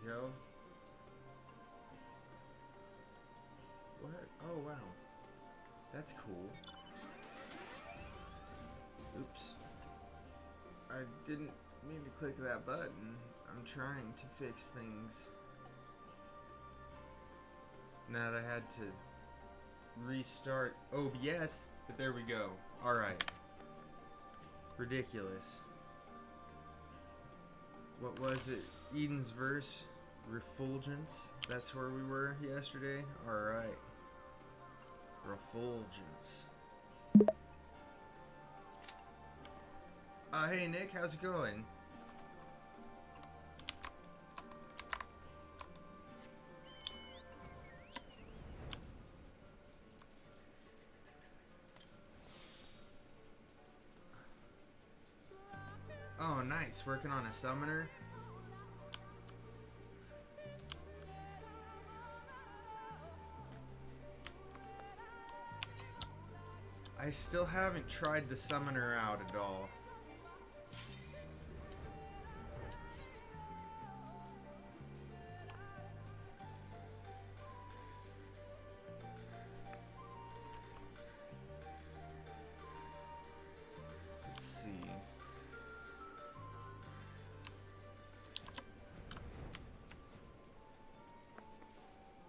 go. What? Oh, wow. That's cool. Oops. I didn't mean to click that button. I'm trying to fix things. Now I had to restart OBS, but there we go. Alright. Ridiculous. What was it? Eden's verse? Refulgence? That's where we were yesterday? Alright. Refulgence. Hey Nick, how's it going? Oh, nice. Working on a summoner. I still haven't tried the summoner out at all. Let's see.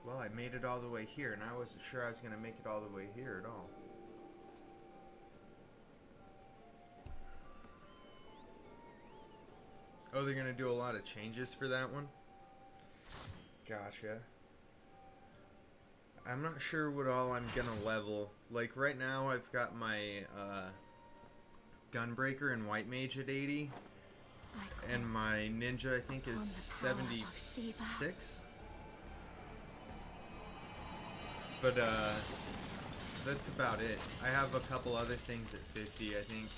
Well, I made it all the way here, and I wasn't sure I was going to make it all the way here at all. Oh, they're going to do a lot of changes for that one? Gotcha. I'm not sure what all I'm going to level. Like, right now I've got my Gunbreaker and White Mage at 80. And my Ninja, I think, is 76. But, that's about it. I have a couple other things at 50, I think,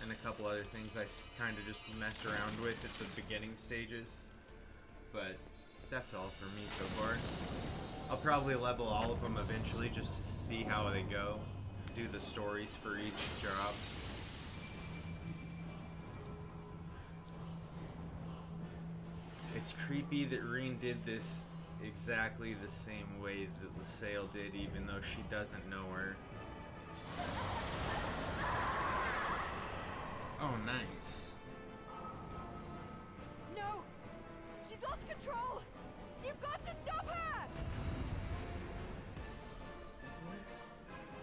and a couple other things I kind of just messed around with at the beginning stages. But that's all for me so far. I'll probably level all of them eventually just to see how they go. Do the stories for each job. It's creepy that Reen did this exactly the same way that LaSalle did, even though she doesn't know her. Oh, nice. No! She's lost control! You've got to stop her! What?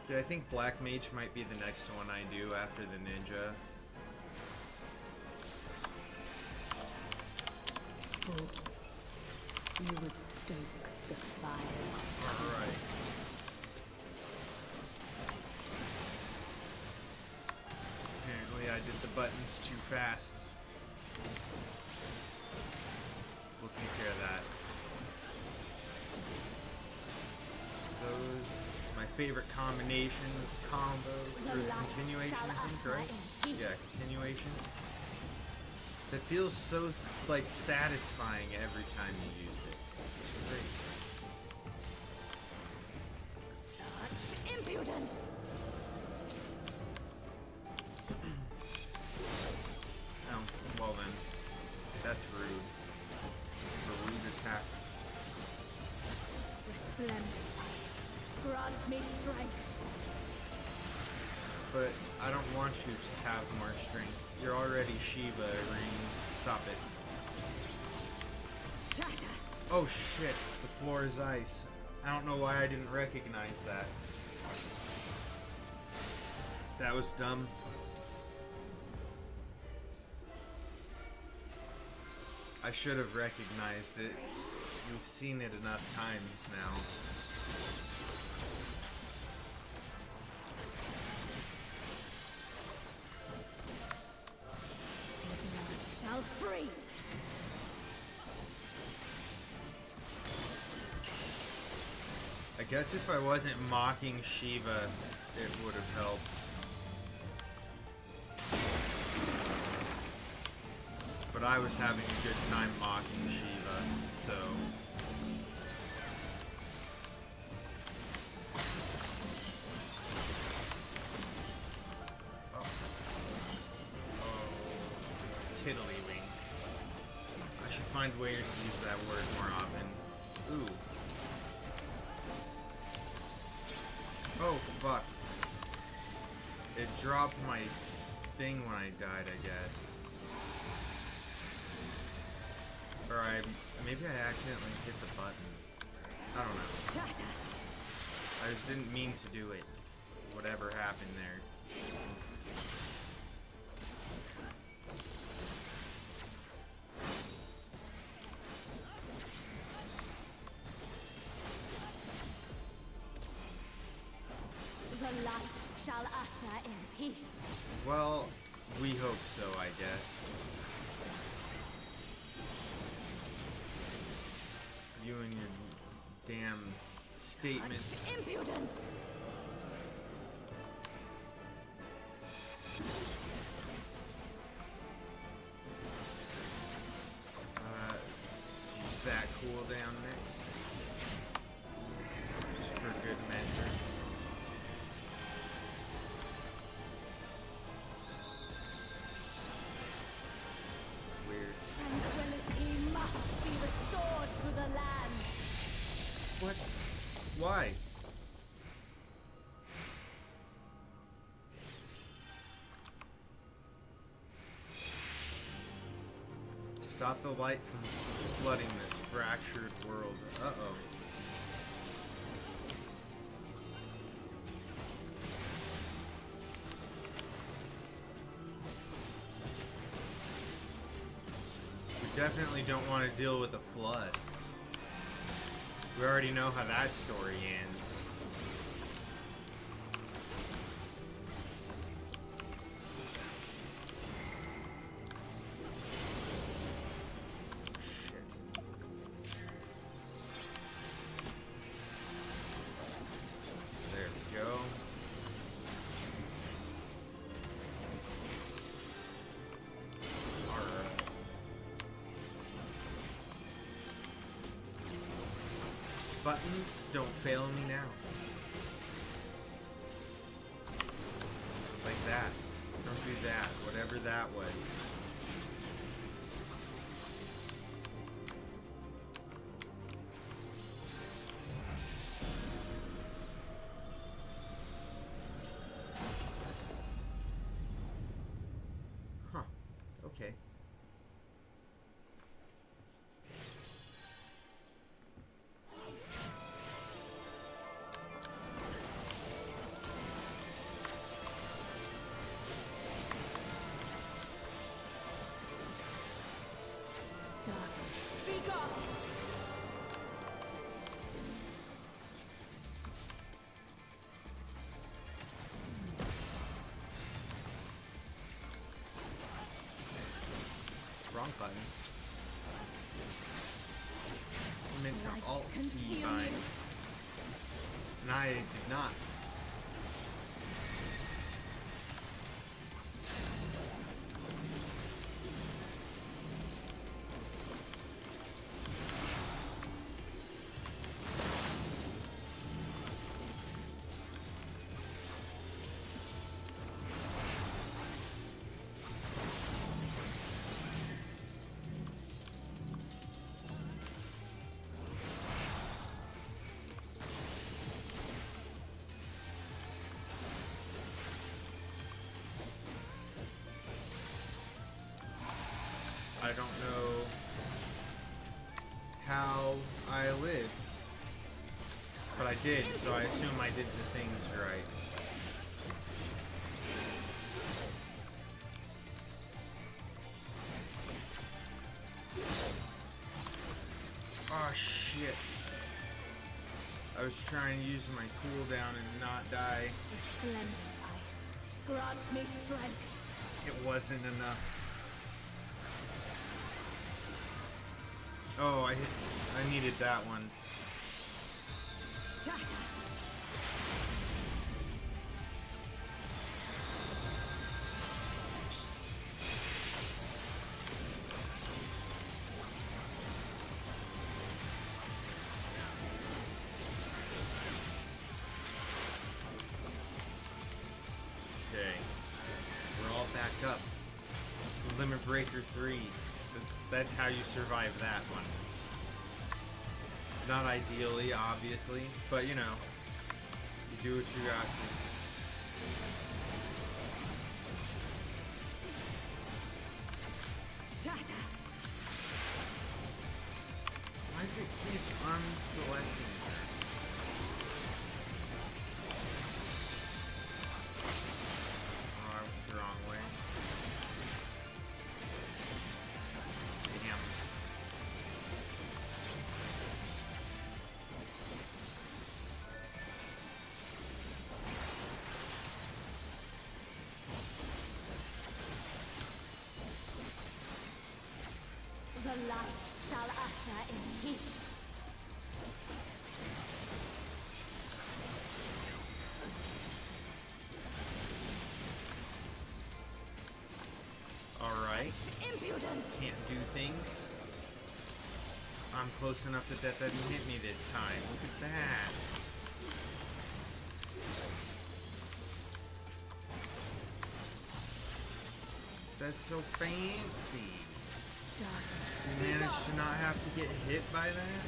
Yeah, I think Black Mage might be the next one I do after the Ninja. Fools. You would stoke the fires. Alright. Apparently I did the buttons too fast. We'll take care of that. Those, my favorite combination, combo, or continuation, I think, right? Yeah, continuation. That feels so, like, satisfying every time you use it. It's great. Such impudence! Oh, well then. That's rude. A rude attack. Resplendent ice, grant me strength. But I don't want you to have more strength. You're already Shiva, Irene. Stop it. Shatter! Oh shit, the floor is ice. I don't know why I didn't recognize that. That was dumb. I should have recognized it. We've seen it enough times now. Shall freeze! I guess if I wasn't mocking Shiva, it would have helped. But I was having a good time mocking Shiva, so... Oh. Tiddlywinks. I should find ways to use that word more often. Ooh. Oh, fuck. It dropped my thing when I died, I guess. Or maybe I accidentally hit the button. I don't know. I just didn't mean to do it. Whatever happened there. The light shall usher in peace. Well, we hope so, I guess. You and your damn statements. Impudence! Let's use that cooldown next. Just for good measure. It's weird. Tranquility must be restored to the land. What? Why? Stop the light from flooding this fractured world. Uh-oh. We definitely don't want to deal with a flood. We already know how that story ends. Shit. There we go. Alright. Buttons, don't fail me now. Like that. Don't do that. Whatever that was. Huh. Okay. Darkness, speak up! Wrong button. I meant to Light alt key consume bind. you. And I did not. I don't know how I lived, but I did, so I assume I did the things right. Oh shit. I was trying to use my cooldown and not die. Resplendent ice, grant me strength. It wasn't enough. Oh, I needed that one. Shatter. Okay. We're all back up. Limit Breaker 3. That's how you survive that one. Not ideally, obviously, but you know, you do what you got to. Shatter. Why does it keep unselecting her? Oh, I went the wrong way. Damn. The light shall usher in peace. Alright. Impudence! Can't do things. I'm close enough that that doesn't hit me this time. Look at that. That's so fancy. Darkness. You managed to not have to get hit by that?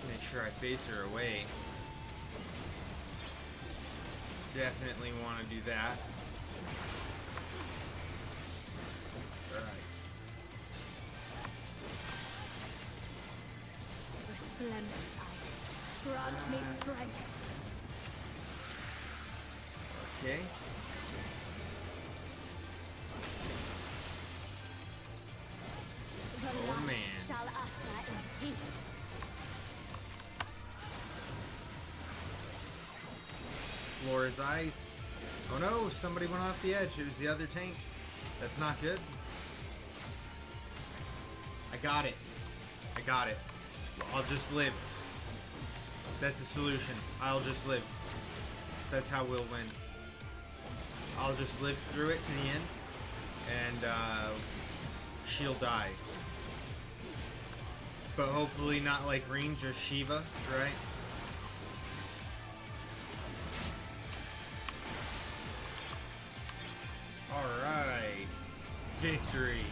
Make sure I face her away. Definitely want to do that. Alright. Resplendent ice. Grant me strength. Okay. The Oh, light man. shall usher in peace. Floor is ice. Oh no, somebody went off the edge. It was the other tank. That's not good. I got it. I got it. I'll just live. That's the solution. I'll just live. That's how we'll win. I'll just live through it to the end. And she'll die. But hopefully not like Reen, just Shiva, right? Alright. Victory.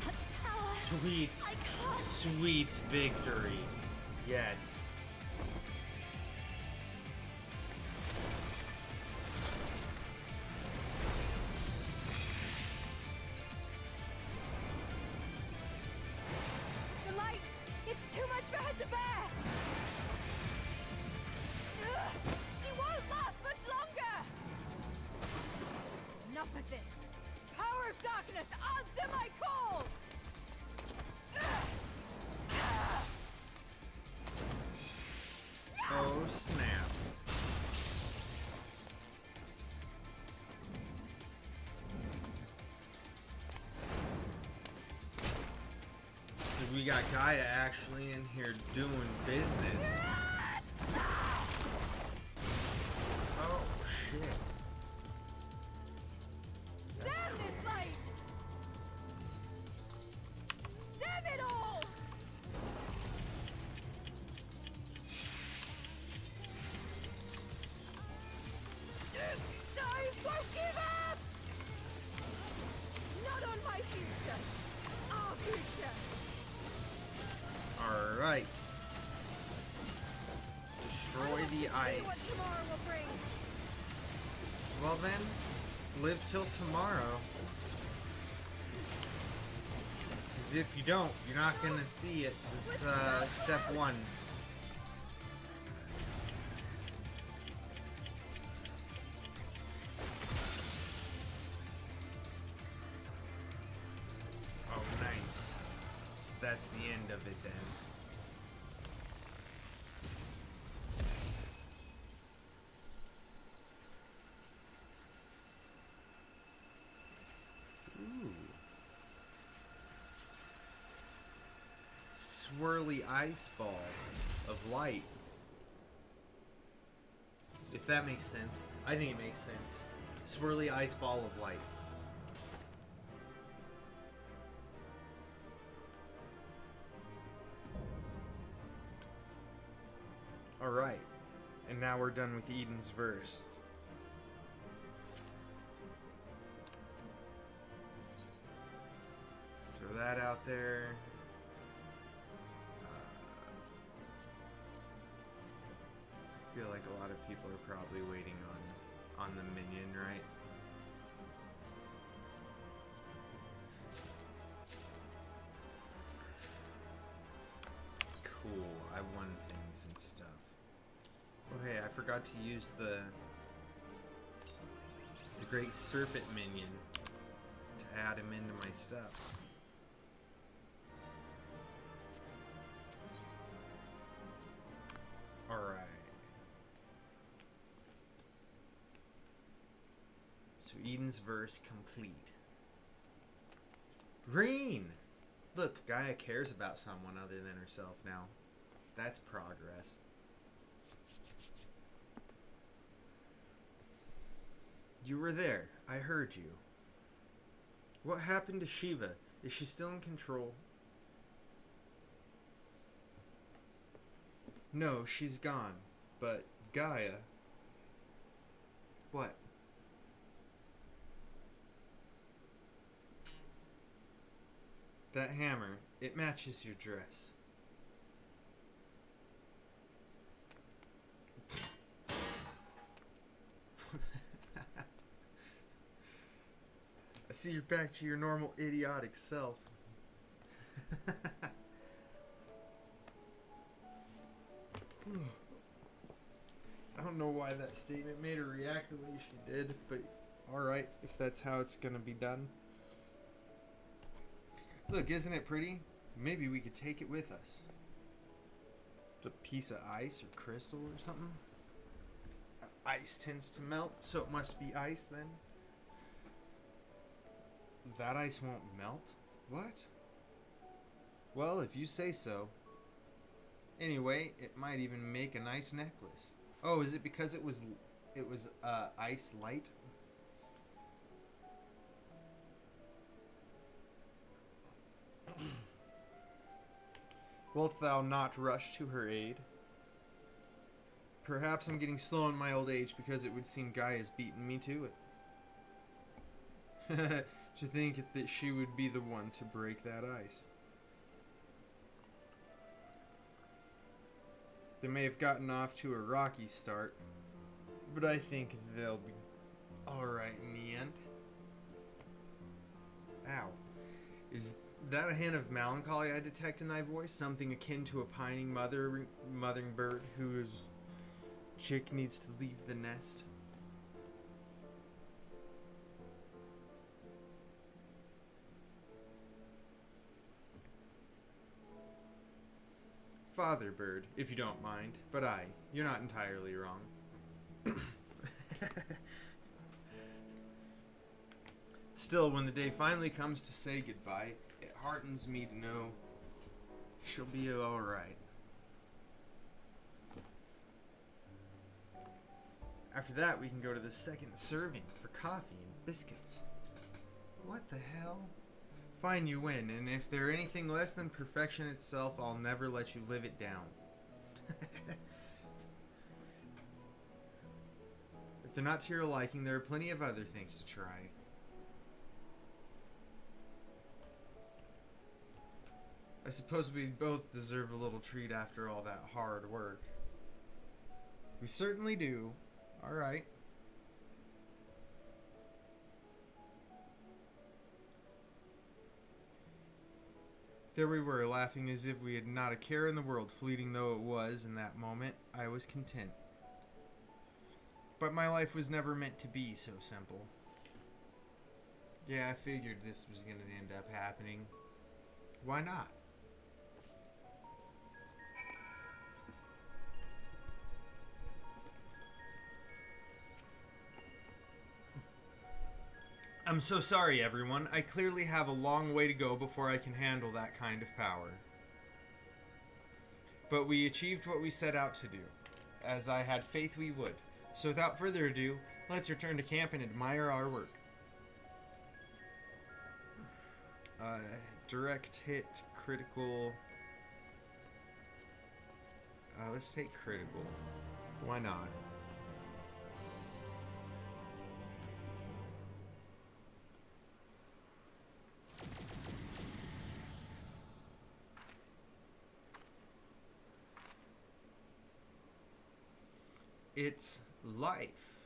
Such power. Sweet, I can't. sweet victory. Yes. Delight! It's too much for her to bear! Ugh, she won't last much longer! Enough of this! Power of darkness, answer my call! Oh, snap. So we got Gaia actually in here doing business. Oh, shit. That's Damn cool. this light! Damn it all! I won't give up! Not on my future! Our future! Alright. Destroy the See what ice. tomorrow will bring! Well then, live till tomorrow. Because if you don't, you're not gonna see it. It's step one. Oh, nice. So that's the end of it then. Ooh. Swirly ice ball of light. If that makes sense. I think it makes sense. Swirly ice ball of light. Alright. And now we're done with Eden's verse. Throw that out there. I feel like a lot of people are probably waiting on the minion, right? Cool, I won things and stuff. Oh hey, I forgot to use the Great Serpent minion to add him into my stuff. Alright. So Eden's verse complete. Green! Look, Gaia cares about someone other than herself now. That's progress. You were there. I heard you. What happened to Shiva? Is she still in control? No, she's gone. But Gaia... What? That hammer, it matches your dress. I see you're back to your normal idiotic self. I don't know why that statement made her react the way she did, but alright, if that's how it's gonna be done. Look, isn't it pretty? Maybe we could take it with us. It's a piece of ice or crystal or something. Ice tends to melt, so it must be ice then. That ice won't melt? What? Well, if you say so. Anyway, it might even make a nice necklace. Oh, is it because it was ice light? Wilt thou not rush to her aid? Perhaps I'm getting slow in my old age because it would seem Gaia's beaten me to it. To think that she would be the one to break that ice. They may have gotten off to a rocky start, but I think they'll be alright in the end. Ow. Is that a hint of melancholy I detect in thy voice? Something akin to a pining mothering bird whose chick needs to leave the nest? Father bird, if you don't mind, but you're not entirely wrong. Still, when the day finally comes to say goodbye, it heartens me to know she'll be alright. After that, we can go to the second serving for coffee and biscuits. What the hell? Fine, you win, and if they're anything less than perfection itself, I'll never let you live it down. If they're not to your liking, there are plenty of other things to try. I suppose we both deserve a little treat after all that hard work. We certainly do. Alright. There we were, laughing as if we had not a care in the world, fleeting though it was in that moment. I was content. But my life was never meant to be so simple. Yeah, I figured this was going to end up happening. Why not? I'm so sorry, everyone. I clearly have a long way to go before I can handle that kind of power. But we achieved what we set out to do, as I had faith we would. So without further ado, let's return to camp and admire our work. Direct hit, critical... Let's take critical. Why not? It's life.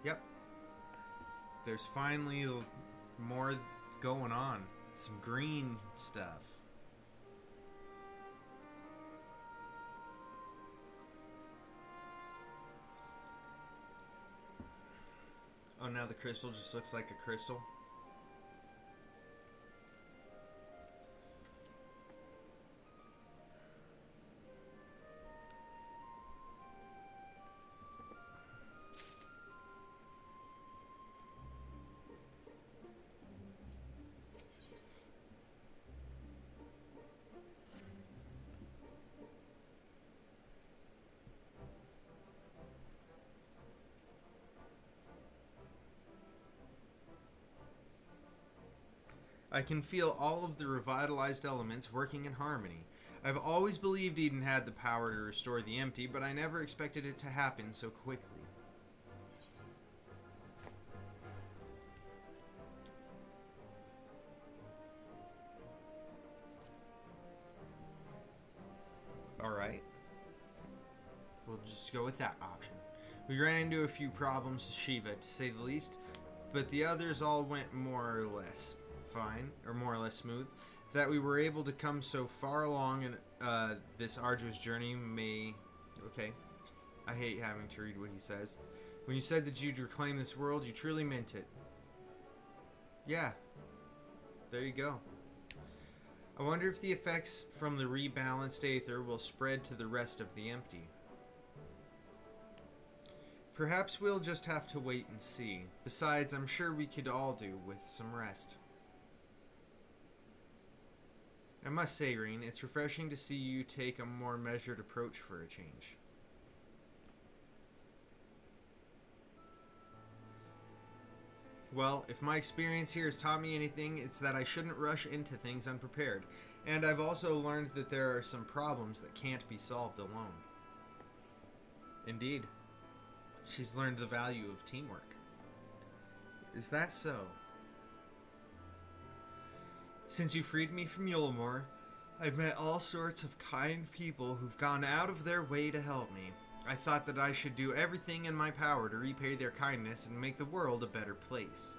Yep. There's finally more going on. Some green stuff. Oh, now the crystal just looks like a crystal. I can feel all of the revitalized elements working in harmony. I've always believed Eden had the power to restore the empty, but I never expected it to happen so quickly. Alright. We'll just go with that option. We ran into a few problems with Shiva, to say the least, but the others all went more or less fine, or more or less smooth, that we were able to come so far along in this arduous journey may... Okay. I hate having to read what he says. When you said that you'd reclaim this world, you truly meant it. Yeah. There you go. I wonder if the effects from the rebalanced aether will spread to the rest of the empty. Perhaps we'll just have to wait and see. Besides, I'm sure we could all do with some rest. I must say, Reen, it's refreshing to see you take a more measured approach for a change. Well, if my experience here has taught me anything, it's that I shouldn't rush into things unprepared. And I've also learned that there are some problems that can't be solved alone. Indeed. She's learned the value of teamwork. Is that so? Since you freed me from Yulemore, I've met all sorts of kind people who've gone out of their way to help me. I thought that I should do everything in my power to repay their kindness and make the world a better place.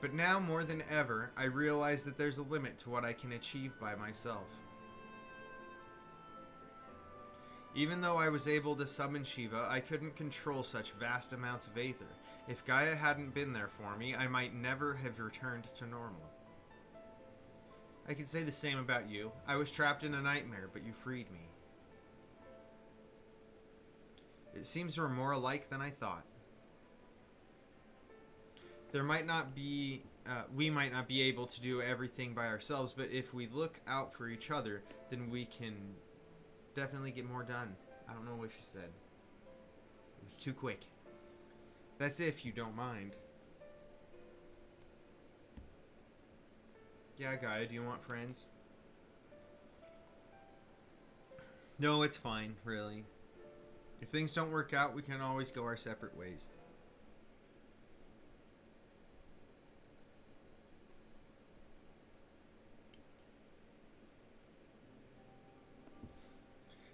But now more than ever, I realize that there's a limit to what I can achieve by myself. Even though I was able to summon Shiva, I couldn't control such vast amounts of aether. If Gaia hadn't been there for me, I might never have returned to normal. I could say the same about you. I was trapped in a nightmare, but you freed me. It seems we're more alike than I thought. There might not be, we might not be able to do everything by ourselves, but if we look out for each other, then we can definitely get more done. I don't know what she said. It was too quick. That's if you don't mind. Yeah, Gaia, do you want friends? No, it's fine, really. If things don't work out, we can always go our separate ways.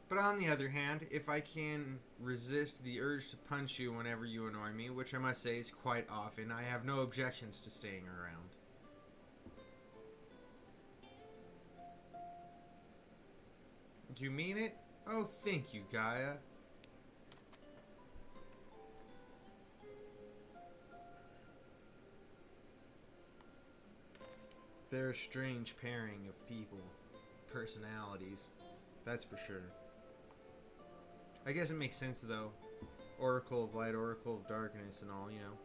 But on the other hand, if I can resist the urge to punch you whenever you annoy me, which I must say is quite often, I have no objections to staying around. Do you mean it? Oh, thank you, Gaia. They're a strange pairing of people. Personalities. That's for sure. I guess it makes sense, though. Oracle of Light, Oracle of Darkness, and all, you know.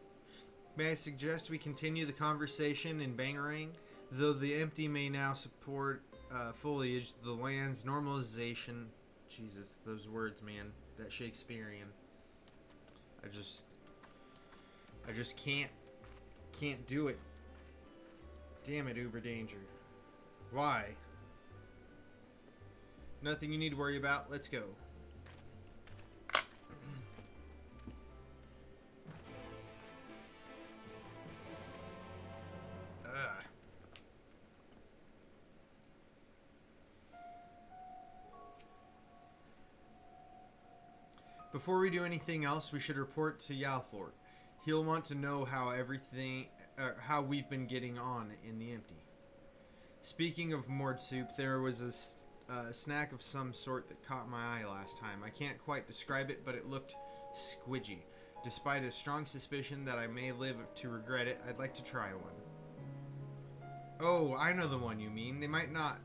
May I suggest we continue the conversation in Bangarang? Though the empty may now support foliage, the land's normalization... Jesus, those words, man. That Shakespearean. I just can't do it. Damn it, Uber Danger. Why? Nothing you need to worry about. Let's go. Ugh. Before we do anything else, we should report to Yalfort. He'll want to know how we've been getting on in the empty. Speaking of Mord soup, there was a snack of some sort that caught my eye last time. I can't quite describe it, but it looked squidgy. Despite a strong suspicion that I may live to regret it, I'd like to try one. Oh, I know the one you mean. They might not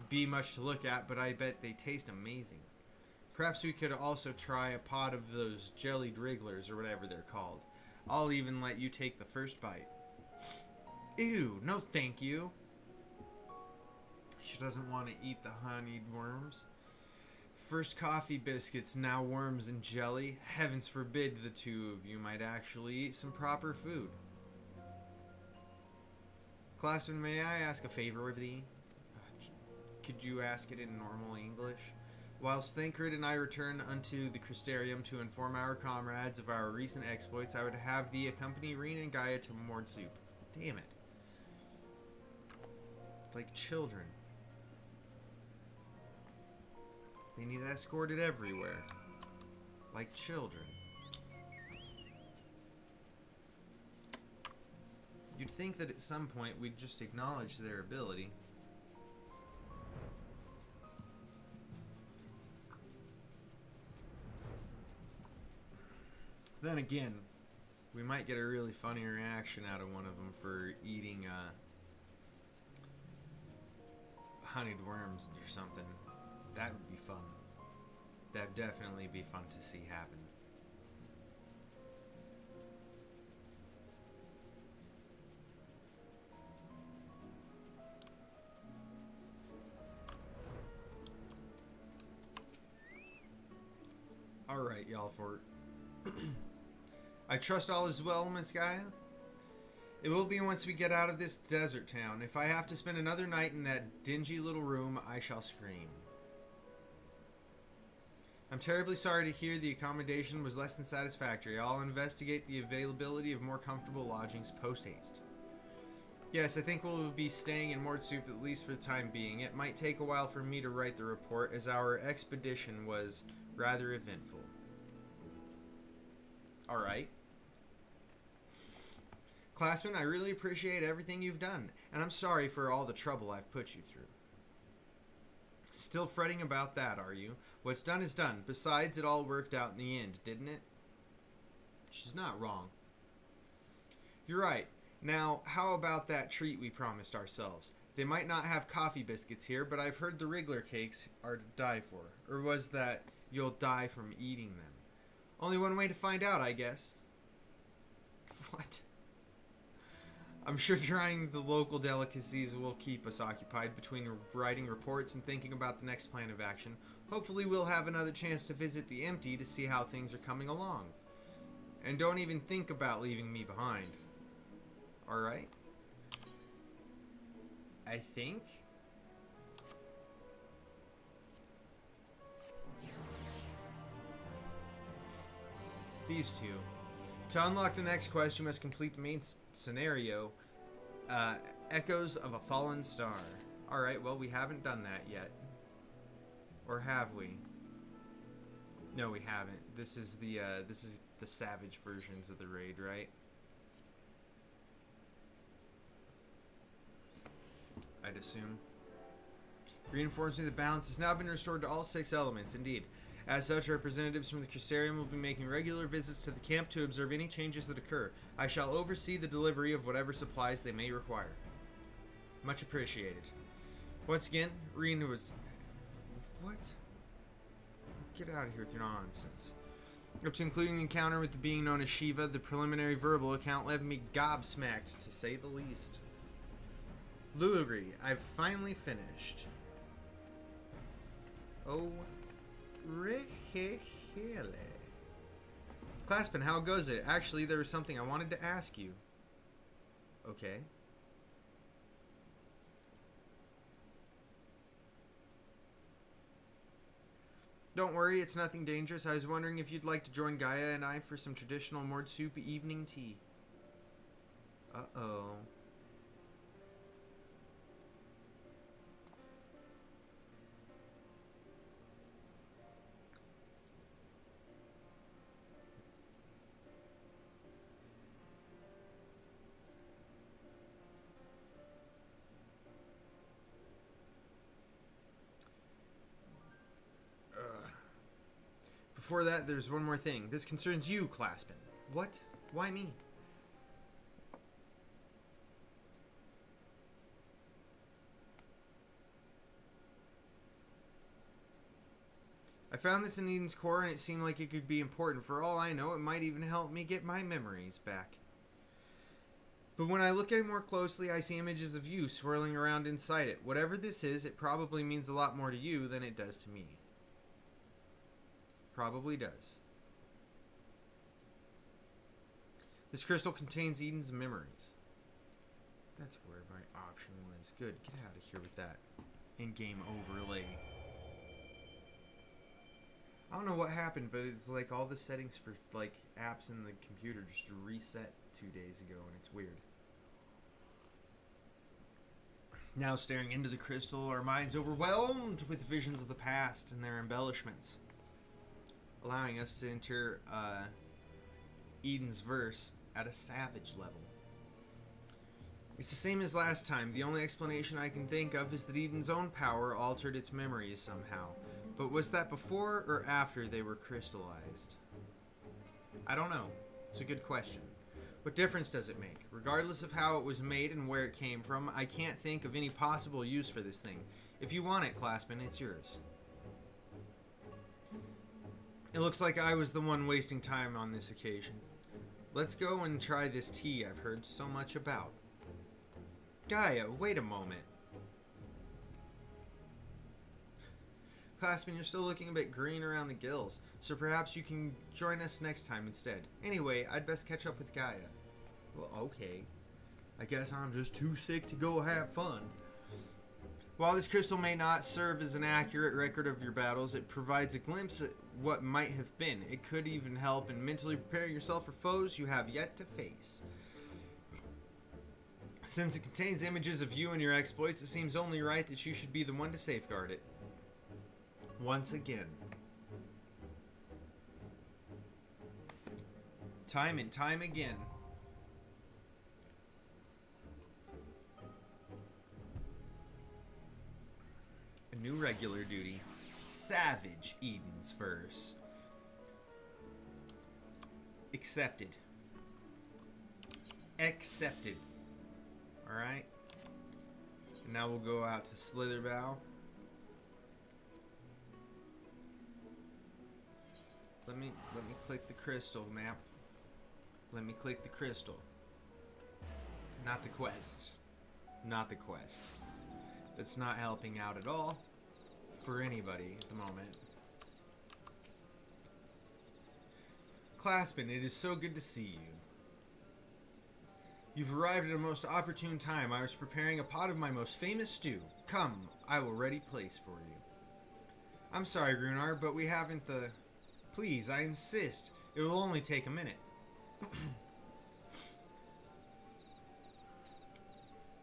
be much to look at, but I bet they taste amazing. Perhaps we could also try a pot of those jellied wrigglers or whatever they're called. I'll even let you take the first bite. Ew, no thank you. She doesn't want to eat the honeyed worms. First coffee biscuits, now worms and jelly. Heavens forbid the two of you might actually eat some proper food. Classman, may I ask a favor of thee? Could you ask it in normal English? Whilst Thancred and I return unto the Crystarium to inform our comrades of our recent exploits, I would have thee accompany Reen and Gaia to Mord soup. Damn it. Like children. They need escorted everywhere. Like children. You'd think that at some point we'd just acknowledge their ability. Then again, we might get a really funny reaction out of one of them for eating honeyed worms or something. That would be fun. That'd definitely be fun to see happen. Alright, Yalfort. I trust all is well, Miss Gaia? It will be once we get out of this desert town. If I have to spend another night in that dingy little room, I shall scream. I'm terribly sorry to hear the accommodation was less than satisfactory. I'll investigate the availability of more comfortable lodgings post-haste. Yes, I think we'll be staying in Mord soup at least for the time being. It might take a while for me to write the report, as our expedition was rather eventful. Alright. Classman, I really appreciate everything you've done, and I'm sorry for all the trouble I've put you through. Still fretting about that, are you? What's done is done. Besides, it all worked out in the end, didn't it? She's not wrong. You're right. Now, how about that treat we promised ourselves? They might not have coffee biscuits here, but I've heard the Wriggler cakes are to die for. Or was that you'll die from eating them? Only one way to find out, I guess. What? I'm sure trying the local delicacies will keep us occupied between writing reports and thinking about the next plan of action. Hopefully we'll have another chance to visit the empty to see how things are coming along. And don't even think about leaving me behind. Alright? I think? These two. To unlock the next quest, you must complete the main scenario, Echoes of a Fallen Star. Alright, well, we haven't done that yet. Or have we? No, we haven't. This is the savage versions of the raid, right? I'd assume. Reinforcing the balance has now been restored to all 6 elements, indeed. As such, representatives from the Crystarium will be making regular visits to the camp to observe any changes that occur. I shall oversee the delivery of whatever supplies they may require. Much appreciated. Once again, Reen was... What? Get out of here with your nonsense. Up to including the encounter with the being known as Shiva, the preliminary verbal account left me gobsmacked, to say the least. Lugri, I've finally finished. Oh... Really? Classman, how goes it? Actually, there was something I wanted to ask you. Okay. Don't worry, it's nothing dangerous. I was wondering if you'd like to join Gaia and I for some traditional Mord Soup evening tea. Uh-oh. Before that, there's one more thing. This concerns you, Claspin. What? Why me? I found this in Eden's core and it seemed like it could be important. For all I know, it might even help me get my memories back. But when I look at it more closely, I see images of you swirling around inside it. Whatever this is, it probably means a lot more to you than it does to me. Probably does. This crystal contains Eden's memories. That's where my option was. Good. Get out of here with that in-game overlay. I don't know what happened, but it's like all the settings for like apps in the computer just reset 2 days ago, and it's weird. Now staring into the crystal, our minds overwhelmed with visions of the past and their embellishments, allowing us to enter Eden's verse at a savage level. It's the same as last time. The only explanation I can think of is that Eden's own power altered its memories somehow. But was that before or after they were crystallized? I don't know. It's a good question. What difference does it make? Regardless of how it was made and where it came from, I can't think of any possible use for this thing. If you want it, Claspin, it's yours. It looks like I was the one wasting time on this occasion. Let's go and try this tea I've heard so much about. Gaia, wait a moment. Claspin, you're still looking a bit green around the gills, so perhaps you can join us next time instead. Anyway, I'd best catch up with Gaia. Well, okay. I guess I'm just too sick to go have fun. While this crystal may not serve as an accurate record of your battles, it provides a glimpse at what might have been. It could even help in mentally preparing yourself for foes you have yet to face. Since it contains images of you and your exploits, it seems only right that you should be the one to safeguard it. Once again. Time and time again. A new regular duty. Savage Eden's verse. Accepted. Accepted. Alright. And now we'll go out to Slitherbow. Let me click the crystal map. Let me click the crystal. Not the quest. Not the quest. That's not helping out at all for anybody at the moment. Claspin, it is so good to see you. You've arrived at a most opportune time. I was preparing a pot of my most famous stew. Come, I will ready place for you. I'm sorry, Runar, but we haven't the... Please, I insist. It will only take a minute.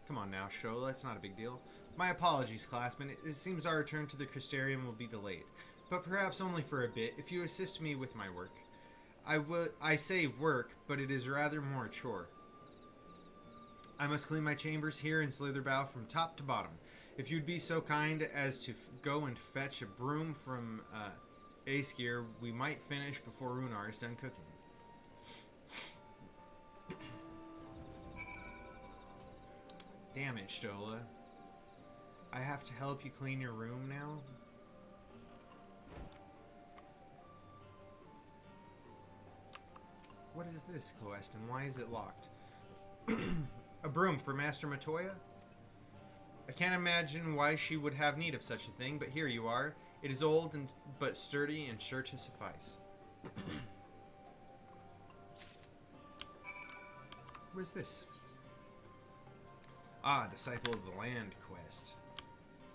Come on now, Shola. It's not a big deal. My apologies, Classman. It seems our return to the Crystarium will be delayed. But perhaps only for a bit, if you assist me with my work. I say work, but it is rather more a chore. I must clean my chambers here in Slitherbow from top to bottom. If you'd be so kind as to go and fetch a broom from Aesgear, we might finish before Runar is done cooking. Damn it, Stola. I have to help you clean your room now? What is this quest and why is it locked? A broom for Master Matoya? I can't imagine why she would have need of such a thing, but here you are. It is old but sturdy and sure to suffice. What is this? Ah, Disciple of the Land quest.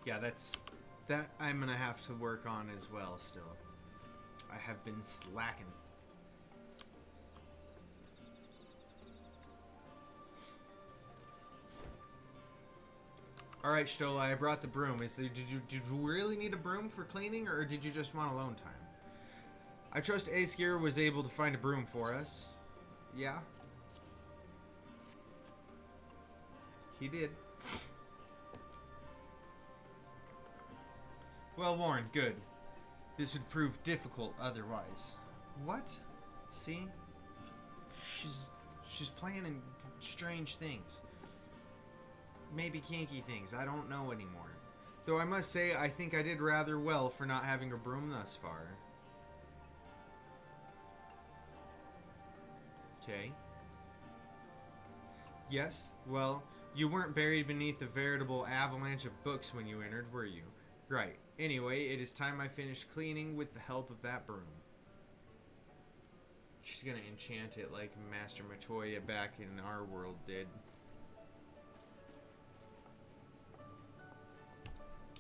Yeah, that's That I'm gonna have to work on as well still. I have been slacking. Alright, Stola, I brought the broom. Did you really need a broom for cleaning, or did you just want alone time? I trust Aesgear was able to find a broom for us. Yeah? He did. Well, Warren, good. This would prove difficult otherwise. What? See? She's planning strange things. Maybe kinky things. I don't know anymore. Though I must say, I think I did rather well for not having a broom thus far. Okay. Yes, well, you weren't buried beneath a veritable avalanche of books when you entered, were you? Right. Anyway, it is time I finished cleaning with the help of that broom. She's gonna enchant it like Master Matoya back in our world did.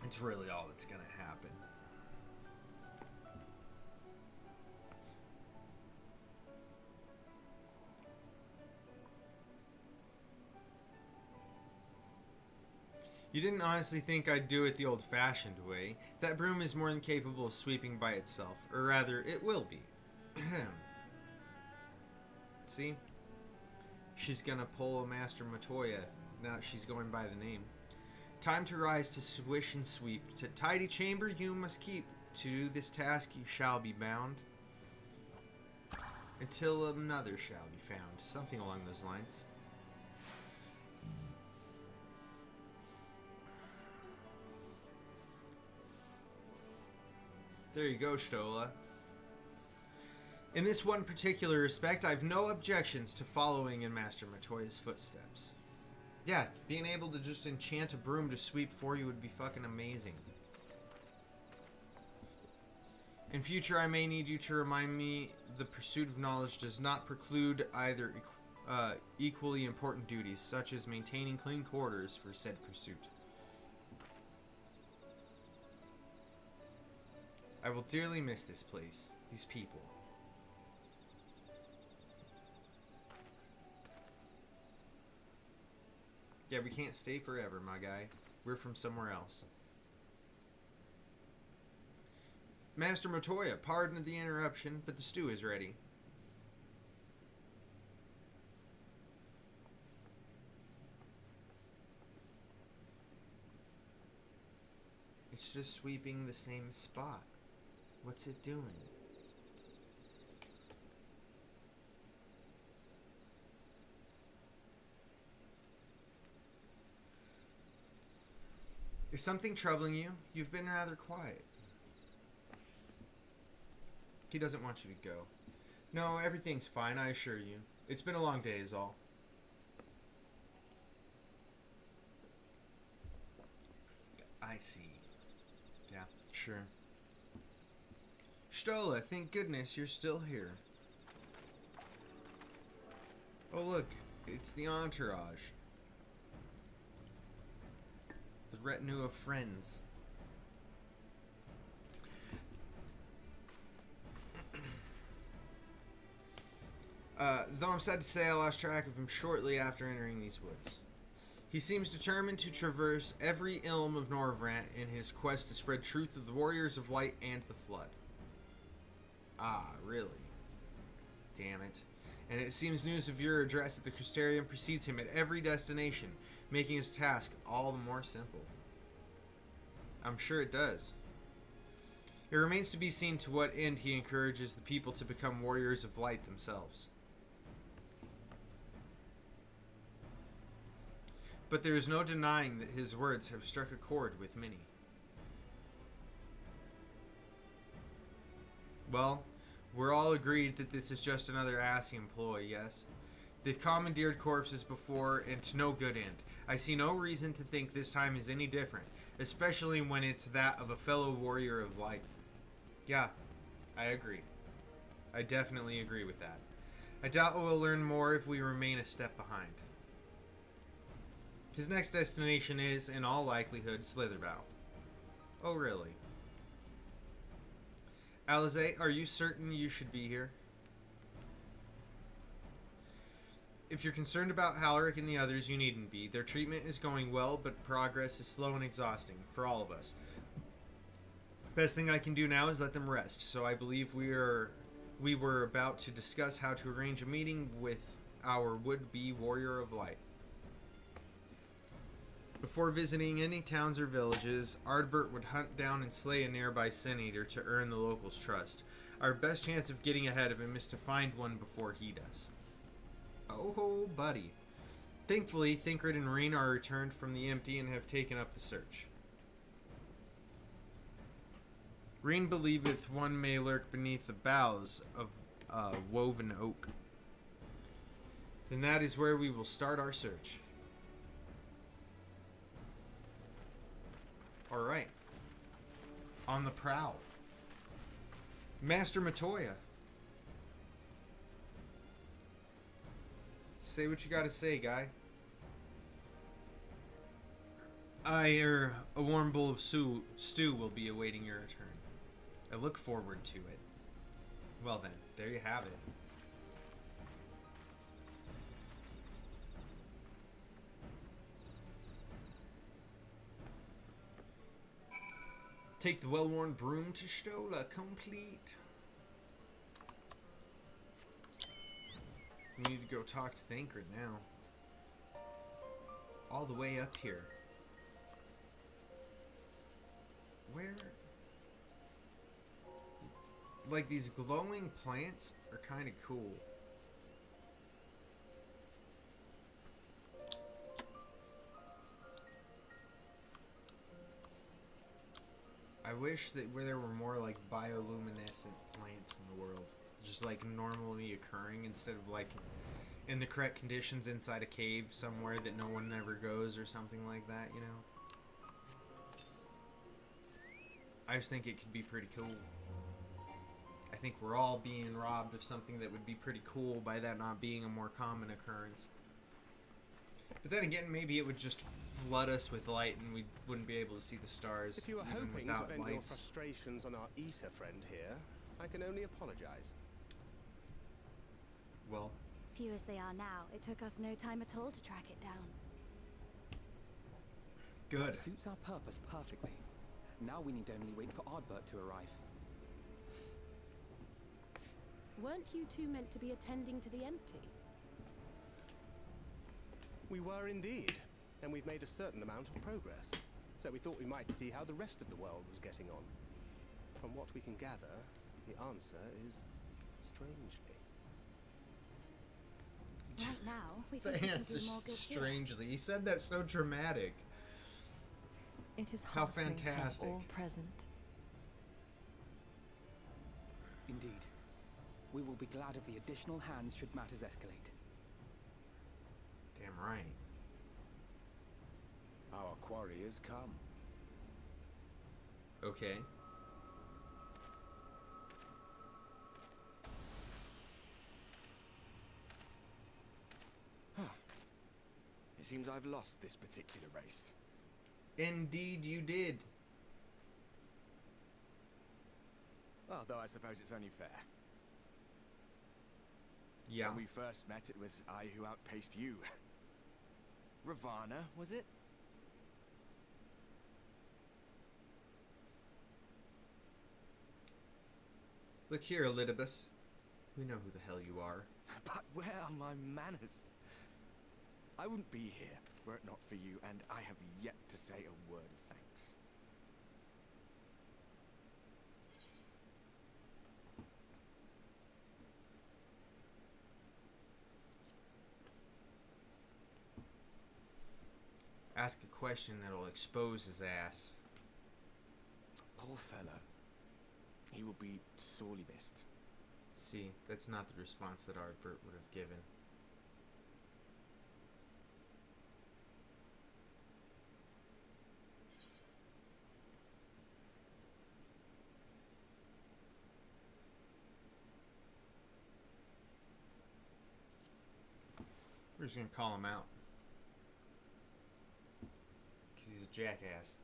It's really all that's gonna happen. You didn't honestly think I'd do it the old-fashioned way. That broom is more than capable of sweeping by itself. Or rather, it will be. See? She's gonna pull a Master Matoya. Now she's going by the name. Time to rise to swish and sweep. To tidy chamber you must keep. To do this task you shall be bound. Until another shall be found. Something along those lines. There you go, Stola. In this one particular respect, I've no objections to following in Master Matoya's footsteps. Yeah, being able to just enchant a broom to sweep for you would be fucking amazing. In future, I may need you to remind me the pursuit of knowledge does not preclude either equally important duties, such as maintaining clean quarters for said pursuit. I will dearly miss this place, these people. Yeah, we can't stay forever, my guy. We're from somewhere else. Master Matoya, pardon the interruption, but the stew is ready. It's just sweeping the same spot. What's it doing? Is something troubling you? You've been rather quiet. He doesn't want you to go. No, everything's fine, I assure you. It's been a long day is all. I see. Yeah, sure. Stola, thank goodness you're still here. Oh look, it's the entourage. The retinue of friends. Though I'm sad to say I lost track of him shortly after entering these woods. He seems determined to traverse every ilm of Norvrant in his quest to spread truth of the Warriors of Light and the Flood. Ah, really? Damn it. And it seems news of your address at the Crystarium precedes him at every destination, making his task all the more simple. I'm sure it does. It remains to be seen to what end he encourages the people to become Warriors of Light themselves. But there is no denying that his words have struck a chord with many. Well, we're all agreed that this is just another assy employee, yes? They've commandeered corpses before, and to no good end. I see no reason to think this time is any different, especially when it's that of a fellow warrior of light. Yeah, I agree. I definitely agree with that. I doubt we'll learn more if we remain a step behind. His next destination is, in all likelihood, Slitherbow. Oh, really? Alize, are you certain you should be here? If you're concerned about Halric and the others, you needn't be. Their treatment is going well, but progress is slow and exhausting for all of us. Best thing I can do now is let them rest. So I believe we were about to discuss how to arrange a meeting with our would-be warrior of light. Before visiting any towns or villages, Ardbert would hunt down and slay a nearby Sin Eater to earn the locals' trust. Our best chance of getting ahead of him is to find one before he does. Oh, buddy. Thankfully, Thinkred and Reen are returned from the empty and have taken up the search. Reen believeth one may lurk beneath the boughs of woven oak. And that is where we will start our search. Alright. On the prowl. Master Matoya. Say what you gotta say, guy. A warm bowl of stew will be awaiting your return. I look forward to it. Well then, there you have it. Take the well-worn broom to Stola, complete. We need to go talk to Thancred now. All the way up here. Where? Like, these glowing plants are kind of cool. I wish that where there were more like bioluminescent plants in the world, just like normally occurring instead of like in the correct conditions inside a cave somewhere that no one ever goes or something like that, you know. I just think it could be pretty cool. I think we're all being robbed of something that would be pretty cool by that not being a more common occurrence. But then again, maybe it would just flood us with light and we wouldn't be able to see the stars. If you were even hoping without to vent your lights. frustrations on our Eater friend here, I can only apologize. Well, Few as they are now, it took us no time at all to track it down. good. That suits our purpose perfectly. Now we need only wait for Ardbert to arrive. Weren't you two meant to be attending to the empty? We were indeed, and we've made a certain amount of progress. So we thought we might see how the rest of the world was getting on. From what we can gather, the answer is strangely. Right now, we The think we can answer do more good here. strangely. He said that so dramatic. It is How heartening to have fantastic. all present. Indeed. We will be glad of the additional hands should matters escalate. Damn right. Our quarry has come. Okay. It seems I've lost this particular race. Indeed you did. Although I suppose it's only fair. Yeah. When we first met, it was I who outpaced you. Ravana, was it? Look here, Elidibus. We know who the hell you are. But where are my manners? I wouldn't be here were it not for you, and I have yet to say a word of thanks. Ask a question that'll expose his ass. Poor fellow. He will be sorely missed. See, that's not the response that Ardbert would have given. We're just gonna call him out. Because he's a jackass.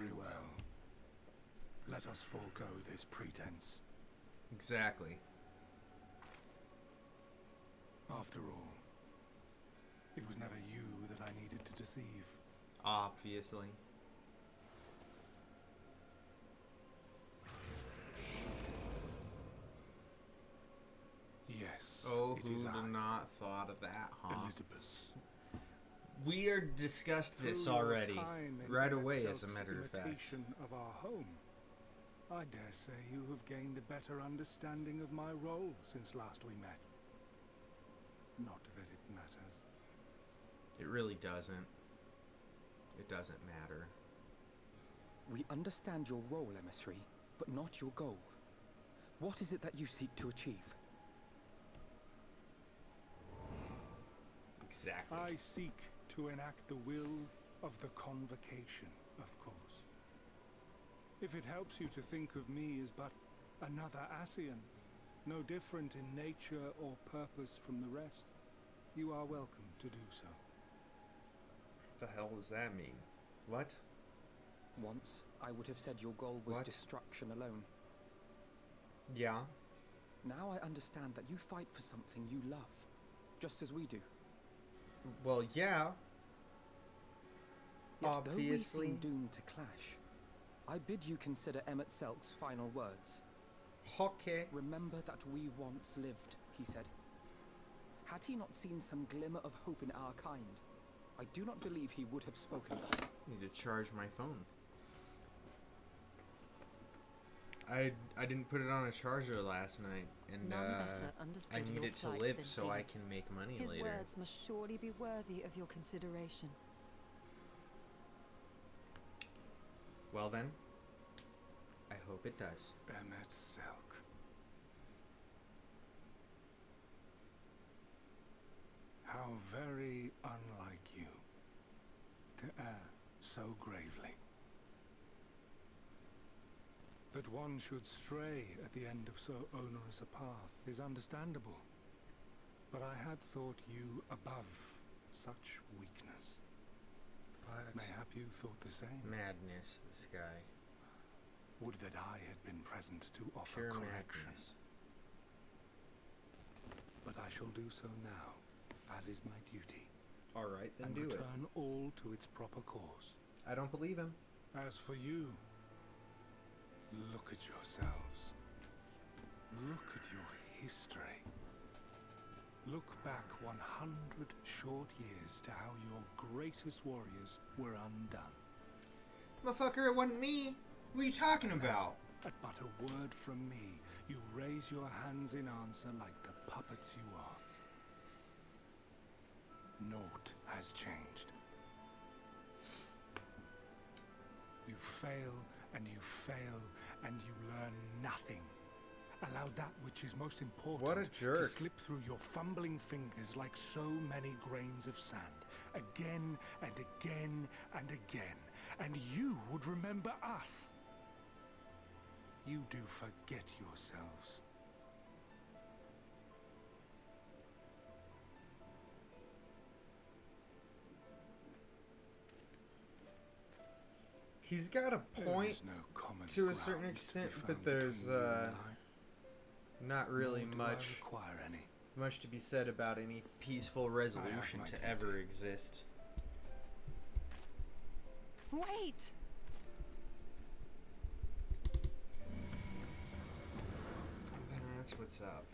Very well. Let us forego this pretense. Exactly. After all, it was never you that I needed to deceive. Obviously. Yes. Oh, it is who'd I, have not thought of that, huh? Elizabeth. We are discussed this Through your already. time in Right Emmett away, as a Selk's matter of fact. imitation of our home, I dare say you have gained a better understanding of my role since last we met. Not that it matters. It really doesn't. It doesn't matter. We understand your role, emissary, but not your goal. What is it that you seek to achieve? Exactly. I seek to enact the will of the Convocation, of course. If it helps you to think of me as but another Ascian, no different in nature or purpose from the rest, you are welcome to do so. The hell does that mean? What? Once, I would have said your goal was What? destruction alone. Yeah. Now I understand that you fight for something you love, just as we do. Well, yeah. Yet Obviously. though we seem doomed to clash, I bid you consider Emmett Selk's final words. Okay. Remember that we once lived, he said. Had he not seen some glimmer of hope in our kind, I do not believe he would have spoken thus. Need to charge my phone. I didn't put it on a charger last night, and None better understood I need your it to plight live than so he. I can make money His later. words must surely be worthy of your consideration. Well then, I hope it does. Emmett Selk. How very unlike you to err so gravely. That one should stray at the end of so onerous a path is understandable. But I had thought you above such weakness. What? Mayhap you thought the same. Madness, this guy. Would that I had been present to offer Pure correction. madness. But I shall do so now, as is my duty, Alright, then and do it. return all to its proper course. I don't believe him. As for you, look at yourselves. Look at your history. Look back 100 short years to how your greatest warriors were undone. Motherfucker, it wasn't me. What are you talking about? At but a word from me, you raise your hands in answer like the puppets you are. Naught has changed. You fail, and you fail, and you learn nothing. Allow that which is most important What a jerk. to slip through your fumbling fingers like so many grains of sand, again and again and again, and you would remember us. You do forget yourselves. He's got a There point is no common to a certain ground extent, to be but found there's between you and I, not really nor do I much require any. much to be said about any peaceful resolution my to duty. ever exist. Wait! That's what's up.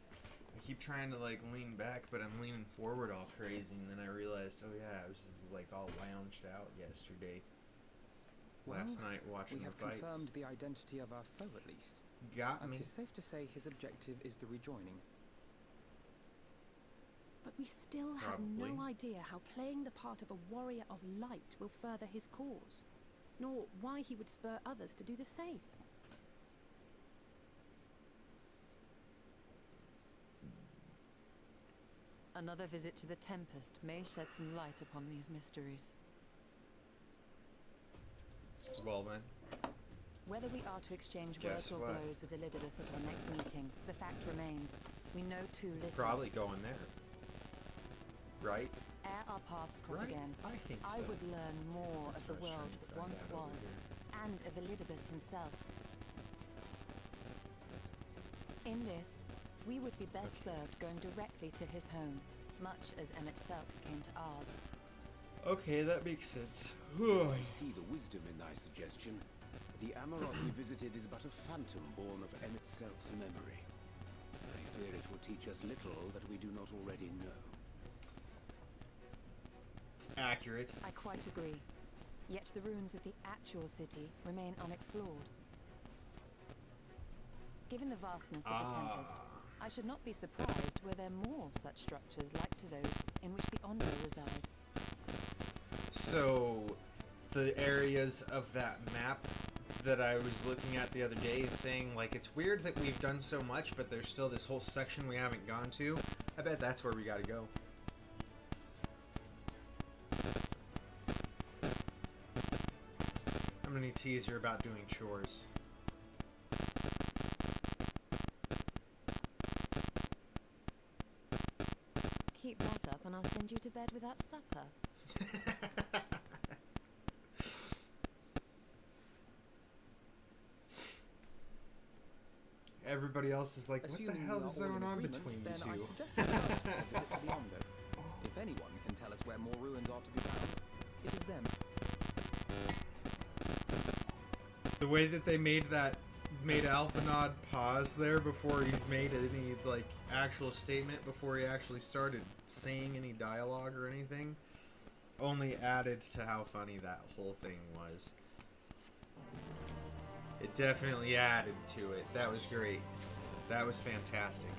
I keep trying to like lean back, but I'm leaning forward all crazy, and then I realized, oh yeah, I was just like all lounged out yesterday. Last night watching We have the fights. confirmed the identity of our foe at least. Got And me. it's safe to say his objective is the rejoining. But we still have Probably. no idea how playing the part of a warrior of light will further his cause, nor why he would spur others to do the same. Another visit to the Tempest may shed some light upon these mysteries. Well then, Whether we are to exchange Guess words or what? blows with Elizabeth at our next meeting, the fact remains, we know too little. probably going there. Right? Ere our paths cross Right? again, I think I so. would learn more That's of the what I was world trying to that once find out over was, here. and of Elidibus himself. In this, we would be best served going directly to his home, much as Emmett Selk came to ours. Okay, that makes sense. I see the wisdom in thy suggestion. The Amarok we visited is but a phantom born of Emmett Selk's memory. I fear it will teach us little that we do not already know. It's accurate. I quite agree. Yet the ruins of the actual city remain unexplored. Given the vastness of the Tempest, I should not be surprised were there more such structures like to those in which the Ondo reside. So, the areas of that map that I was looking at the other day is saying, like, it's weird that we've done so much, but there's still this whole section we haven't gone to. I bet that's where we gotta go. I'm gonna need to tease her about doing chores. Keep that up and I'll send you to bed without supper. Everybody else is like, what the hell is going on between you two? I suggest we start a visit to the Ondo. If anyone can tell us where more ruins are to be found, it is them. The way that they made Alphanod pause there before he's made any, like, actual statement, before he actually started saying any dialogue or anything, only added to how funny that whole thing was. It definitely added to it. That was great. That was fantastic.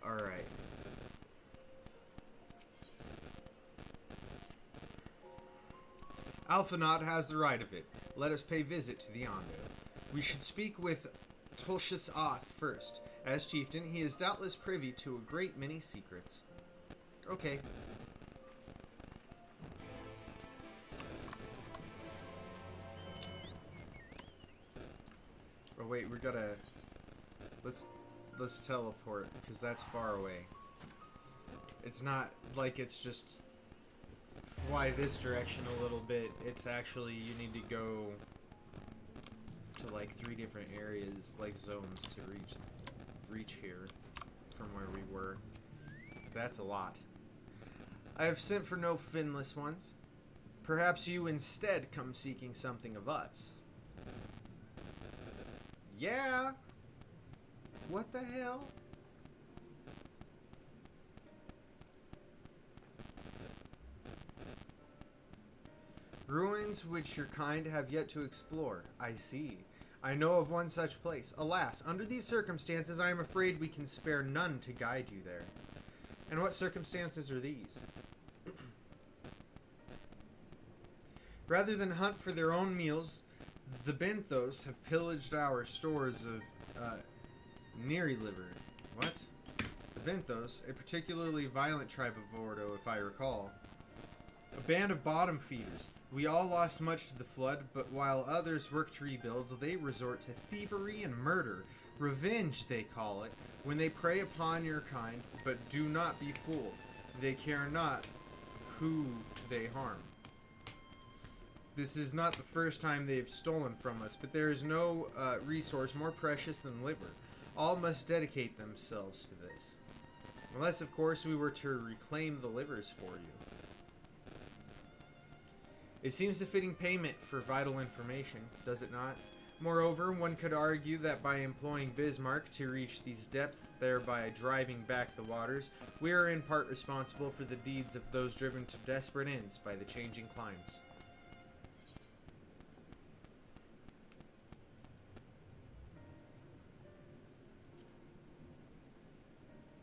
Alright. Alphanod has the right of it. Let us pay visit to the Ondo. We should speak with Tulsius Oth first. As chieftain, he is doubtless privy to a great many secrets. Okay. Oh wait, we gotta... Let's teleport, because that's far away. It's not like it's just fly this direction a little bit. It's actually, you need to go to like 3 different areas, like zones, to reach here from where we were. That's a lot. I have sent for no finless ones. Perhaps you instead come seeking something of us. Yeah. What the hell? Ruins which your kind have yet to explore. I see. I know of one such place. Alas, under these circumstances, I am afraid we can spare none to guide you there. And what circumstances are these? Rather than hunt for their own meals, the Benthos have pillaged our stores of Neri liver. What? The Benthos, a particularly violent tribe of Ordo, if I recall. A band of bottom feeders. We all lost much to the flood, but while others work to rebuild, they resort to thievery and murder. Revenge, they call it, when they prey upon your kind, but do not be fooled. They care not who they harm. This is not the first time they've stolen from us, but there is no resource more precious than liver. All must dedicate themselves to this. Unless, of course, we were to reclaim the livers for you. It seems a fitting payment for vital information, does it not? Moreover, one could argue that by employing Bismarck to reach these depths, thereby driving back the waters, we are in part responsible for the deeds of those driven to desperate ends by the changing climes.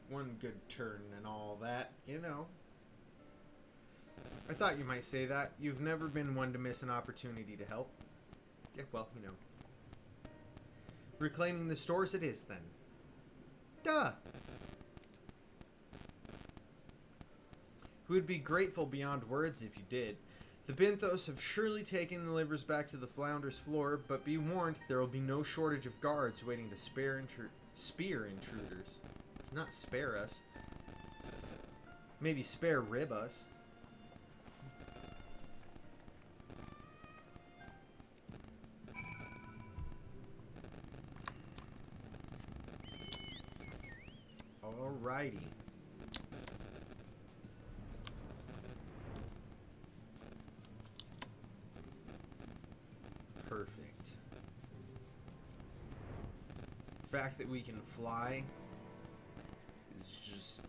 One good turn and all that, you know. I thought you might say that. You've never been one to miss an opportunity to help. Yeah, well, you know. Reclaiming the stores it is, then. Duh! We would be grateful beyond words if you did. The Benthos have surely taken the livers back to the Flounder's floor, but be warned, there will be no shortage of guards waiting to spear intruders. Not spare us. Maybe spare rib us. Alrighty. Perfect. The fact that we can fly is just...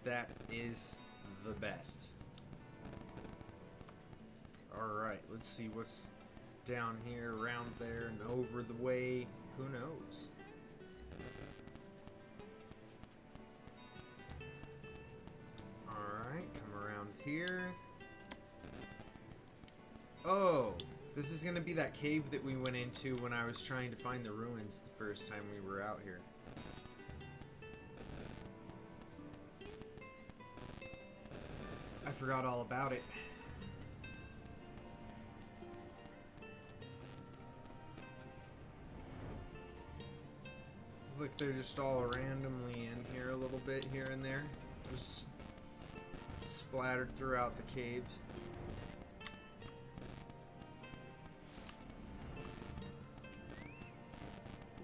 that is the best. Alright, let's see what's down here, around there, and over the way. Who knows? Alright, come around here. Oh! This is gonna be that cave that we went into when I was trying to find the ruins the first time we were out here. I forgot all about it. Look, they're just all randomly in here a little bit here and there. Just splattered throughout the cave.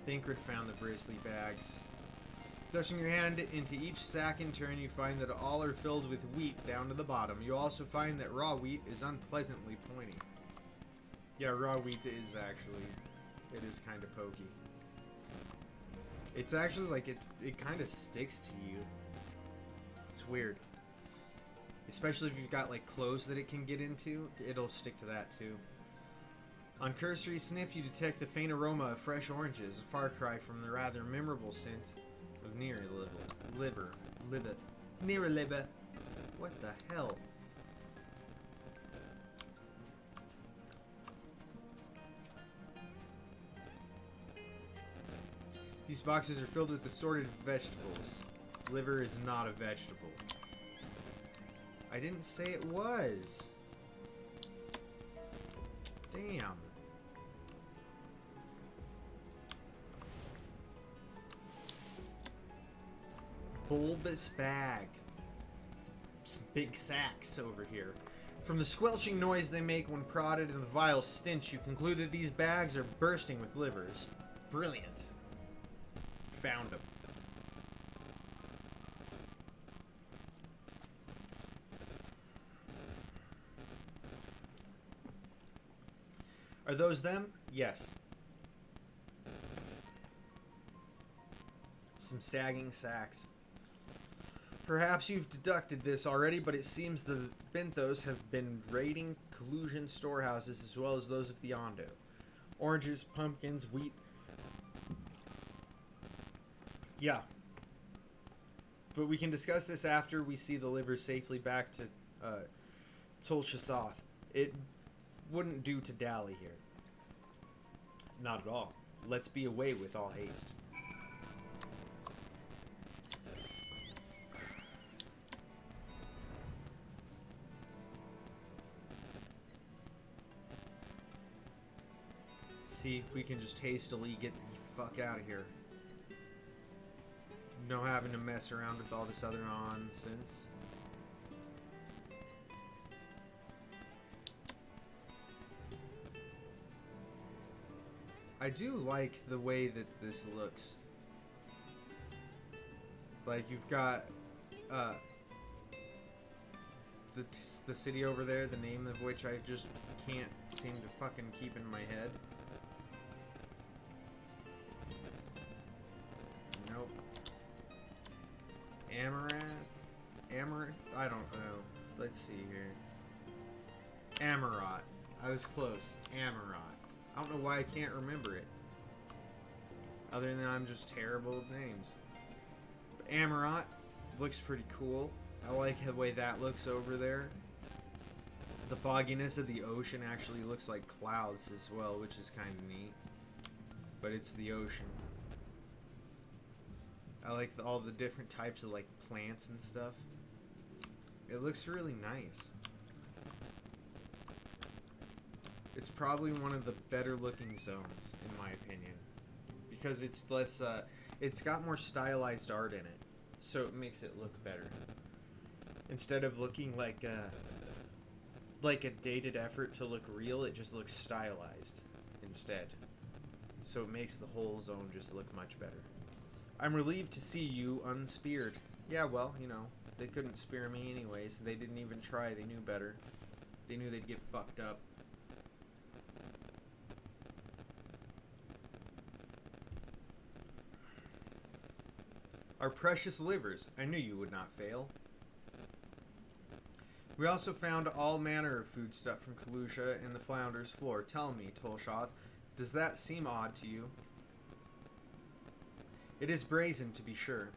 Thinkred found the bristly bags. Thrusting your hand into each sack in turn, you find that all are filled with wheat down to the bottom. You also find that raw wheat is unpleasantly pointy. Yeah, raw wheat is actually... it is kind of pokey. It's actually like it kind of sticks to you. It's weird. Especially if you've got like clothes that it can get into, it'll stick to that too. On cursory sniff, you detect the faint aroma of fresh oranges, a far cry from the rather memorable scent of near liver. Near liver. What the hell? These boxes are filled with assorted vegetables. Liver is not a vegetable. I didn't say it was. Damn. Bulbous bag. Some big sacks over here. From the squelching noise they make when prodded and the vile stench, you conclude that these bags are bursting with livers. Brilliant. Found them. Are those them? Yes. Some sagging sacks. Perhaps you've deducted this already, but it seems the Benthos have been raiding collusion storehouses as well as those of the Ondo. Oranges, pumpkins, wheat. Yeah. But we can discuss this after we see the liver safely back to Tulshasoth. It wouldn't do to dally here. Not at all. Let's be away with all haste. See, we can just hastily get the fuck out of here. No having to mess around with all this other nonsense. I do like the way that this looks. Like, you've got the city over there, the name of which I just can't seem to fucking keep in my head. Nope. Amaranth? I don't know. Let's see here. Amarot. I was close. Amarot. I don't know why I can't remember it. Other than I'm just terrible with names. But Amarot looks pretty cool. I like the way that looks over there. The fogginess of the ocean actually looks like clouds as well, which is kind of neat. But it's the ocean. I like all the different types of like plants and stuff. It looks really nice. It's probably one of the better looking zones, in my opinion. Because it's less, it's got more stylized art in it. So it makes it look better. Instead of looking like a dated effort to look real, it just looks stylized instead. So it makes the whole zone just look much better. I'm relieved to see you unspeared. Yeah, well, you know, they couldn't spear me anyways. They didn't even try. They knew better. They knew they'd get fucked up. Our precious livers. I knew you would not fail. We also found all manner of foodstuff from Kalusha in the Flounder's floor. Tell me, Tolshoth, does that seem odd to you? It is brazen, to be sure.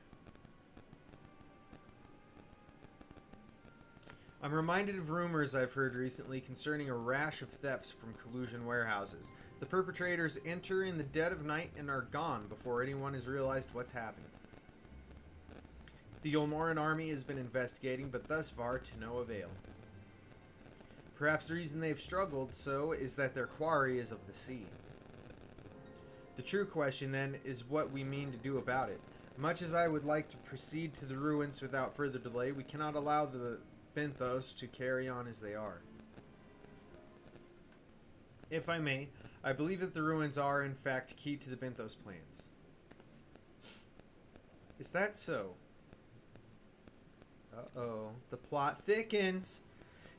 I'm reminded of rumors I've heard recently concerning a rash of thefts from Kalusian warehouses. The perpetrators enter in the dead of night and are gone before anyone has realized what's happened. The Yolmoran army has been investigating, but thus far to no avail. Perhaps the reason they've struggled so is that their quarry is of the sea. The true question, then, is what we mean to do about it. Much as I would like to proceed to the ruins without further delay, we cannot allow the Binthos to carry on as they are. If I may, I believe that the ruins are, in fact, key to the Binthos plans. Is that so? Uh-oh. The plot thickens.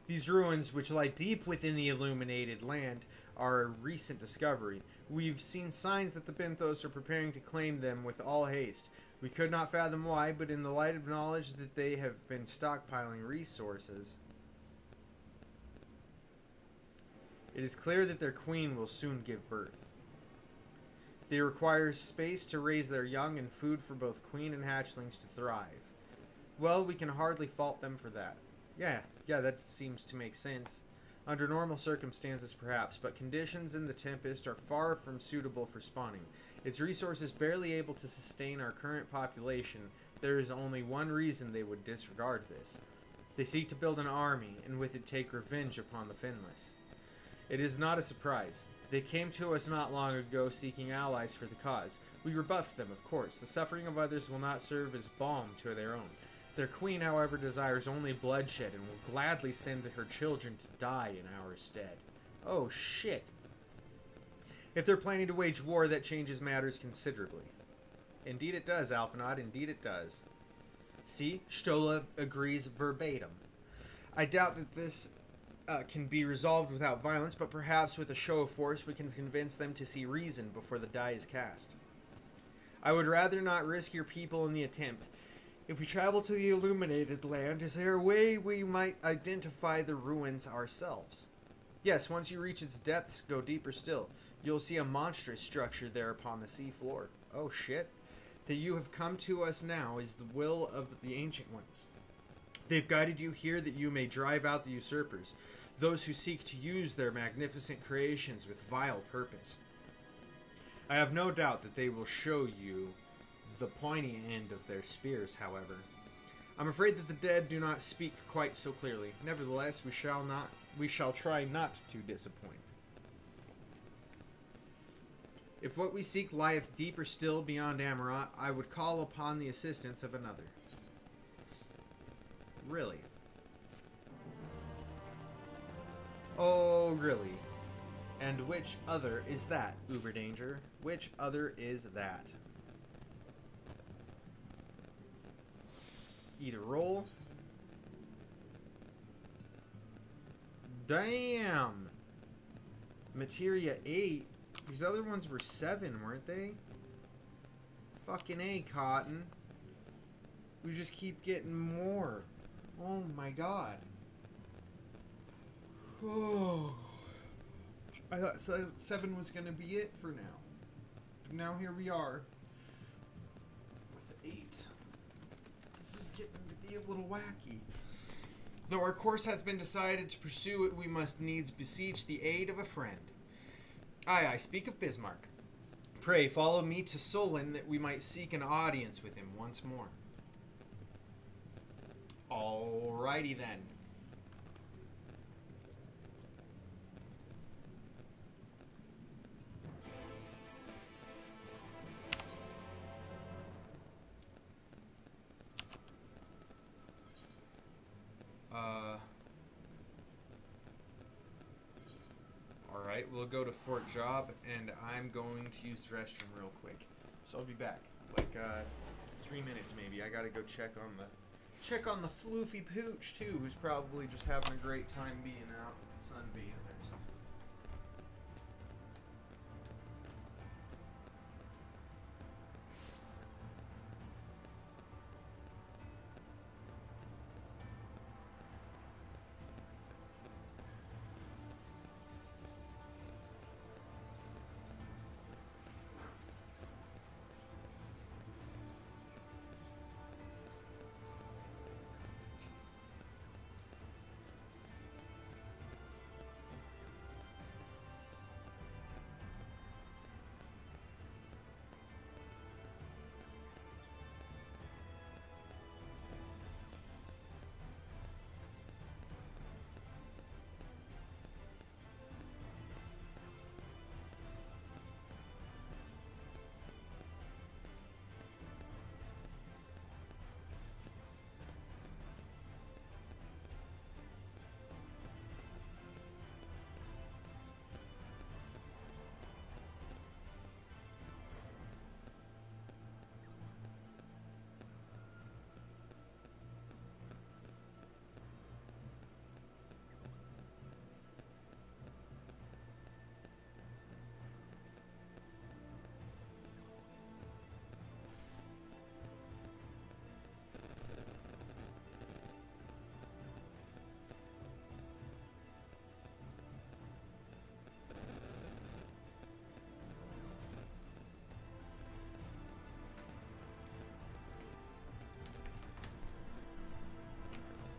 These ruins, which lie deep within the illuminated land, are a recent discovery. We've seen signs that the Binthos are preparing to claim them with all haste. We could not fathom why, but in the light of knowledge that they have been stockpiling resources, it is clear that their queen will soon give birth. They require space to raise their young and food for both queen and hatchlings to thrive. Well, we can hardly fault them for that. Yeah, that seems to make sense. Under normal circumstances, perhaps, but conditions in the Tempest are far from suitable for spawning. Its resources barely able to sustain our current population. There is only one reason they would disregard this. They seek to build an army, and with it take revenge upon the Finless. It is not a surprise. They came to us not long ago seeking allies for the cause. We rebuffed them, of course. The suffering of others will not serve as balm to their own. Their queen, however, desires only bloodshed and will gladly send her children to die in our stead. Oh, shit. If they're planning to wage war, that changes matters considerably. Indeed it does, Alphinaud. Indeed it does. See? Stola agrees verbatim. I doubt that this can be resolved without violence, but perhaps with a show of force we can convince them to see reason before the die is cast. I would rather not risk your people in the attempt. If we travel to the illuminated land, is there a way we might identify the ruins ourselves? Yes, once you reach its depths, go deeper still. You'll see a monstrous structure there upon the sea floor. Oh shit. That you have come to us now is the will of the Ancient Ones. They've guided you here that you may drive out the usurpers, those who seek to use their magnificent creations with vile purpose. I have no doubt that they will show you the pointy end of their spears, however. I'm afraid that the dead do not speak quite so clearly. Nevertheless, we shall try not to disappoint. If what we seek lieth deeper still beyond Amarot, I would call upon the assistance of another. Really? Oh, really? And which other is that, Uberdanger? Which other is that? Eat a roll. Damn! Materia 8. These other ones were 7, weren't they? Fucking A, Cotton. We just keep getting more. Oh my god. Oh. I thought 7 was gonna be it for now. But now here we are. With 8. This is getting to be a little wacky. Though our course hath been decided to pursue it, we must needs beseech the aid of a friend. Aye, I speak of Bismarck. Pray, follow me to Solon that we might seek an audience with him once more. Alrighty then. Alright, we'll go to Fort Job, and I'm going to use the restroom real quick. So I'll be back. like 3 minutes maybe. I gotta go check on the floofy pooch too, who's probably just having a great time being out sunbathing or something.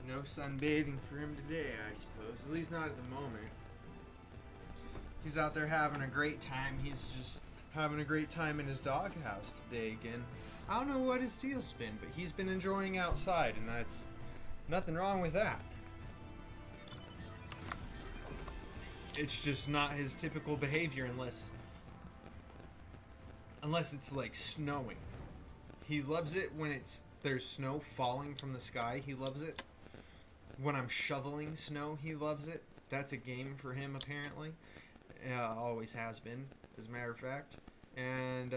No sunbathing for him today, I suppose. At least not at the moment. He's out there having a great time. He's just having a great time in his doghouse today again. I don't know what his deal's been, but he's been enjoying outside, and that's nothing wrong with that. It's just not his typical behavior unless it's like snowing. He loves it when there's snow falling from the sky. He loves it. When I'm shoveling snow, he loves it. That's a game for him, apparently. Always has been, as a matter of fact. And,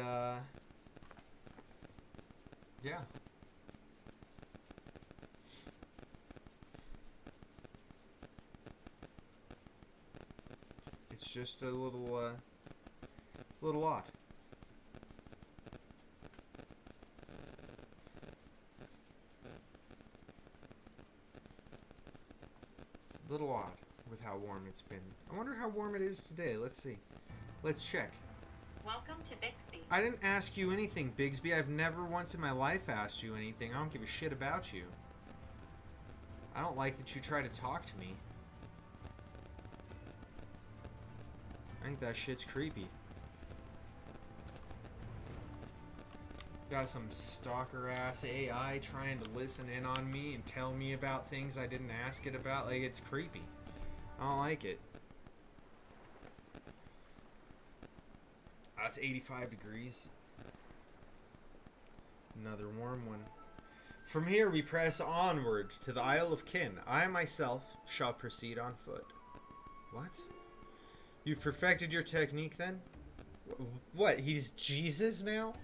yeah. It's just a little odd. Little odd with how warm it's been. I wonder how warm it is today. Let's see. Let's check. Welcome to Bixby. I didn't ask you anything, Bigsby. I've never once in my life asked you anything. I don't give a shit about you. I don't like that you try to talk to me. I think that shit's creepy. Got some stalker ass AI trying to listen in on me and tell me about things I didn't ask it about. Like, it's creepy. I don't like it. It's 85 degrees. Another warm one. From here we press onward to the Isle of Kin. I myself shall proceed on foot. What? You've perfected your technique then? What, he's Jesus now?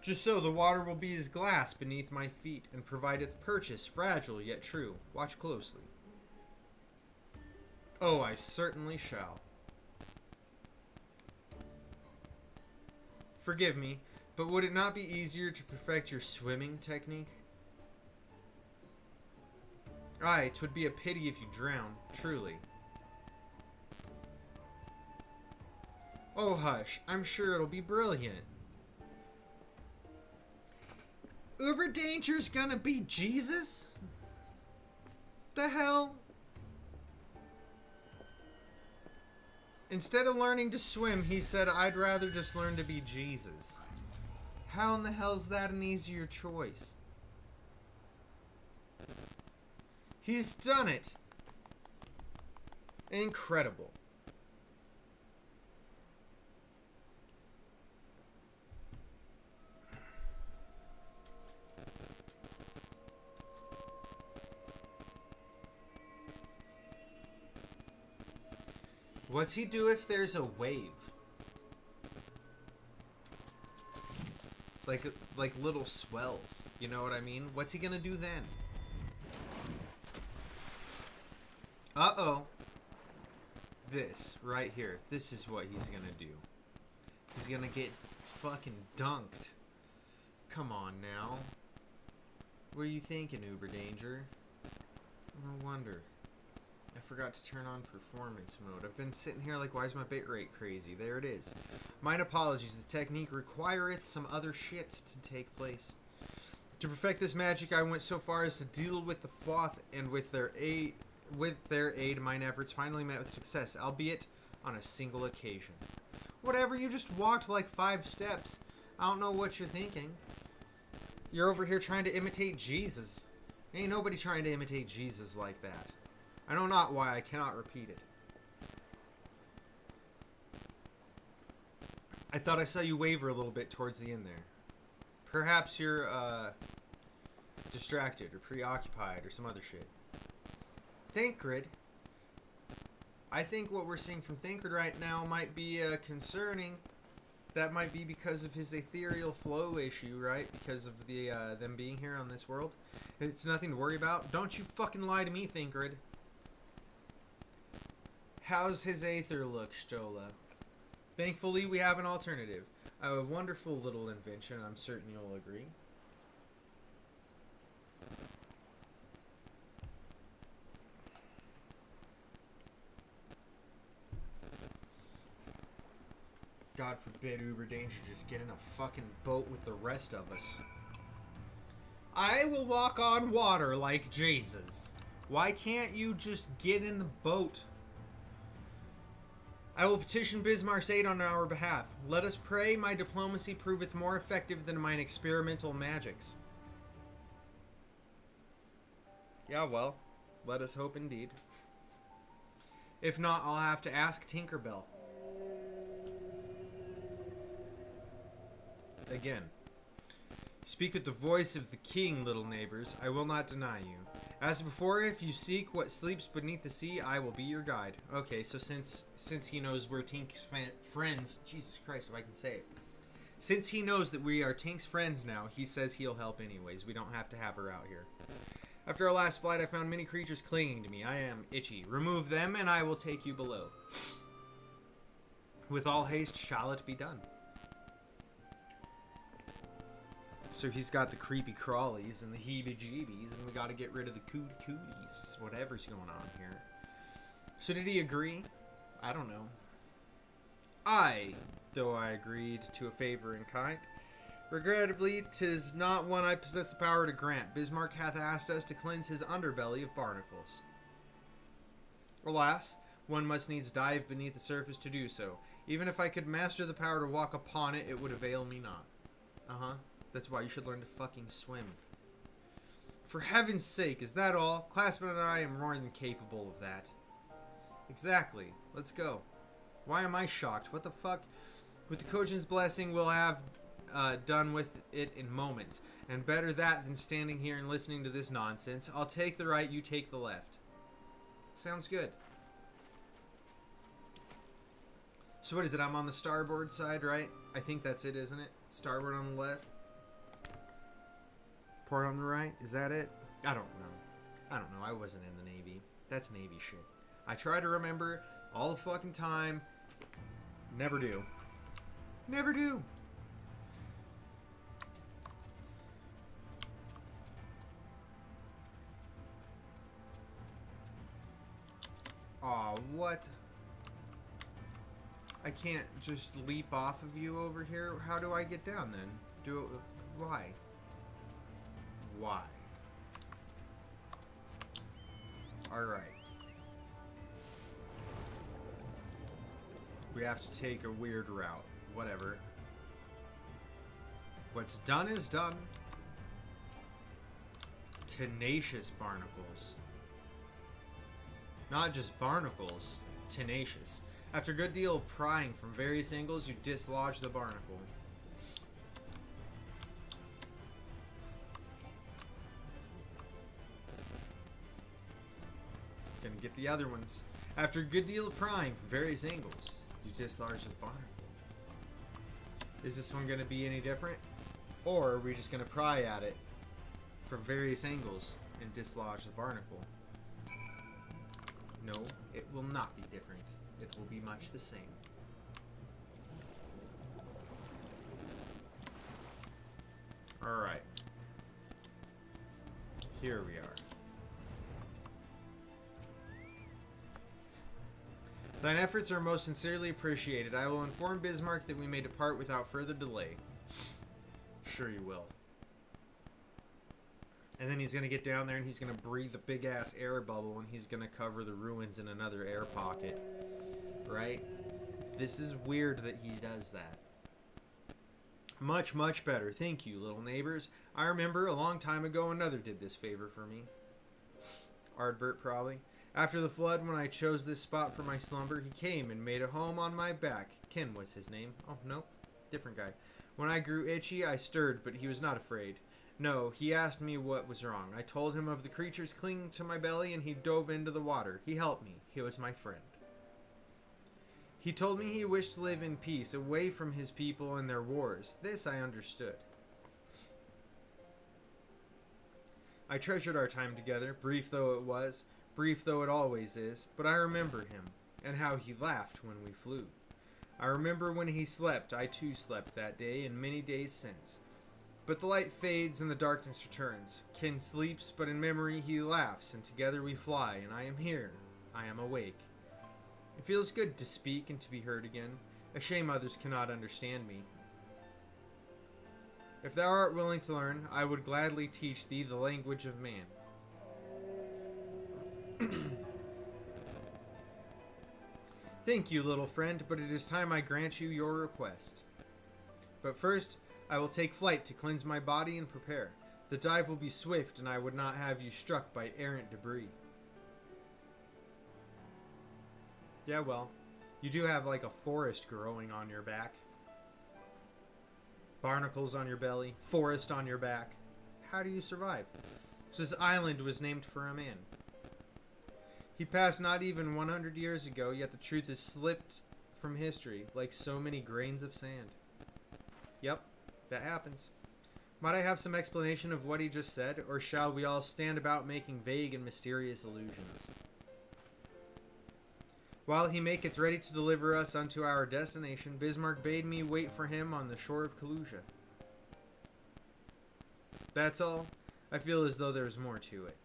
Just so, the water will be as glass beneath my feet, and provideth purchase, fragile yet true. Watch closely. Oh, I certainly shall. Forgive me, but would it not be easier to perfect your swimming technique? Aye, 'twould be a pity if you drown, truly. Oh, hush, I'm sure it'll be brilliant. Uber Danger's gonna be Jesus? The hell? Instead of learning to swim, he said, I'd rather just learn to be Jesus. How in the hell is that an easier choice? He's done it. Incredible. What's he do if there's a wave? like little swells. You know what I mean? What's he gonna do then? Uh-oh. This right here. This is what he's gonna do. He's gonna get fucking dunked. Come on now. What are you thinking, Uber Danger? No wonder. I forgot to turn on performance mode. I've been sitting here like, why is my bitrate crazy? There it is. Mine apologies. The technique requireth some other shits to take place. To perfect this magic, I went so far as to deal with the Floth, and with their aid, mine efforts finally met with success, albeit on a single occasion. Whatever, you just walked like 5 steps. I don't know what you're thinking. You're over here trying to imitate Jesus. Ain't nobody trying to imitate Jesus like that. I know not why I cannot repeat it. I thought I saw you waver a little bit towards the end there. Perhaps you're, distracted or preoccupied or some other shit. Thancred. I think what we're seeing from Thancred right now might be concerning. That might be because of his ethereal flow issue, right? Because of the them being here on this world. It's nothing to worry about. Don't you fucking lie to me, Thancred. How's his aether look, Stola? Thankfully, we have an alternative. A wonderful little invention, I'm certain you'll agree. God forbid Uber Danger just get in a fucking boat with the rest of us. I will walk on water like Jesus. Why can't you just get in the boat? I will petition Bismarck's aid on our behalf. Let us pray my diplomacy proveth more effective than mine experimental magics. Yeah, well, let us hope indeed. If not, I'll have to ask Tinkerbell. Again. Speak with the voice of the king, little neighbors. I will not deny you. As before, if you seek what sleeps beneath the sea, I will be your guide. Okay, so since he knows we're Tink's friends, Jesus Christ, if I can say it. Since he knows that we are Tink's friends now, he says he'll help anyways. We don't have to have her out here. After our last flight, I found many creatures clinging to me. I am itchy. Remove them, and I will take you below. With all haste shall it be done. So he's got the creepy crawlies and the heebie-jeebies, and we got to get rid of the cooties, whatever's going on here. So did he agree? I don't know. Though I agreed to a favor in kind, regrettably, 'tis not one I possess the power to grant. Bismarck hath asked us to cleanse his underbelly of barnacles. Alas, one must needs dive beneath the surface to do so. Even if I could master the power to walk upon it, it would avail me not. That's why you should learn to fucking swim. For heaven's sake, is that all? Classman and I am more than capable of that. Exactly. Let's go. Why am I shocked? What the fuck? With the Kojin's blessing, we'll have done with it in moments. And better that than standing here and listening to this nonsense. I'll take the right, you take the left. Sounds good. So what is it? I'm on the starboard side, right? I think that's it, isn't it? Starboard on the left. Port on the right? Is that it? I don't know. I wasn't in the Navy. That's Navy shit. I try to remember all the fucking time. Never do. Never do. Aw, what? I can't just leap off of you over here? How do I get down then? Why? Why? Alright. We have to take a weird route. Whatever. What's done is done. Tenacious barnacles. Not just barnacles. Tenacious. After a good deal of prying from various angles, you dislodge the barnacle. Gonna get the other ones. After a good deal of prying from various angles, you dislodge the barnacle. Is this one gonna be any different? Or are we just going to pry at it from various angles and dislodge the barnacle? No, it will not be different. It will be much the same. Alright. Here we are. Thine efforts are most sincerely appreciated. I will inform Bismarck that we may depart without further delay. Sure you will. And then he's going to get down there and he's going to breathe a big-ass air bubble and he's going to cover the ruins in another air pocket. Right? This is weird that he does that. Much, much better. Thank you, little neighbors. I remember a long time ago another did this favor for me. Ardbert, probably. After the flood, when I chose this spot for my slumber, he came and made a home on my back. Ken was his name. Oh, no. Different guy. When I grew itchy, I stirred, but he was not afraid. No, he asked me what was wrong. I told him of the creatures clinging to my belly, and he dove into the water. He helped me. He was my friend. He told me he wished to live in peace, away from his people and their wars. This I understood. I treasured our time together, brief though it was, brief though it always is, but I remember him, and how he laughed when we flew. I remember when he slept, I too slept that day, and many days since. But the light fades and the darkness returns. Ken sleeps, but in memory he laughs, and together we fly, and I am here, I am awake. It feels good to speak and to be heard again. A shame others cannot understand me. If thou art willing to learn, I would gladly teach thee the language of man. Thank you, little friend, but it is time I grant you your request. But first, I will take flight to cleanse my body and prepare. The dive will be swift, and I would not have you struck by errant debris. Yeah, well, you do have like a forest growing on your back. Barnacles on your belly, forest on your back. How do you survive? So this island was named for a man. He passed not even 100 years ago, yet the truth has slipped from history like so many grains of sand. Yep, that happens. Might I have some explanation of what he just said, or shall we all stand about making vague and mysterious allusions? While he maketh ready to deliver us unto our destination, Bismarck bade me wait for him on the shore of Kalusia. That's all. I feel as though there's more to it.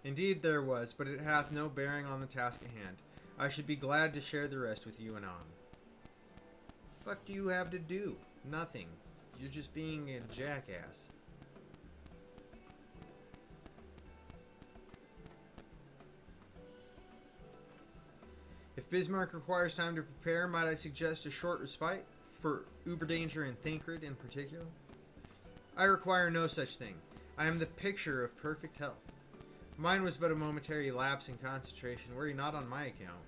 Indeed there was, but it hath no bearing on the task at hand. I should be glad to share the rest with you anon. Fuck do you have to do? Nothing. You're just being a jackass. If Bismarck requires time to prepare, might I suggest a short respite? For Uberdanger and Thancred in particular? I require no such thing. I am the picture of perfect health. Mine was but a momentary lapse in concentration, were you not on my account.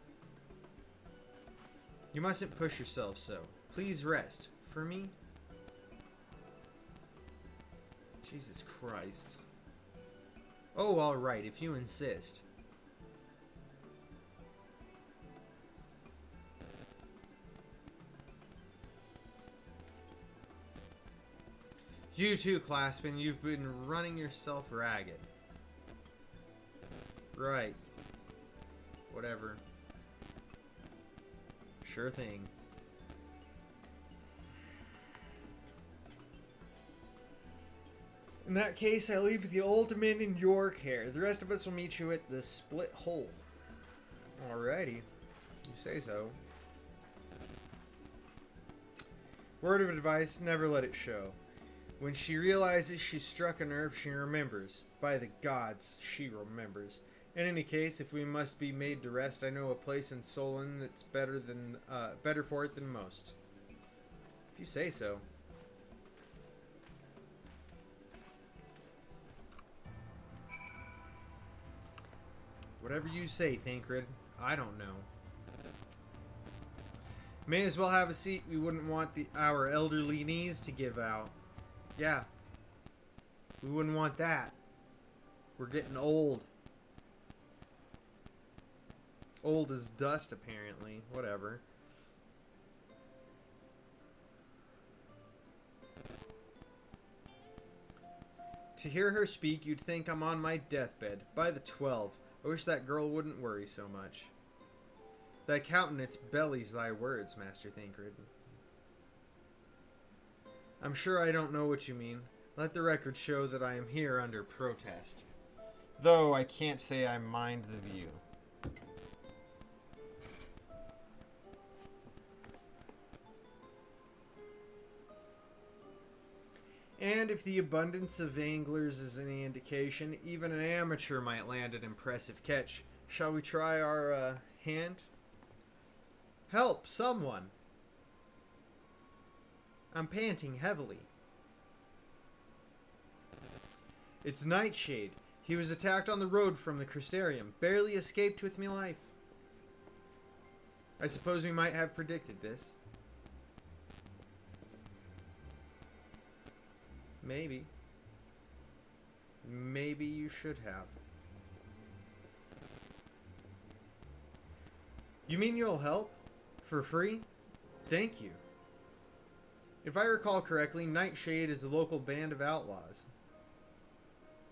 You mustn't push yourself so. Please rest. For me? Jesus Christ. Oh, alright, if you insist. You too, Claspin. You've been running yourself ragged. Right. Whatever. Sure thing. In that case, I leave the old men in your care. The rest of us will meet you at the split hole. Alrighty. You say so. Word of advice, never let it show. When she realizes she struck a nerve, she remembers. By the gods, she remembers. In any case, if we must be made to rest, I know a place in Solon that's better for it than most. If you say so. Whatever you say, Thancred. I don't know. May as well have a seat. We wouldn't want our elderly knees to give out. Yeah. We wouldn't want that. We're getting old. Old as dust, apparently. Whatever. To hear her speak, you'd think I'm on my deathbed. By the 12, I wish that girl wouldn't worry so much. Thy countenance bellies thy words, Master Thancred. I'm sure I don't know what you mean. Let the record show that I am here under protest. Though I can't say I mind the view. And if the abundance of anglers is any indication, even an amateur might land an impressive catch. Shall we try our hand? Help, someone! I'm panting heavily. It's Nightshade. He was attacked on the road from the Crystarium. Barely escaped with me life. I suppose we might have predicted this. Maybe. Maybe you should have. You mean you'll help? For free? Thank you. If I recall correctly, Nightshade is a local band of outlaws.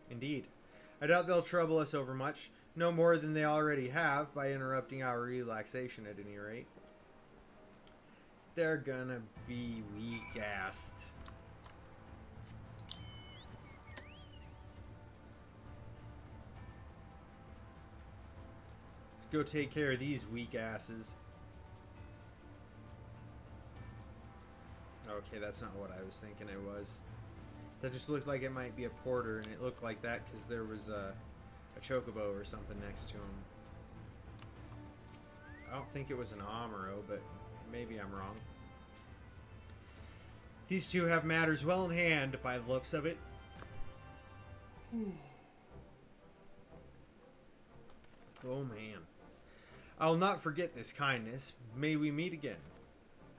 Indeed. I doubt they'll trouble us overmuch, no more than they already have, by interrupting our relaxation at any rate. They're gonna be weak-assed. Let's go take care of these weak asses. Okay, that's not what I was thinking it was. That just looked like it might be a porter, and it looked like that because there was a chocobo or something next to him. I don't think it was an Amuro, but maybe I'm wrong. These two have matters well in hand by the looks of it. Oh man. I'll not forget this kindness. May we meet again.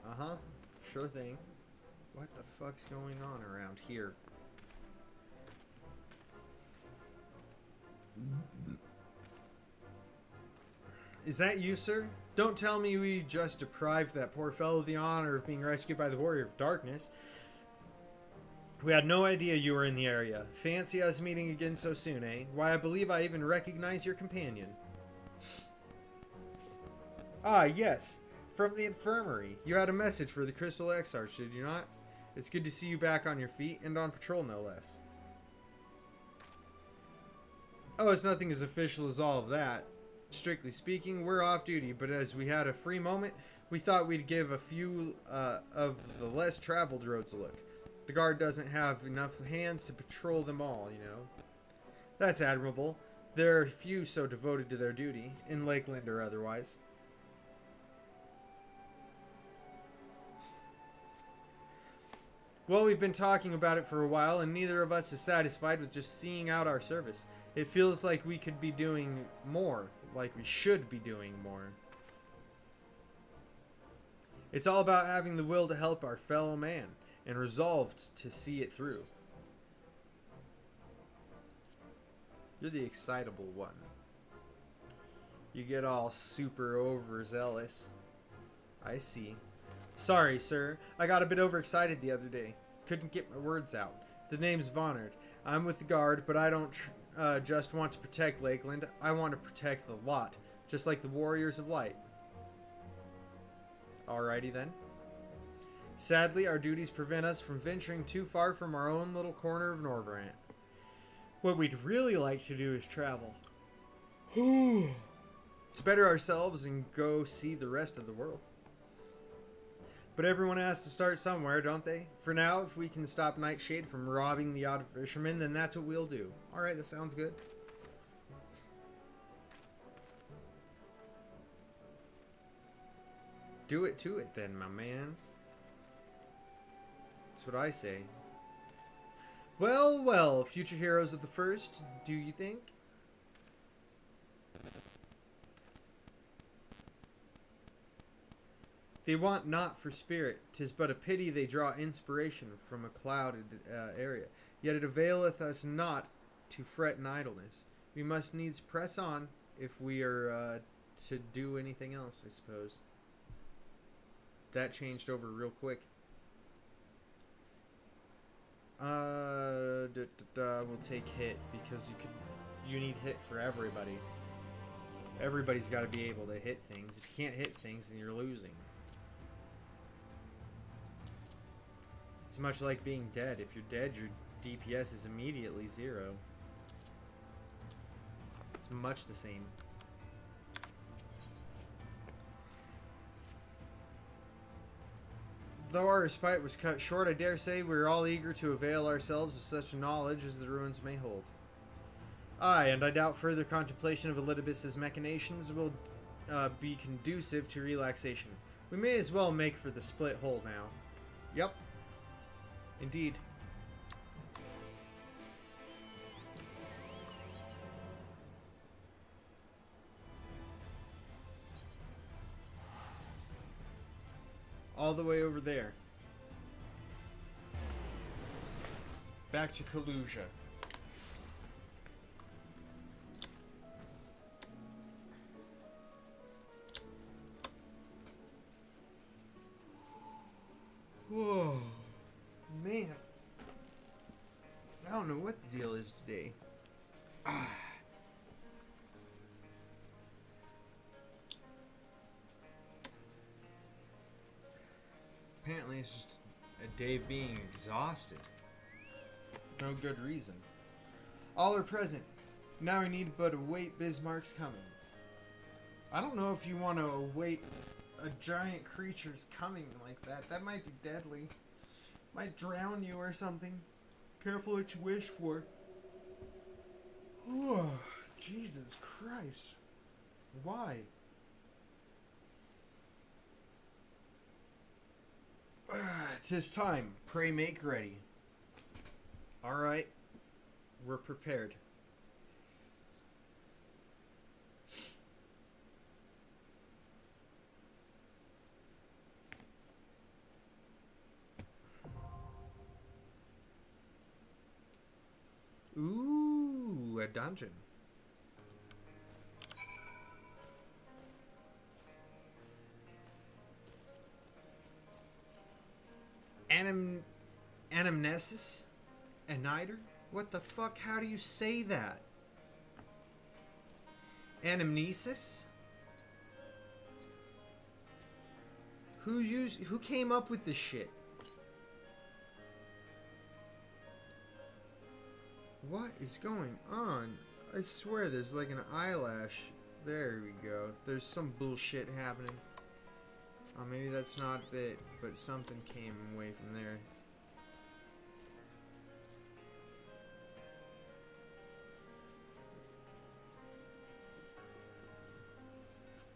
Uh-huh. Sure thing. What the fuck's going on around here? Is that you, sir? Don't tell me we just deprived that poor fellow of the honor of being rescued by the Warrior of Darkness. We had no idea you were in the area. Fancy us meeting again so soon, eh? Why, I believe I even recognize your companion. Ah, yes. From the infirmary. You had a message for the Crystal Exarch, did you not? It's good to see you back on your feet, and on patrol, no less. Oh, it's nothing as official as all of that. Strictly speaking, we're off duty, but as we had a free moment, we thought we'd give a few of the less traveled roads a look. The guard doesn't have enough hands to patrol them all, you know. That's admirable. There are few so devoted to their duty, in Lakeland or otherwise. Well, we've been talking about it for a while, and neither of us is satisfied with just seeing out our service. It feels like we could be doing more, like we should be doing more. It's all about having the will to help our fellow man, and resolved to see it through. You're the excitable one. You get all super overzealous. I see. Sorry, sir. I got a bit overexcited the other day. Couldn't get my words out. The name's Vonard. I'm with the guard, but I don't just want to protect Lakeland. I want to protect the lot, just like the Warriors of Light. Alrighty then. Sadly, our duties prevent us from venturing too far from our own little corner of Norvrant. What we'd really like to do is travel. To better ourselves and go see the rest of the world. But everyone has to start somewhere, don't they? For now, if we can stop Nightshade from robbing the odd fisherman, then that's what we'll do. Alright, that sounds good. Do it to it then, my mans. That's what I say. Well, well, future heroes of the first, do you think? They want not for spirit, 'tis but a pity they draw inspiration from a clouded area. Yet it availeth us not to fret in idleness. We must needs press on if we are to do anything else, I suppose. That changed over real quick. We'll take hit because you need hit for everybody. Everybody's got to be able to hit things. If you can't hit things, then you're losing. It's much like being dead. If you're dead, your DPS is immediately 0. It's much the same. Though our respite was cut short, I dare say we are all eager to avail ourselves of such knowledge as the ruins may hold. Aye, and I doubt further contemplation of Elidibus's machinations will be conducive to relaxation. We may as well make for the split hole now. Yep. Indeed. All the way over there. Back to Kalusia. Whoa, man. I don't know what the deal is today. Apparently it's just a day of being exhausted. No good reason. All are present. Now we need but await Bismarck's coming. I don't know if you want to await a giant creature's coming like that. That might be deadly. Might drown you or something. Careful what you wish for. Oh, Jesus Christ. Why? Tis time. Pray make ready. Alright. We're prepared. Ooh, a dungeon. Anamnesis? Aniter? What the fuck? How do you say that? Anamnesis? Who came up with this shit? What is going on? I swear there's like an eyelash. There we go. There's some bullshit happening. Oh, maybe that's not it, but something came away from there.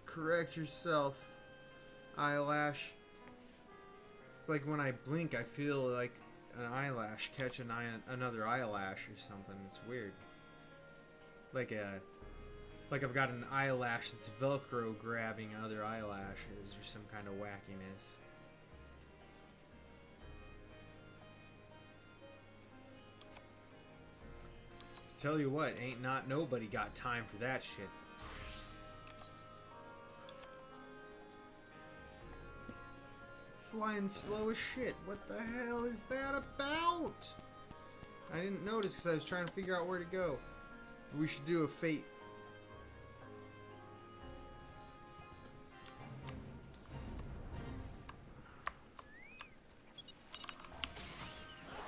Correct yourself, eyelash. It's like when I blink, I feel like an eyelash catch another eyelash or something. It's weird. Like I've got an eyelash that's Velcro grabbing other eyelashes or some kind of wackiness. Tell you what, ain't not nobody got time for that shit. Flying slow as shit. What the hell is that about? I didn't notice because I was trying to figure out where to go. We should do a fate.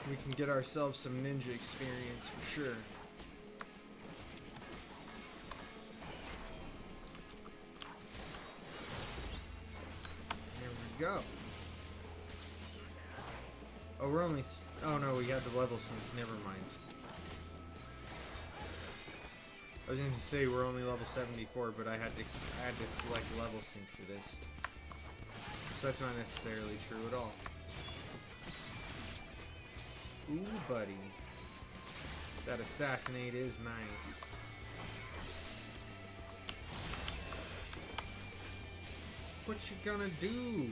We can get ourselves some ninja experience for sure. There we go. Oh, we're only... Oh, no, we got the level sync. Never mind. I was going to say we're only level 74, but I had to select level sync for this. So that's not necessarily true at all. Ooh, buddy. That assassinate is nice. What you gonna do?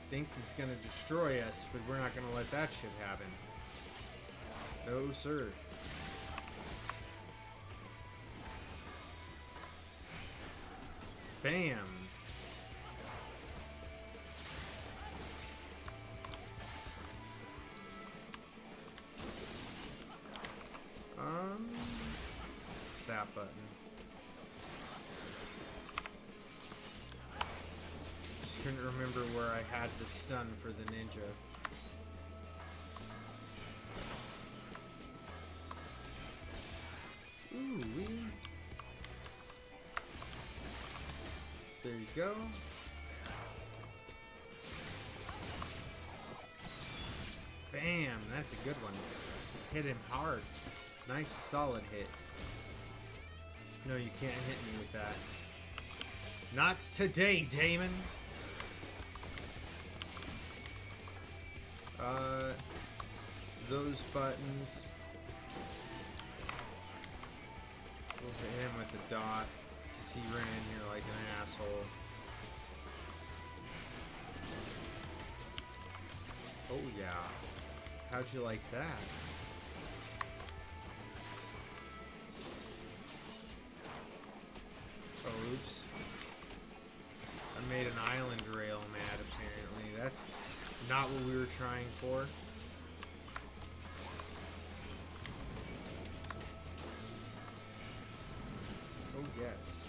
Thinks it's gonna destroy us, but we're not gonna let that shit happen. No, sir. Bam. that button. Just couldn't remember where I had the stun for the ninja. Ooh, there you go. Bam, that's a good one. Hit him hard. Nice solid hit. No, you can't hit me with that. Not today, Damon. Those buttons. We'll hit him with the dot, because he ran in here like an asshole. Oh yeah. How'd you like that? Oh, oops. I made an island rail mad, apparently. That's not what we were trying for. Oh, yes.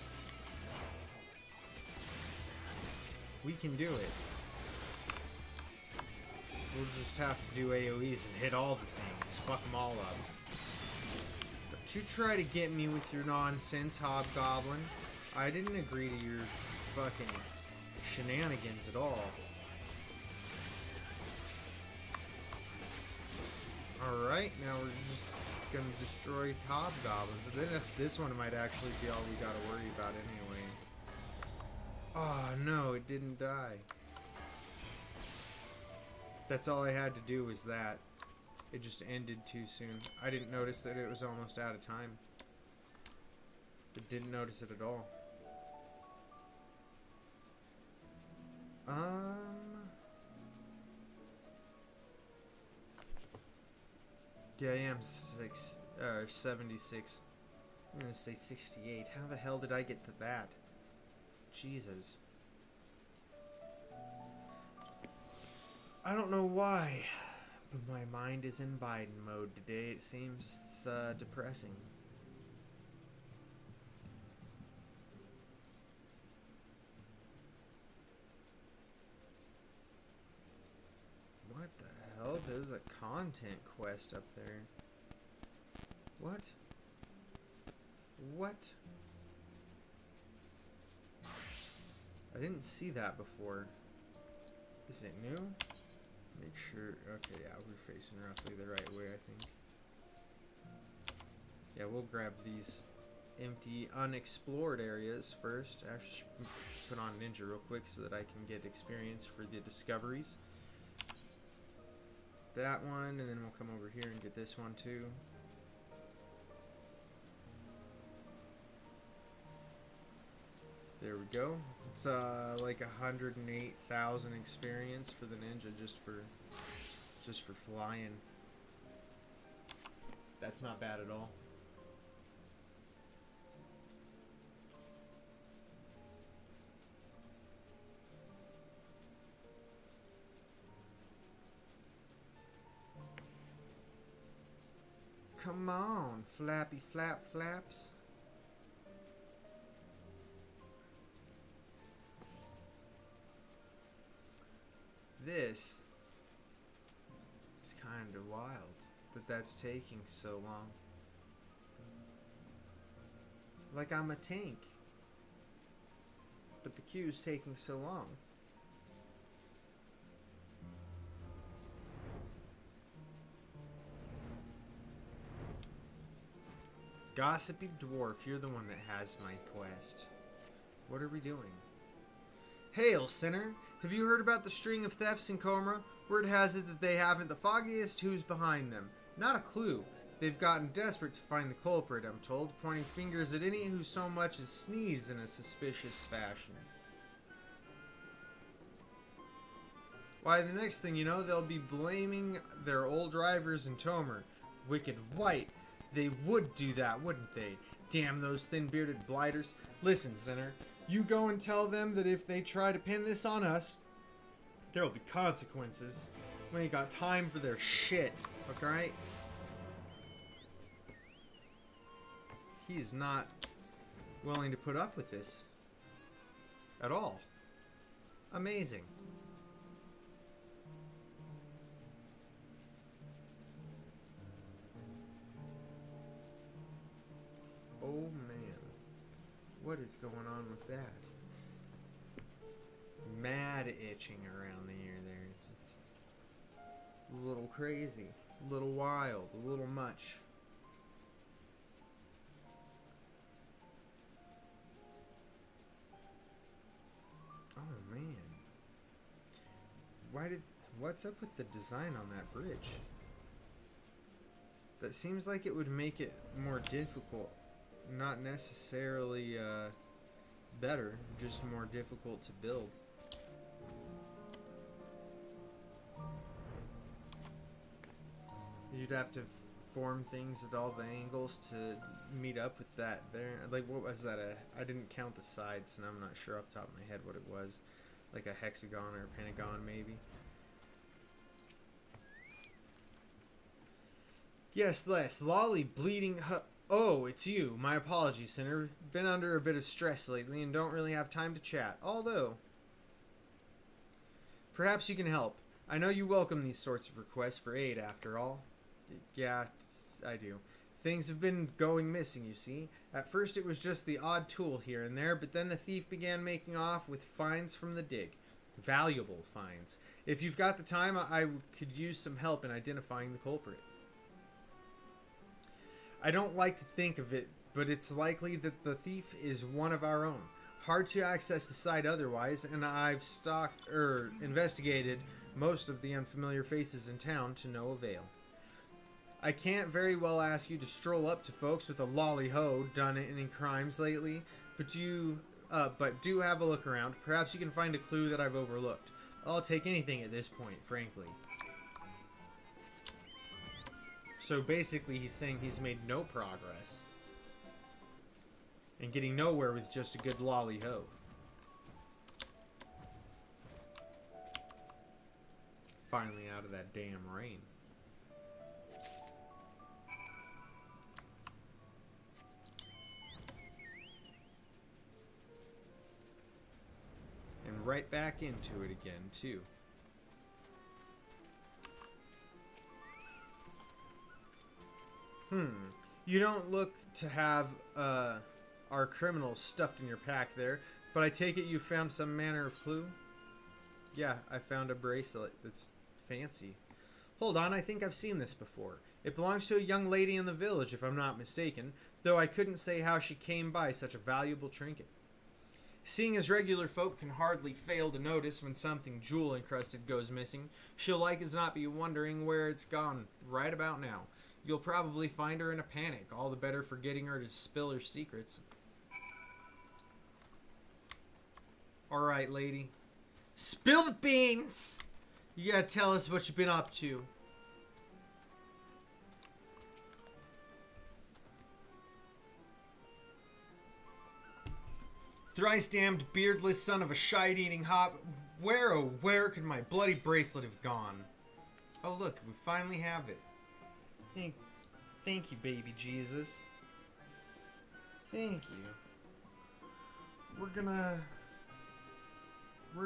We can do it. We'll just have to do AoEs and hit all the things. Fuck them all up. Don't you try to get me with your nonsense, Hobgoblin. I didn't agree to your fucking shenanigans at all. Alright, now we're just gonna destroy Hobgoblins. And then this one might actually be all we gotta worry about anyway. Oh no, it didn't die. That's all I had to do was that. It just ended too soon. I didn't notice that it was almost out of time. I didn't notice it at all. Yeah, I am 76. I'm gonna say 68. How the hell did I get to that? Jesus. I don't know why, but my mind is in Biden mode today. It seems depressing. What the hell? There's a content quest up there. What? What? I didn't see that before. Is it new? Make sure. Okay, yeah, we're facing roughly the right way, I think. Yeah, we'll grab these empty, unexplored areas first. I should put on Ninja real quick so that I can get experience for the discoveries. That one, and then we'll come over here and get this one too. There we go. It's like 108,000 experience for the ninja just for flying. That's not bad at all. Come on, flappy flap flaps. This is kind of wild that that's taking so long. Like I'm a tank, but the queue's taking so long. Gossipy dwarf, you're the one that has my quest. What are we doing? Hail, sinner! Have you heard about the string of thefts in Coma? Word has it that they haven't the foggiest who's behind them. Not a clue. They've gotten desperate to find the culprit, I'm told, pointing fingers at any who so much as sneezed in a suspicious fashion. Why, the next thing you know, they'll be blaming their old drivers in Tomer. Wicked white. They would do that, wouldn't they? Damn those thin-bearded blighters. Listen, sinner. You go and tell them that if they try to pin this on us, there will be consequences. We ain't got time for their shit, okay? He is not willing to put up with this at all. Amazing. Oh man, what is going on with that? Mad itching around the ear there. It's just a little crazy, a little wild, a little much. Oh man. What's up with the design on that bridge? That seems like it would make it more difficult. Not necessarily better, just more difficult to build. You'd have to form things at all the angles to meet up with that there. Like, what was that? I didn't count the sides, and I'm not sure off the top of my head what it was. Like a hexagon or a pentagon, maybe. Yes, Les. Lolly bleeding. Oh, it's you. My apologies, Sinner. Been under a bit of stress lately and don't really have time to chat. Although, perhaps you can help. I know you welcome these sorts of requests for aid, after all. Yeah, I do. Things have been going missing, you see. At first it was just the odd tool here and there, but then the thief began making off with finds from the dig. Valuable finds. If you've got the time, I could use some help in identifying the culprit. I don't like to think of it, but it's likely that the thief is one of our own. Hard to access the site otherwise, and I've investigated most of the unfamiliar faces in town to no avail. I can't very well ask you to stroll up to folks with a lolly-ho done any crimes lately, but do have a look around. Perhaps you can find a clue that I've overlooked. I'll take anything at this point, frankly. So basically he's saying he's made no progress. And getting nowhere with just a good lolly-ho. Finally out of that damn rain. And right back into it again, too. You don't look to have our criminals stuffed in your pack there, but I take it you found some manner of clue? Yeah, I found a bracelet that's fancy. Hold on, I think I've seen this before. It belongs to a young lady in the village, if I'm not mistaken, though I couldn't say how she came by such a valuable trinket. Seeing as regular folk can hardly fail to notice when something jewel-encrusted goes missing, she'll like as not be wondering where it's gone right about now. You'll probably find her in a panic, all the better for getting her to spill her secrets. Alright, lady. Spill the beans! You gotta tell us what you've been up to. Thrice damned beardless son of a shite-eating hop. Where, oh where could my bloody bracelet have gone? Oh look, we finally have it. Thank you, baby Jesus. Thank you. We're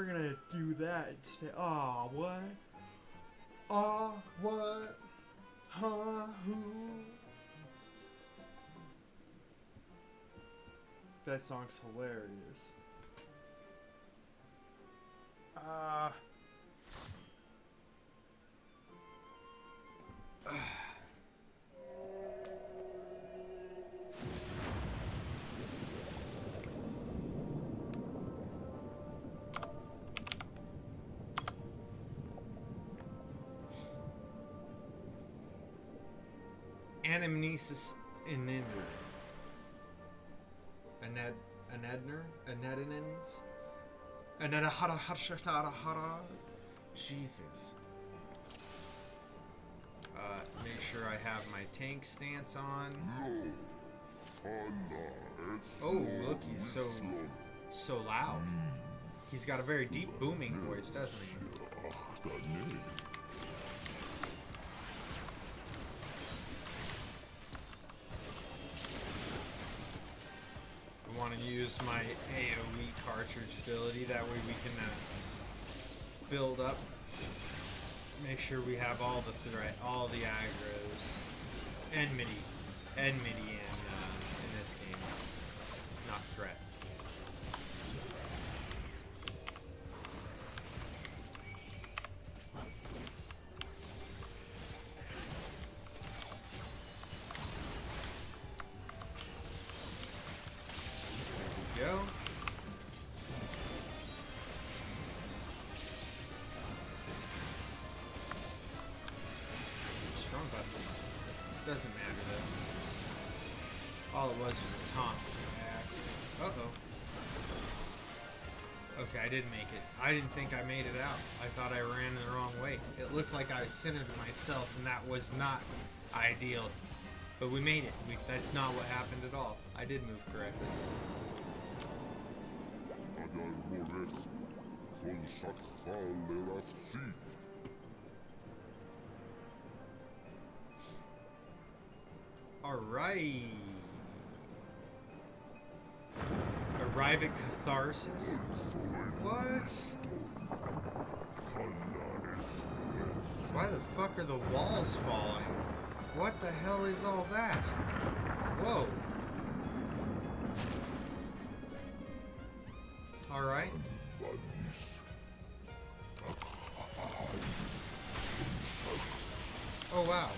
gonna do that instead. Aw, what? Aw, what? Huh? Who? That song's hilarious. Anamnesis Inender. Anadinins? Anadahara. Jesus. Make sure I have my tank stance on. Oh, look, he's so loud. He's got a very deep booming voice, doesn't he? use my AoE cartridge ability. That way we can build up. Make sure we have all the threat, all the aggros, and midi in this game. Not threat. There we go. Strong button. Doesn't matter though. All it was a taunt. Uh-oh. Okay, I didn't make it. I didn't think I made it out. I thought I ran the wrong way. It looked like I centered myself, and that was not ideal. But we made it. That's not what happened at all. I did move correctly. Alright. Arrive at Catharsis? What? Why the fuck are the walls falling? What the hell is all that? Whoa. Alright. Oh wow.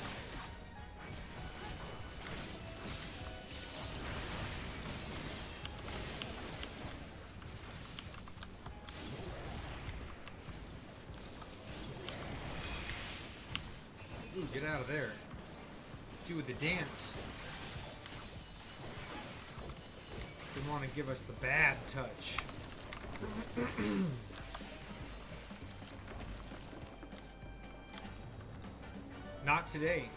Ooh, get out of there. Do the dance. They want to give us the bad touch. Not today.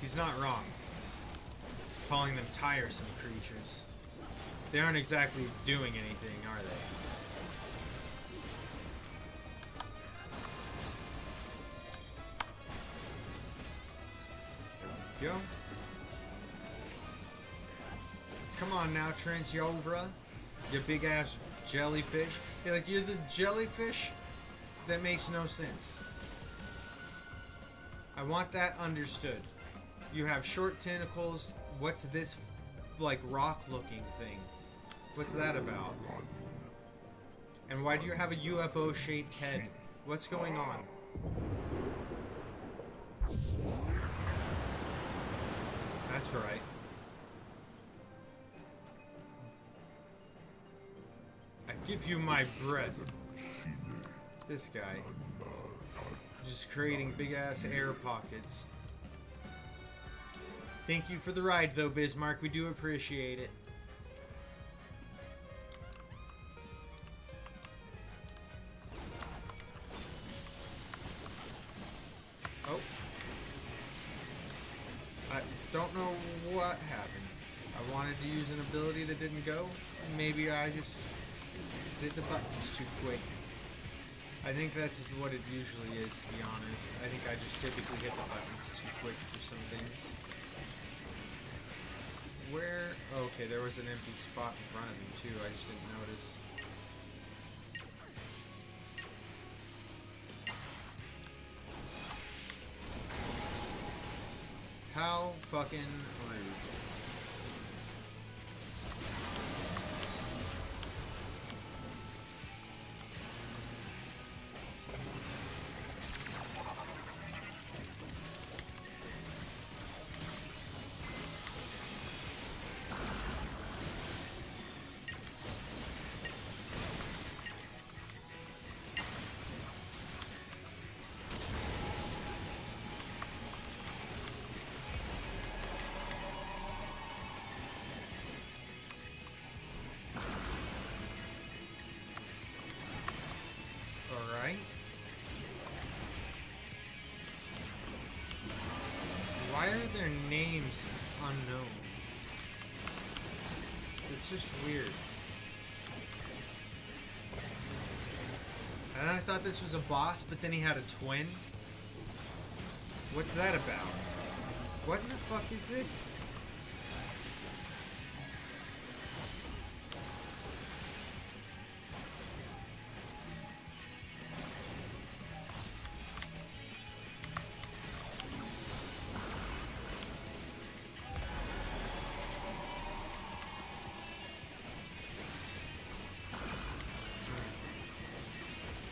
He's not wrong. Calling them tiresome creatures. They aren't exactly doing anything, are they? There we go. Come on now, Transjovra. You big ass jellyfish. You're the jellyfish? That makes no sense. I want that understood. You have short tentacles. What's this, like, rock-looking thing? What's that about? And why do you have a UFO-shaped head? What's going on? That's right. I give you my breath. This guy. Just creating big-ass air pockets. Thank you for the ride, though, Bismarck. We do appreciate it. Oh. I don't know what happened. I wanted to use an ability that didn't go. Maybe I just did the buttons too quick. I think that's what it usually is, to be honest. I think I just typically hit the buttons too quick for some things. Where? Okay, there was an empty spot in front of me too. I just didn't notice. How fucking rude. Why are their names unknown? It's just weird. And I thought this was a boss, but then he had a twin. What's that about? What in the fuck is this?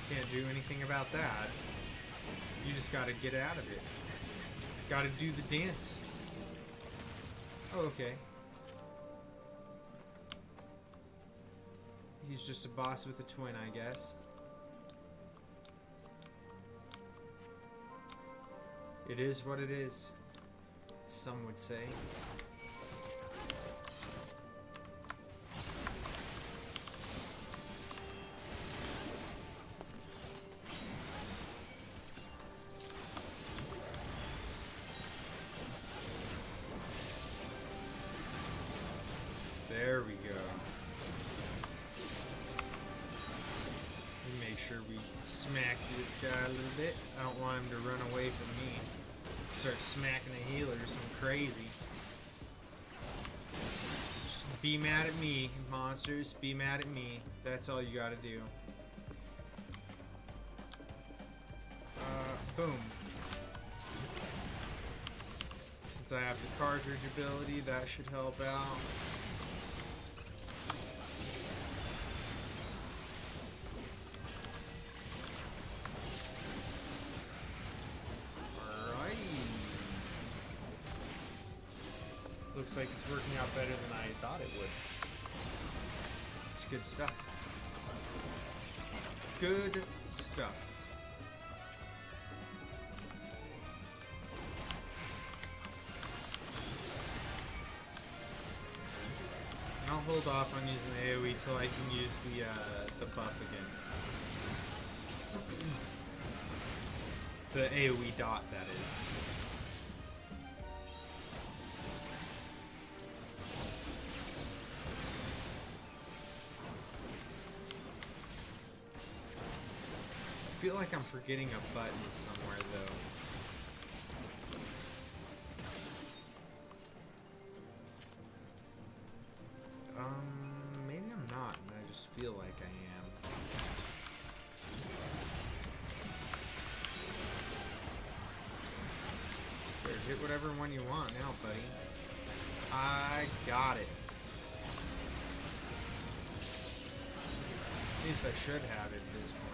Can't do anything about that. You just gotta get out of it. Gotta do the dance. Oh, okay. He's just a boss with a twin, I guess. It is what it is, some would say. There we go. Make sure we smack this guy a little bit. I don't want him to run away from me. Start smacking the healers. I'm crazy. Just be mad at me, monsters. Be mad at me. That's all you gotta do. Boom. Since I have the cartridge ability, that should help out. Looks like it's working out better than I thought it would. It's good stuff. Good stuff. And I'll hold off on using the AoE till I can use the buff again. The AoE dot, that is. I feel like I'm forgetting a button somewhere though. Maybe I'm not, and I just feel like I am. There, hit whatever one you want now, buddy. I got it. At least I should have it at this point.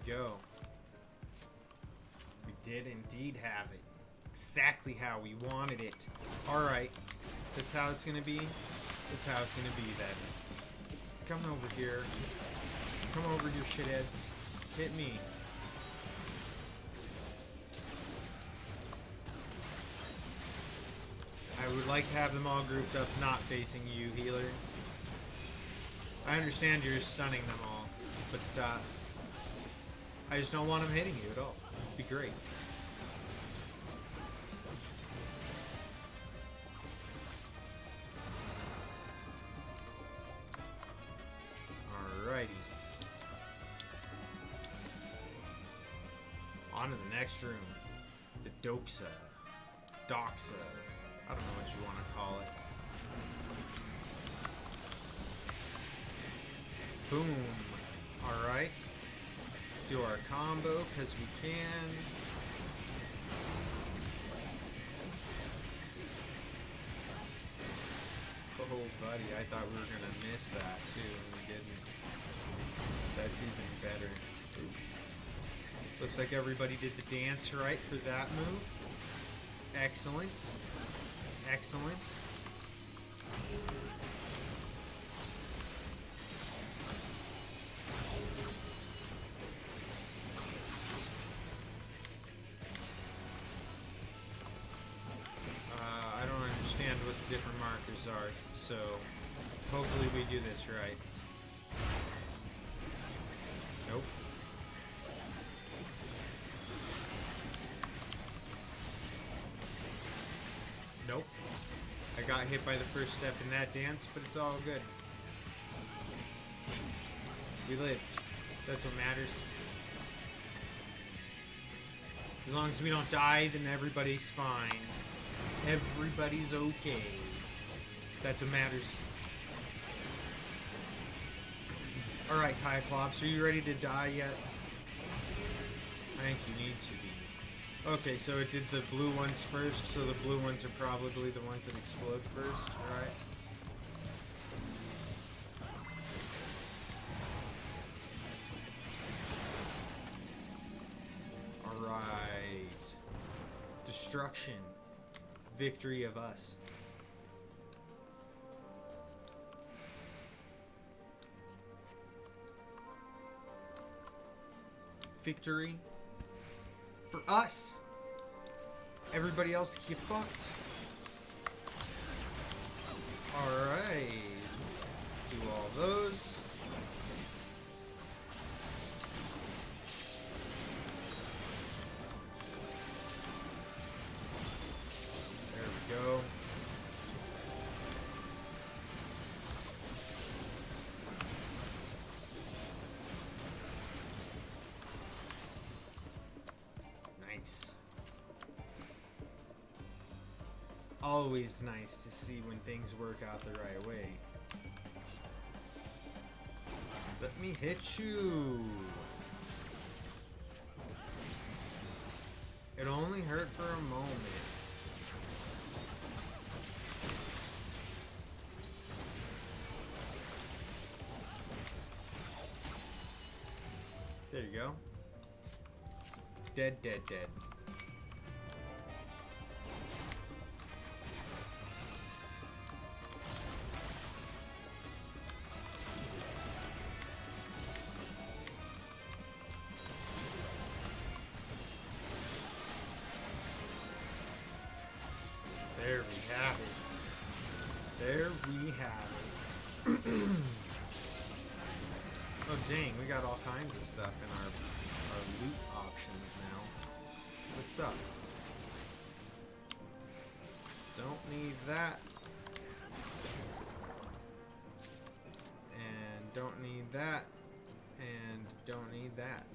Go. We did indeed have it. Exactly how we wanted it. Alright. That's how it's gonna be. That's how it's gonna be then. Come over here. Come over here, shitheads. Hit me. I would like to have them all grouped up, not facing you, healer. I understand you're stunning them all, but I just don't want them hitting you at all. It'd be great. Alrighty. On to the next room. The Doxa. Doxa. I don't know what you want to call it. Boom. Alright. Do our combo because we can. Oh, buddy, I thought we were gonna miss that too, and we didn't. That's even better. Looks like everybody did the dance right for that move. Excellent. Excellent. What the different markers are, so hopefully we do this right. Nope. got hit by the first step in that dance, but it's all good. We lived. That's what matters. As long as we don't die, then everybody's fine. Everybody's okay. That's what matters. Alright, Cyclops, are you ready to die yet? I think you need to be. Okay, so it did the blue ones first, so the blue ones are probably the ones that explode first, alright? Alright. Destruction. Victory of us. Victory for us. Everybody else get fucked. Alright. Do all those. There we go. Nice. Always nice to see when things work out the right way. Let me hit you. It only hurt for a moment. There you go. Dead, dead, dead. There we have it. There we have it. Oh dang, we got all kinds of stuff in our loot options now. What's up? Don't need that. And don't need that. And don't need that.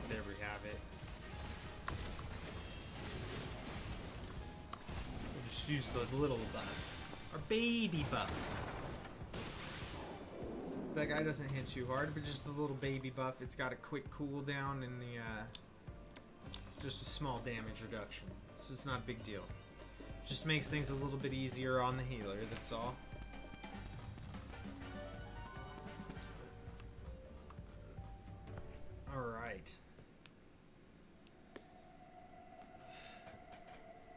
There we have it. We'll just use the little buff. Our baby buff. That guy doesn't hit too hard, but just the little baby buff. It's got a quick cooldown and the just a small damage reduction. So it's not a big deal. Just makes things a little bit easier on the healer, that's all. Alright.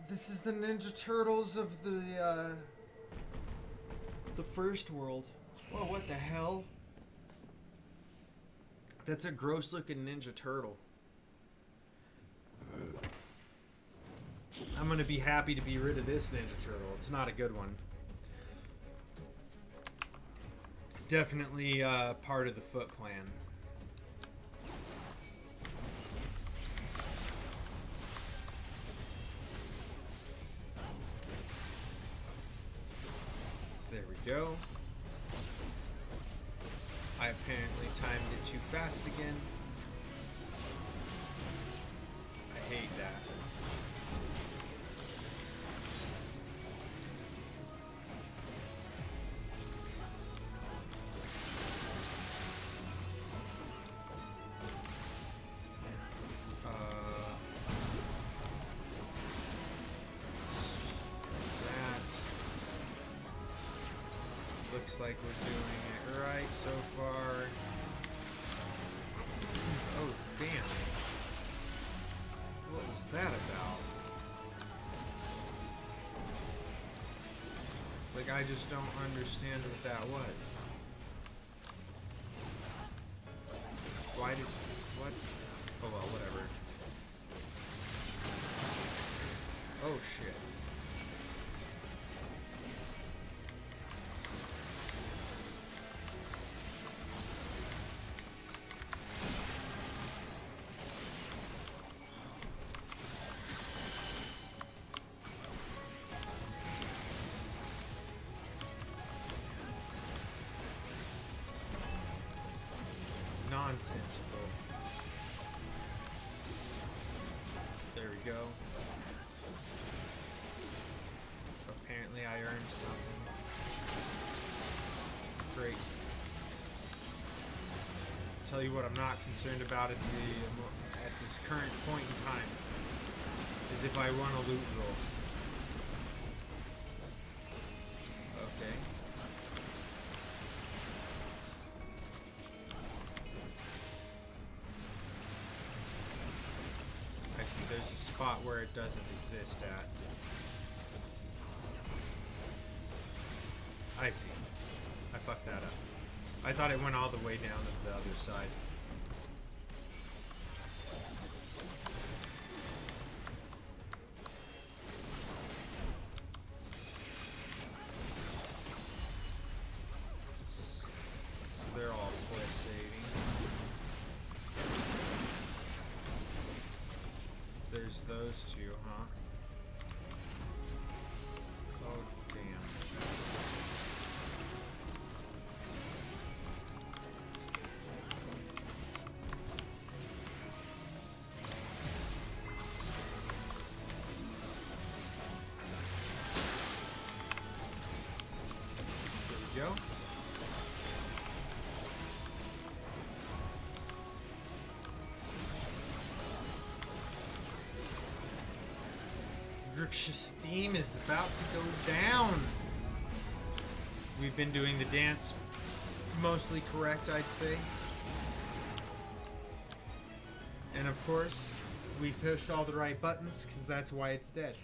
This is the Ninja Turtles of the first world. Whoa, what the hell? That's a gross looking Ninja Turtle. I'm gonna be happy to be rid of this Ninja Turtle. It's not a good one. Definitely part of the Foot Clan. There we go. I apparently timed it too fast again. I hate that. Looks like we're doing it right so far. Oh, damn. What was that about? Like, Like, I just don't understand what that was. Why did... What? Oh well, whatever. Oh shit. Nonsensical. There we go. Apparently I earned something. Great. Tell you what I'm not concerned about at this current point in time is if I run a loot roll. Okay. I see there's a spot where it doesn't exist at. I see. I fucked that up. I thought it went all the way down to the other side. So they're all pulsating. There's those two, huh? Oh, damn. There we go. Your steam is about to go down. We've been doing the dance mostly correct, I'd say. And of course, we pushed all the right buttons because that's why it's dead.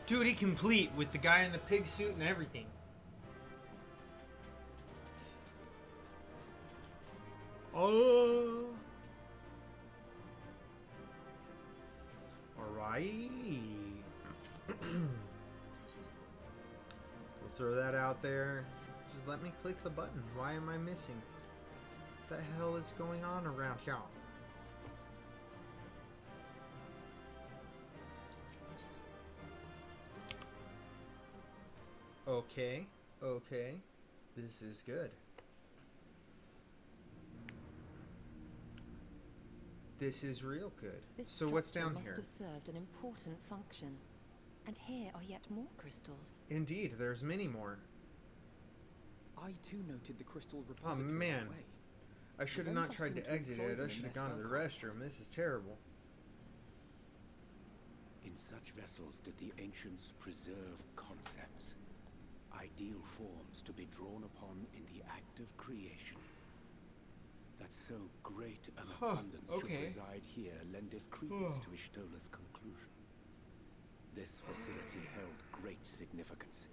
Duty complete with the guy in the pig suit and everything. Oh. Alright. We'll throw that out there. Just let me click the button. Why am I missing? What the hell is going on around here? Okay, okay. This is good. This is real good. So what's down here? Must have served an important function. And here are yet more crystals. Indeed, there's many more. I too noted the crystal Oh repository. man. Away. I should have not tried to exit it. I should have gone to the restroom. This is terrible. In such vessels did the ancients preserve concepts, ideal forms to be drawn upon in the act of creation. That so great an abundance should reside here lendeth credence to Ishtola's conclusion. This facility held great significance.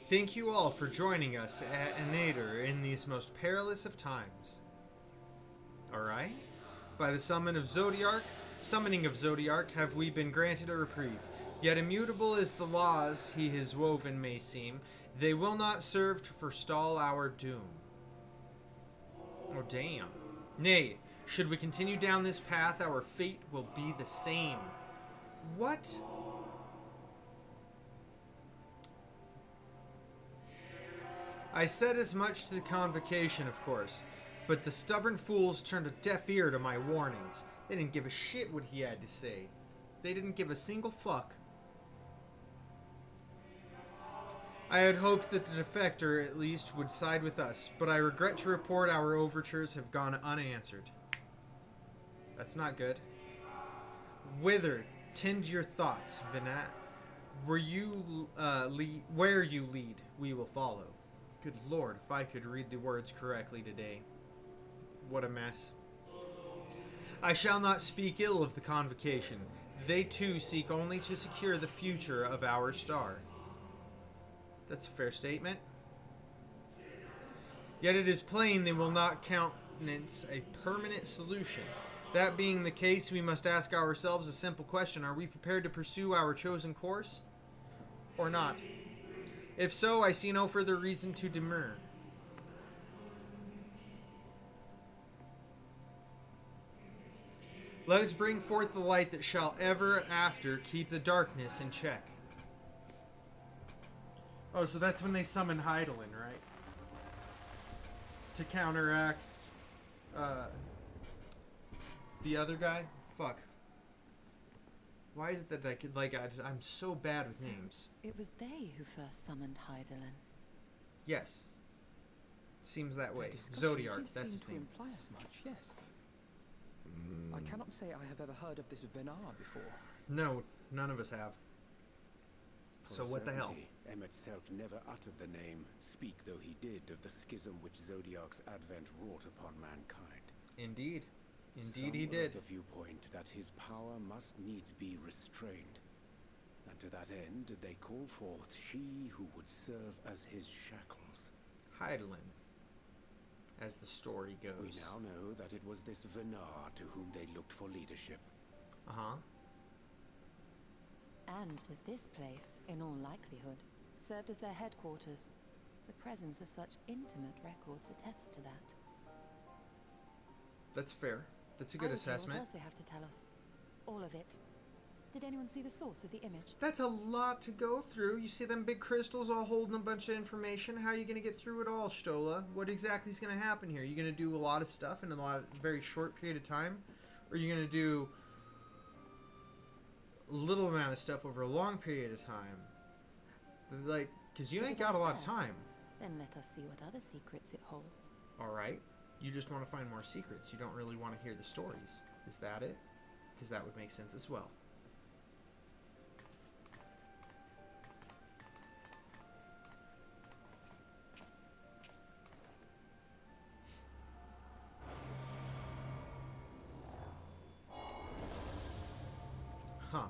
Thank you all for joining us at Anator in these most perilous of times. Alright? By the summoning of Zodiarch, have we been granted a reprieve. Yet immutable as the laws he has woven may seem, they will not serve to forestall our doom. Oh damn. Nay, should we continue down this path, our fate will be the same. What? I said as much to the convocation, of course, but the stubborn fools turned a deaf ear to my warnings. They didn't give a shit what he had to say. They didn't give a single fuck. I had hoped that the defector, at least, would side with us, but I regret to report our overtures have gone unanswered. That's not good. Whither tend your thoughts, Vinat? Where you lead, we will follow. Good lord, if I could read the words correctly today. What a mess. I shall not speak ill of the convocation. They too seek only to secure the future of our star. That's a fair statement. Yet it is plain they will not countenance a permanent solution. That being the case, we must ask ourselves a simple question. Are we prepared to pursue our chosen course? Or not? If so, I see no further reason to demur. Let us bring forth the light that shall ever after keep the darkness in check. Oh, so that's when they summon Heidelin, right? To counteract the other guy? Fuck. Why is it that I'm so bad with names? It was they who first summoned Heidelin. Yes. Seems that way. Their discussion Zodiark, did that's seem his to name. imply as much, yes. I cannot say I have ever heard of this Venar before. No, none of us have. So For what the hell? certainty, Emmett Selk never uttered the name, speak though he did, of the schism which Zodiark's advent wrought upon mankind. Indeed. Indeed Some he were did. of the viewpoint that his power must needs be restrained, and to that end did they call forth she who would serve as his shackles. Heidelin, as the story goes. We now know that it was this Venar to whom they looked for leadership. Uh-huh. And that this place, in all likelihood, served as their headquarters. The presence of such intimate records attests to that. That's fair. That's a good assessment. What else they have to tell us? All of it. Did anyone see the source of the image? That's a lot to go through. You see them big crystals all holding a bunch of information. How are you going to get through it all, Stola? What exactly is going to happen here? Are you going to do a lot of stuff in a very short period of time? Or are you going to do a little amount of stuff over a long period of time? Like, because you ain't got a lot of time. Then let us see what other secrets it holds. Alright. You just want to find more secrets. You don't really want to hear the stories. Is that it? Because that would make sense as well. Huh.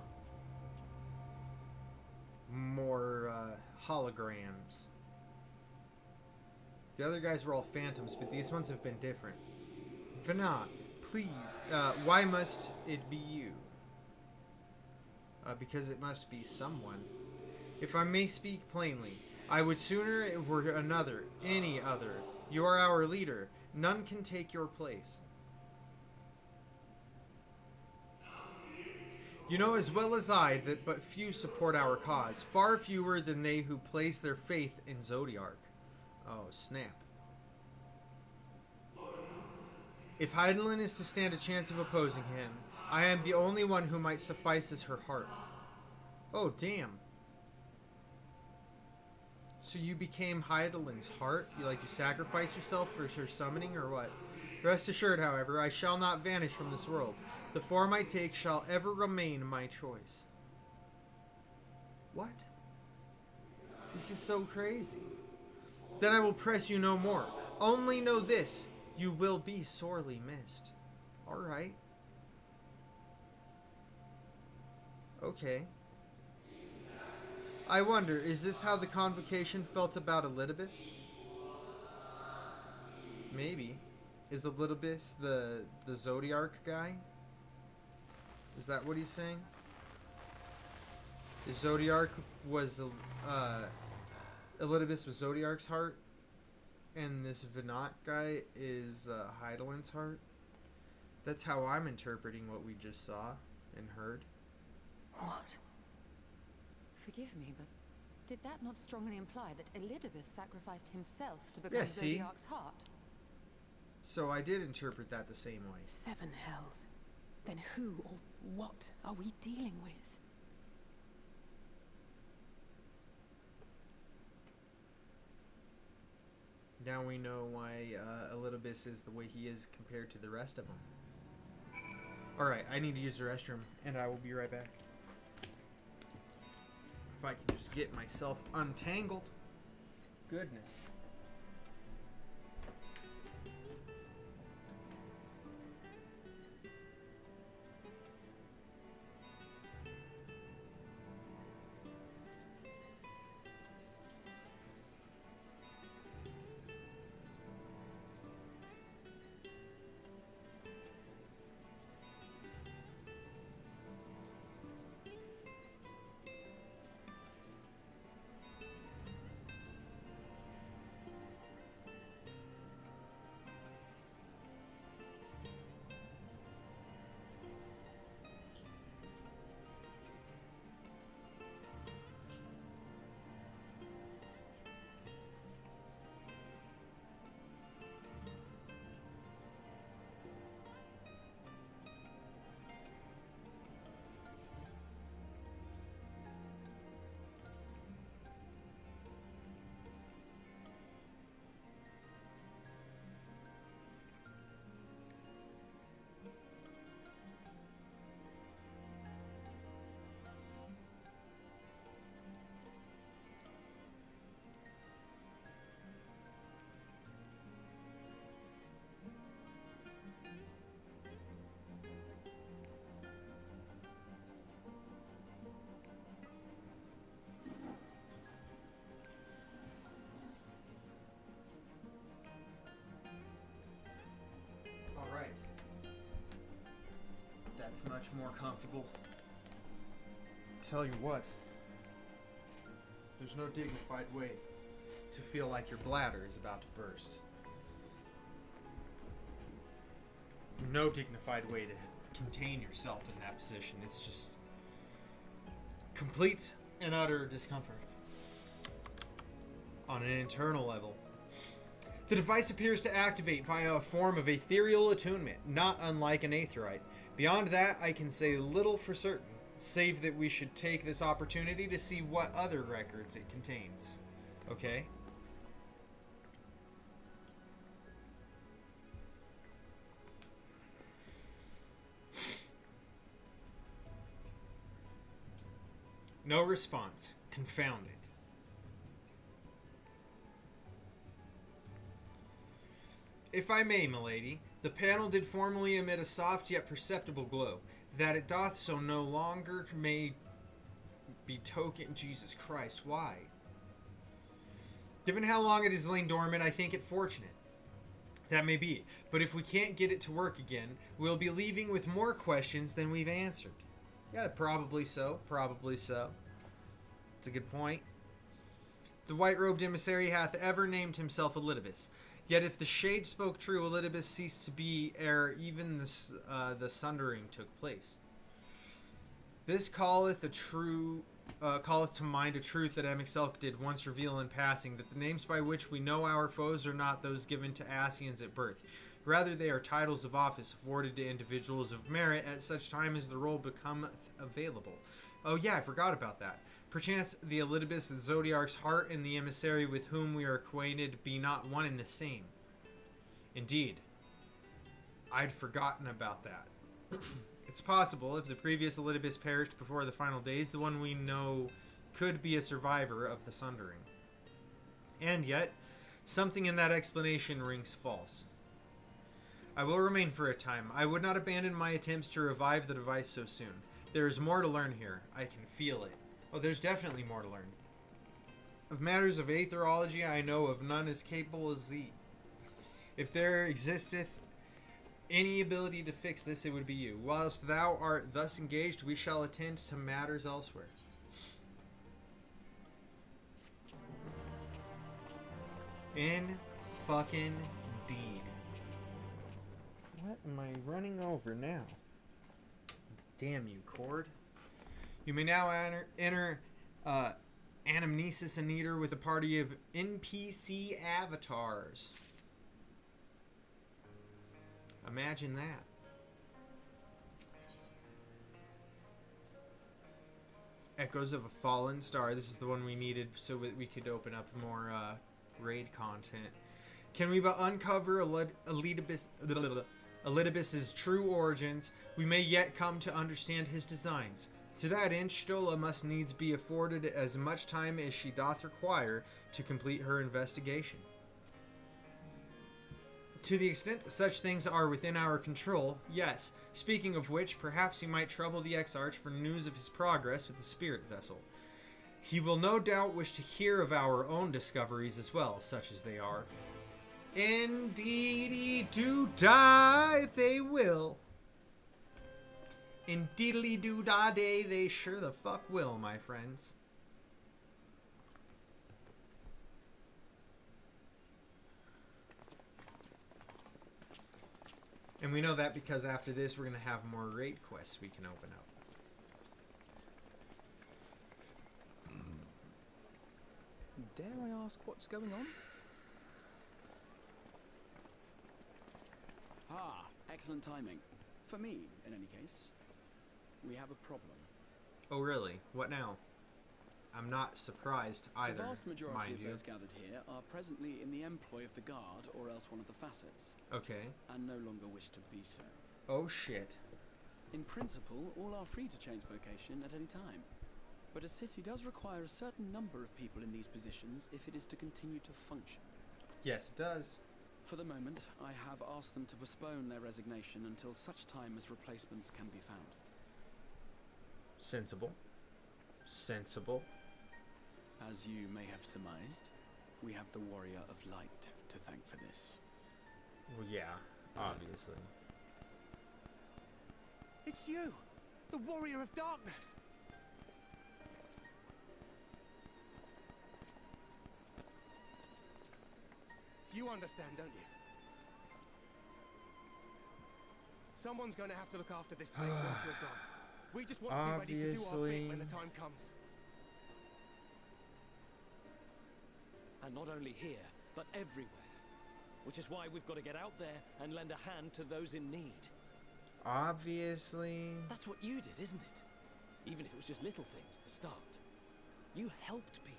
More holograms. The other guys were all phantoms, but these ones have been different. Vana, please, why must it be you? Because it must be someone. If I may speak plainly, I would sooner it were another, any other. You are our leader. None can take your place. You know as well as I that but few support our cause, far fewer than they who place their faith in Zodiark. Oh, snap. If Heidelin is to stand a chance of opposing him, I am the only one who might suffice as her heart. Oh, damn. So you became Heidelin's heart? You sacrifice yourself for her summoning, or what? Rest assured, however, I shall not vanish from this world. The form I take shall ever remain my choice. What? This is so crazy. Then I will press you no more. Only know this, you will be sorely missed. Alright. Okay. I wonder, is this how the convocation felt about Elidibus? Maybe. Is Elidibus the Zodiark guy? Is that what he's saying? Is Zodiark was Elidibus was Zodiark's heart, and this Venat guy is Heidelin's heart? That's how I'm interpreting what we just saw and heard. What? Forgive me, but did that not strongly imply that Elidibus sacrificed himself to become Yeah, see? Zodiac's heart? So I did interpret that the same way. 7 hells. Then who or what are we dealing with? Now we know why Elidibus is the way he is compared to the rest of them. Alright, I need to use the restroom, and I will be right back. If I can just get myself untangled. Goodness. Alright. That's much more comfortable. Tell you what, there's no dignified way to feel like your bladder is about to burst. No dignified way to contain yourself in that position. It's just complete and utter discomfort. On an internal level, the device appears to activate via a form of ethereal attunement, not unlike an aetherite. Beyond that, I can say little for certain, save that we should take this opportunity to see what other records it contains. Okay? No response. Confounded. If I may, milady, the panel did formerly emit a soft yet perceptible glow. That it doth so no longer may be token... Jesus Christ, why? Given how long it has lain dormant, I think it fortunate. That may be, but if we can't get it to work again, we'll be leaving with more questions than we've answered. Yeah, probably so. Probably so. It's a good point. The white-robed emissary hath ever named himself Elidibus. Yet if the shade spoke true, Elidibus ceased to be ere even the sundering took place. This calleth to mind a truth that Amixelk did once reveal in passing, that the names by which we know our foes are not those given to Asians at birth. Rather, they are titles of office afforded to individuals of merit at such time as the role becometh available. Oh yeah, I forgot about that. Perchance the Elidibus of the Zodiac's heart and the emissary with whom we are acquainted be not one and the same. Indeed. I'd forgotten about that. It's possible, if the previous Elidibus perished before the final days, the one we know could be a survivor of the Sundering. And yet, something in that explanation rings false. I will remain for a time. I would not abandon my attempts to revive the device so soon. There is more to learn here. I can feel it. Oh, there's definitely more to learn. Of matters of aetherology, I know of none as capable as thee. If there existeth any ability to fix this, it would be you. Whilst thou art thus engaged, we shall attend to matters elsewhere. In fucking deed. What am I running over now? Damn you, Cord. You may now enter Anamnesis Anita with a party of NPC avatars. Imagine that. Echoes of a Fallen Star. This is the one we needed so that we could open up more raid content. Can we but uncover Elidibus's true origins, we may yet come to understand his designs. To that end, Stola must needs be afforded as much time as she doth require to complete her investigation. To the extent that such things are within our control, yes. Speaking of which, perhaps we might trouble the Exarch for news of his progress with the spirit vessel. He will no doubt wish to hear of our own discoveries as well, such as they are. Indeedy do die, they will. Indeedly do da day, they sure the fuck will, my friends. And we know that because after this, we're going to have more raid quests we can open up. Dare I ask what's going on? Ah, excellent timing. For me, in any case. We have a problem. Oh, really? What now? I'm not surprised either, The vast majority mind of you. those gathered here are presently in the employ of the Guard or else one of the facets. Okay. And no longer wish to be so. Oh, shit. In principle, all are free to change vocation at any time. But a city does require a certain number of people in these positions if it is to continue to function. Yes, it does. For the moment, I have asked them to postpone their resignation until such time as replacements can be found. Sensible. Sensible. As you may have surmised, we have the Warrior of Light to thank for this. Well, yeah, obviously. It's you! The Warrior of Darkness! You understand, don't you? Someone's going to have to look after this place once you're gone. We just want to be ready to do our bit when the time comes. And not only here, but everywhere. Which is why we've got to get out there and lend a hand to those in need. Obviously. That's what you did, isn't it? Even if it was just little things at the start. You helped people.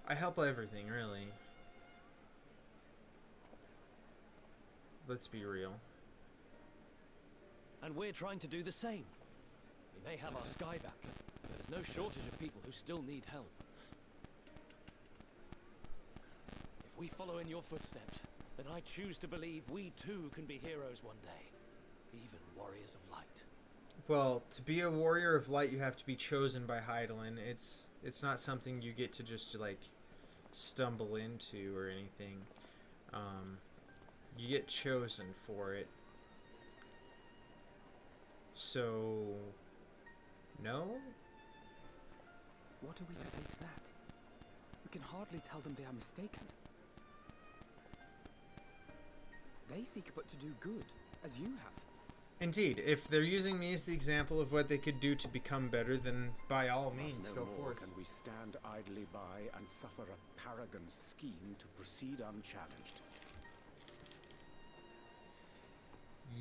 I help everything, really. Let's be real. And we're trying to do the same. We may have our sky back, but there's no shortage of people who still need help. If we follow in your footsteps, then I choose to believe we too can be heroes one day. Even warriors of light. Well, to be a warrior of light, you have to be chosen by Heidelin. It's not something you get to just, like, stumble into or anything. You get chosen for it. So, no? What are we to say to that? We can hardly tell them they are mistaken. They seek but to do good, as you have. Indeed, if they're using me as the example of what they could do to become better, then by all means, No go more forth. can we stand idly by and suffer a paragon's scheme to proceed unchallenged.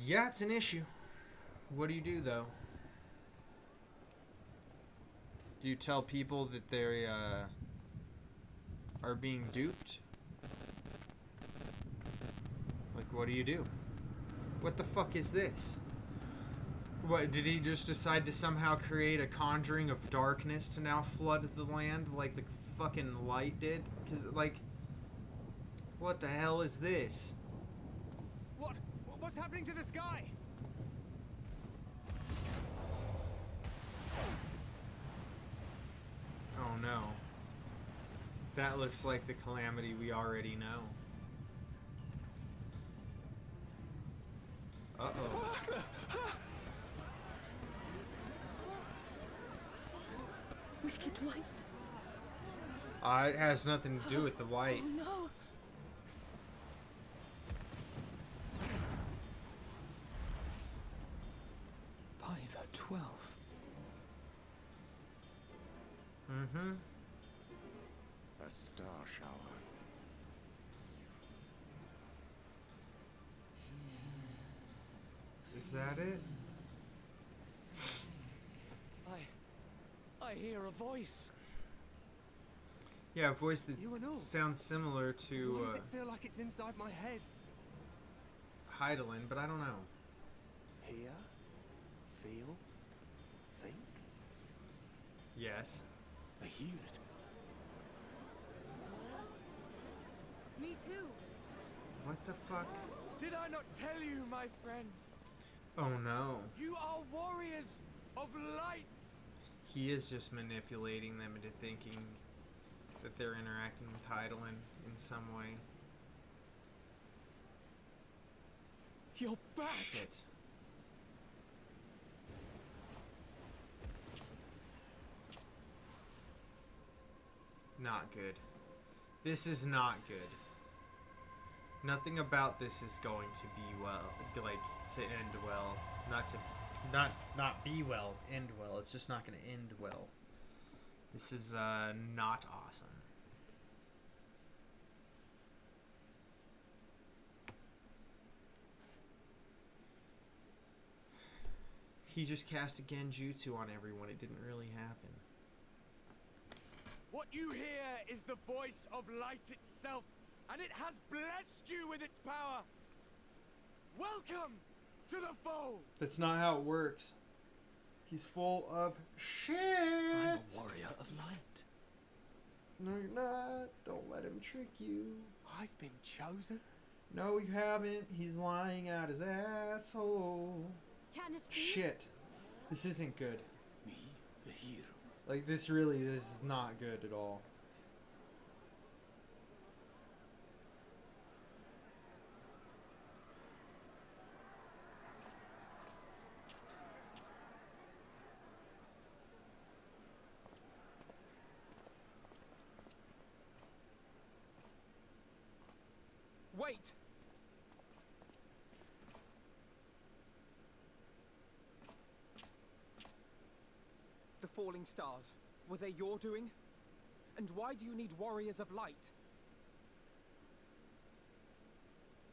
Yeah, it's an issue. What do you do, though? Do you tell people that they are being duped? Like, what do you do? What the fuck is this? What, did he just decide to somehow create a conjuring of darkness to now flood the land like the fucking light did? Because, like, what the hell is this? What's happening to the sky? Oh no. That looks like the calamity we already know. Uh-oh. Wicked light. It has nothing to do with the white. Oh no. Mm-hmm. A star shower. Is that it? I hear a voice. Yeah, a voice that You and all. sounds similar to Why does it feel like it's inside my head? Heidelin, but I don't know. Hear? Feel? Think? Yes. I hear it. Me too. What the fuck? Did I not tell you, my friends? Oh no. You are warriors of light! He is just manipulating them into thinking that they're interacting with Heidelin in some way. You're back! Shit. Not good. This is not good. Nothing about this is going to be well, like, to end well. Not be well, end well. It's just not going to end well. This is, not awesome. He just cast a Genjutsu on everyone. It didn't really happen. What you hear is the voice of light itself, and it has blessed you with its power. Welcome to the fold. That's not how it works. He's full of shit. I'm a warrior of light. No, you're not. Don't let him trick you. I've been chosen. No, you haven't. He's lying out his asshole. Can it be? Shit. This isn't good. Me, the hero. Like, this is not good at all. Wait! The falling stars, were they your doing? And why do you need warriors of light?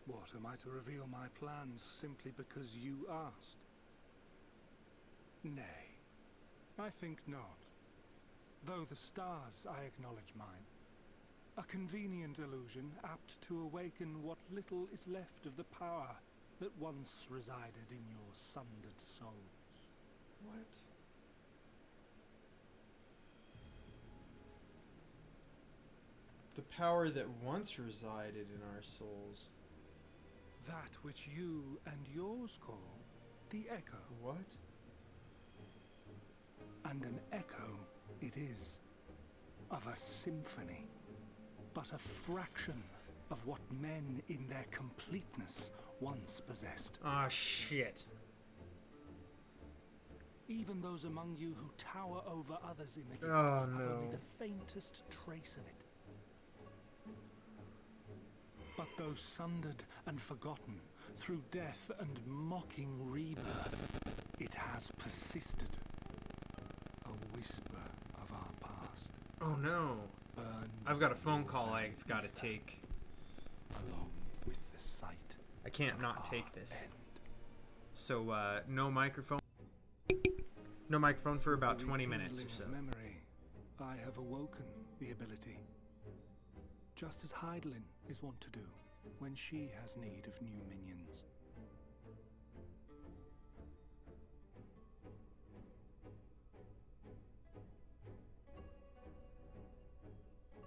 What, am I to reveal my plans simply because you asked? Nay, I think not. Though the stars, I acknowledge mine. A convenient illusion, apt to awaken what little is left of the power that once resided in your sundered souls. What? The power that once resided in our souls. That which you and yours call the echo. What? And an echo it is, of a symphony, but a fraction of what men in their completeness once possessed. Ah, shit. Even those among you who tower over others in the gift Oh, have no. only the faintest trace of it. But though sundered and forgotten through death and mocking rebirth, it has persisted. A whisper of our past. Oh no. Burned I've got a phone call I've got to take. along with the sight. I can't not take this. So, no microphone. No microphone for about 20 minutes or so. Memory, I have awoken the ability. Just as Heidelin is wont to do when she has need of new minions.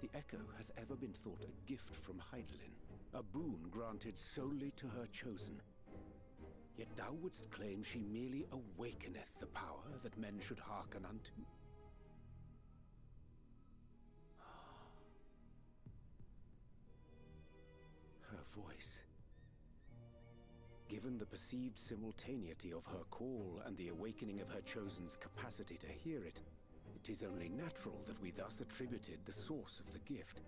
The echo hath ever been thought a gift from Heidelin, a boon granted solely to her chosen. Yet thou wouldst claim she merely awakeneth the power that men should hearken unto. Her voice. Given the perceived simultaneity of her call and the awakening of her chosen's capacity to hear it, it is only natural that we thus attributed the source of the gift.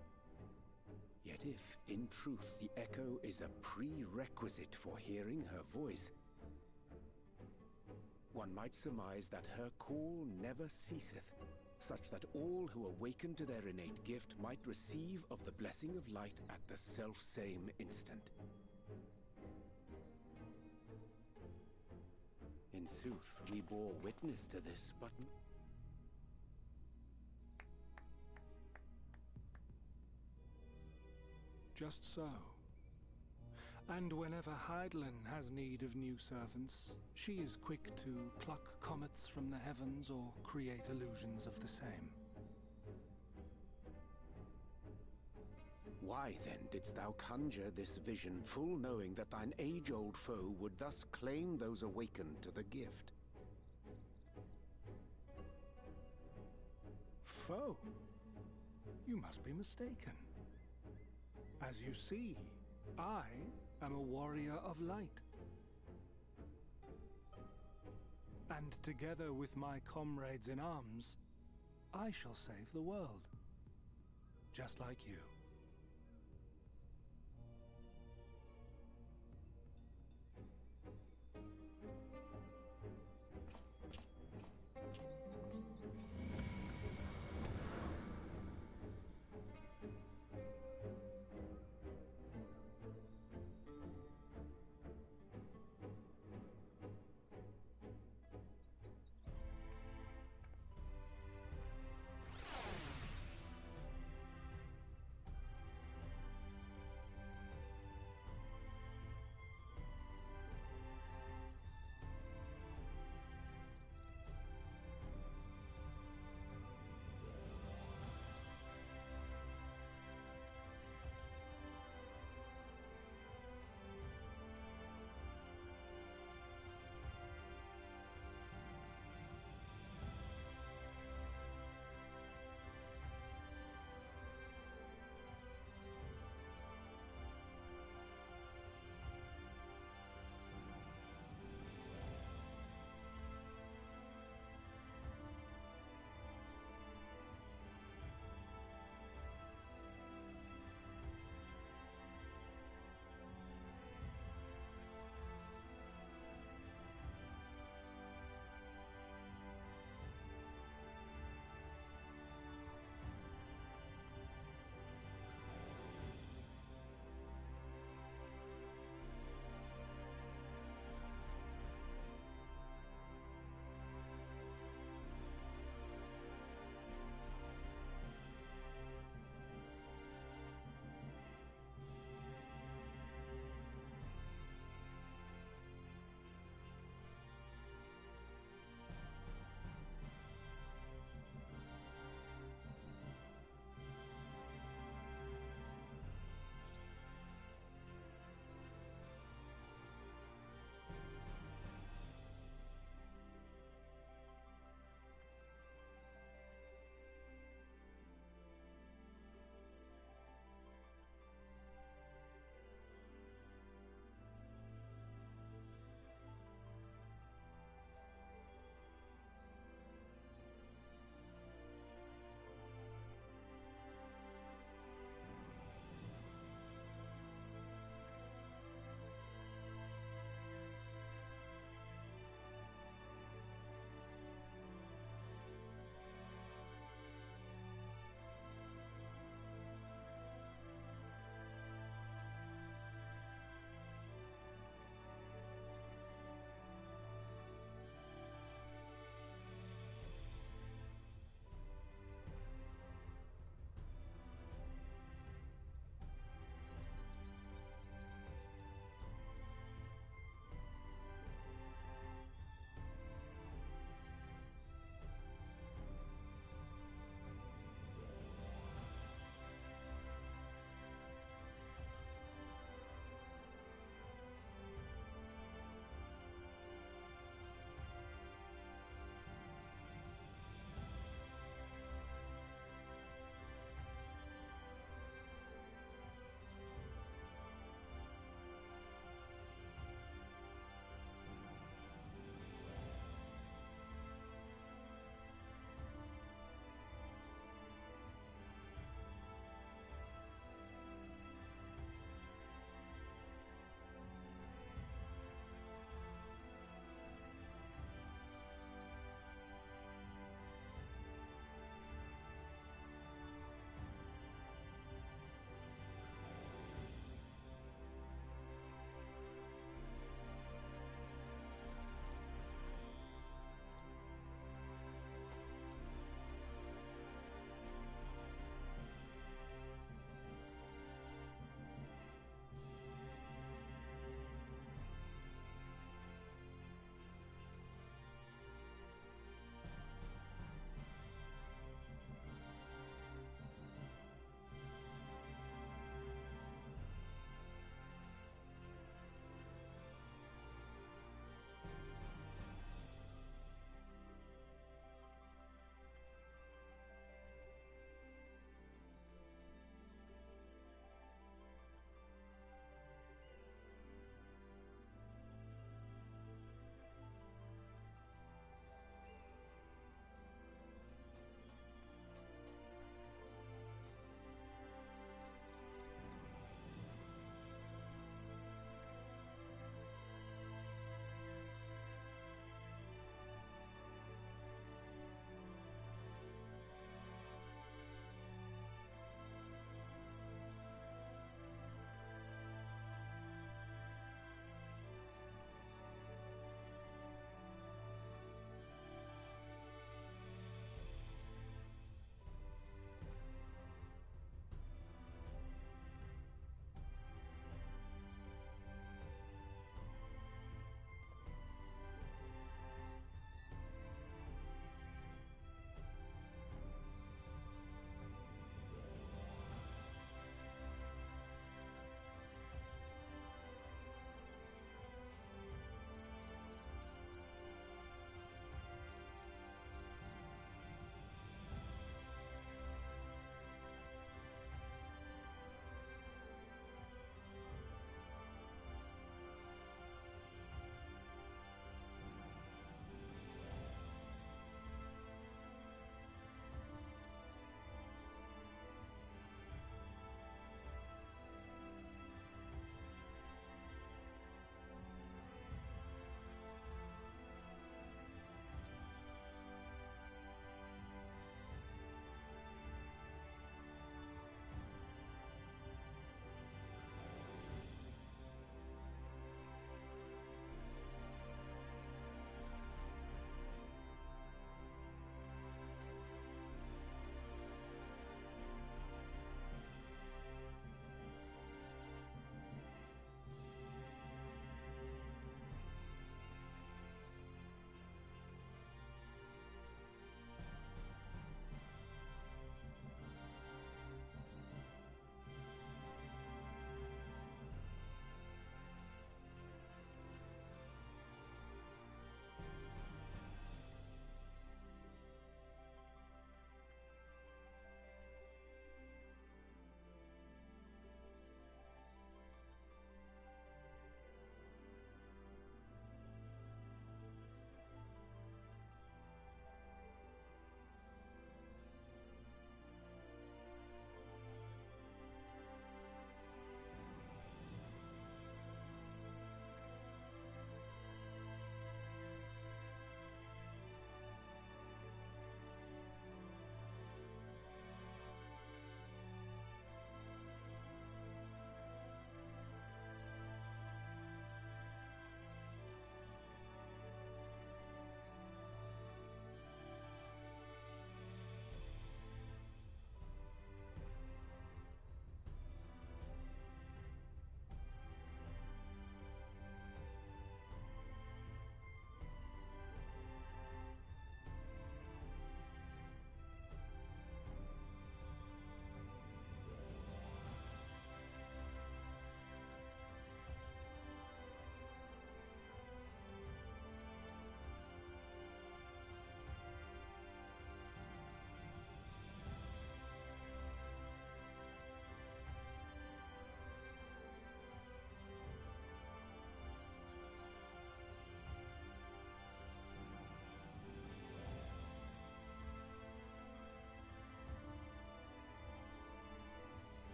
Yet if, in truth, the echo is a prerequisite for hearing her voice, one might surmise that her call never ceaseth, such that all who awaken to their innate gift might receive of the blessing of light at the self-same instant. In sooth, we bore witness to this, but... Just so. And whenever Hydaelyn has need of new servants, she is quick to pluck comets from the heavens or create illusions of the same. Why then didst thou conjure this vision, full knowing that thine age-old foe would thus claim those awakened to the gift? Foe? You must be mistaken. As you see, I am a warrior of light. And together with my comrades in arms, I shall save the world. Just like you.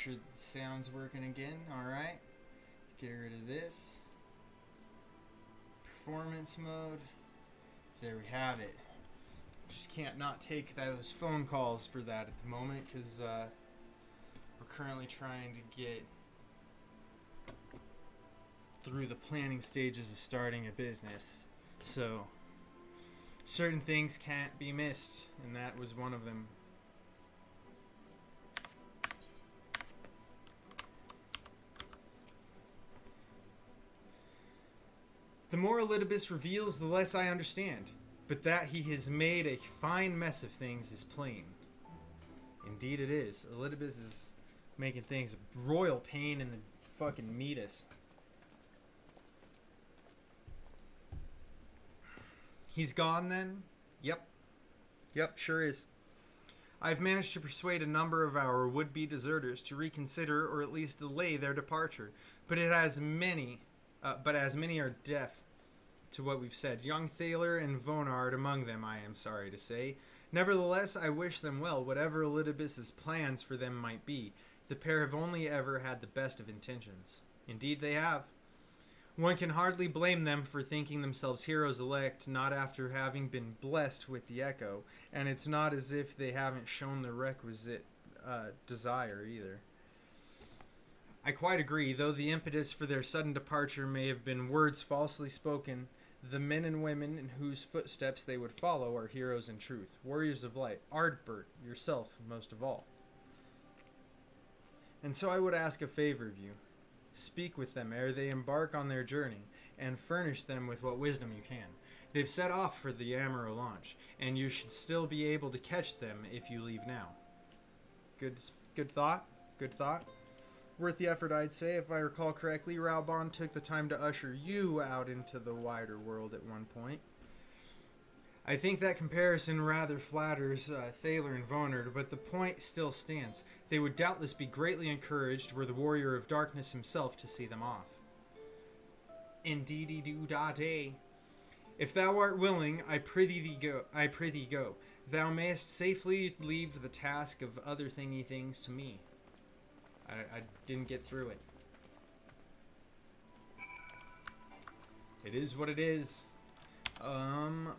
sure the sound's working again. Alright. Get rid of this. Performance mode. There we have it. Just can't not take those phone calls for that at the moment, because we're currently trying to get through the planning stages of starting a business. So certain things can't be missed, and that was one of them. The more Elidibus reveals, the less I understand. But that he has made a fine mess of things is plain. Indeed it is. Elidibus is making things a royal pain in the fucking meatus. He's gone then? Yep. Yep, sure is. I've managed to persuade a number of our would-be deserters to reconsider or at least delay their departure, but as many are deaf to what we've said. Young Thaler and Vonard among them, I am sorry to say. Nevertheless, I wish them well, whatever Elidibus's plans for them might be. The pair have only ever had the best of intentions. Indeed they have. One can hardly blame them for thinking themselves heroes elect, not after having been blessed with the Echo, and it's not as if they haven't shown the requisite desire either. I quite agree, though the impetus for their sudden departure may have been words falsely spoken. The men and women in whose footsteps they would follow are heroes in truth, warriors of light, Ardbert, yourself most of all. And so I would ask a favor of you. Speak with them ere they embark on their journey, and furnish them with what wisdom you can. They've set off for the Amaro launch, and you should still be able to catch them if you leave now. Good thought? Good thought? Worth the effort, I'd say. If I recall correctly, Raubon took the time to usher you out into the wider world at one point. I think that comparison rather flatters Thaler and Vonard, but the point still stands. They would doubtless be greatly encouraged were the Warrior of Darkness himself to see them off. Indeedy-doo-da-day. If thou art willing, I prithee go. Thou mayest safely leave the task of other thingy things to me. I didn't get through it. It is what it is.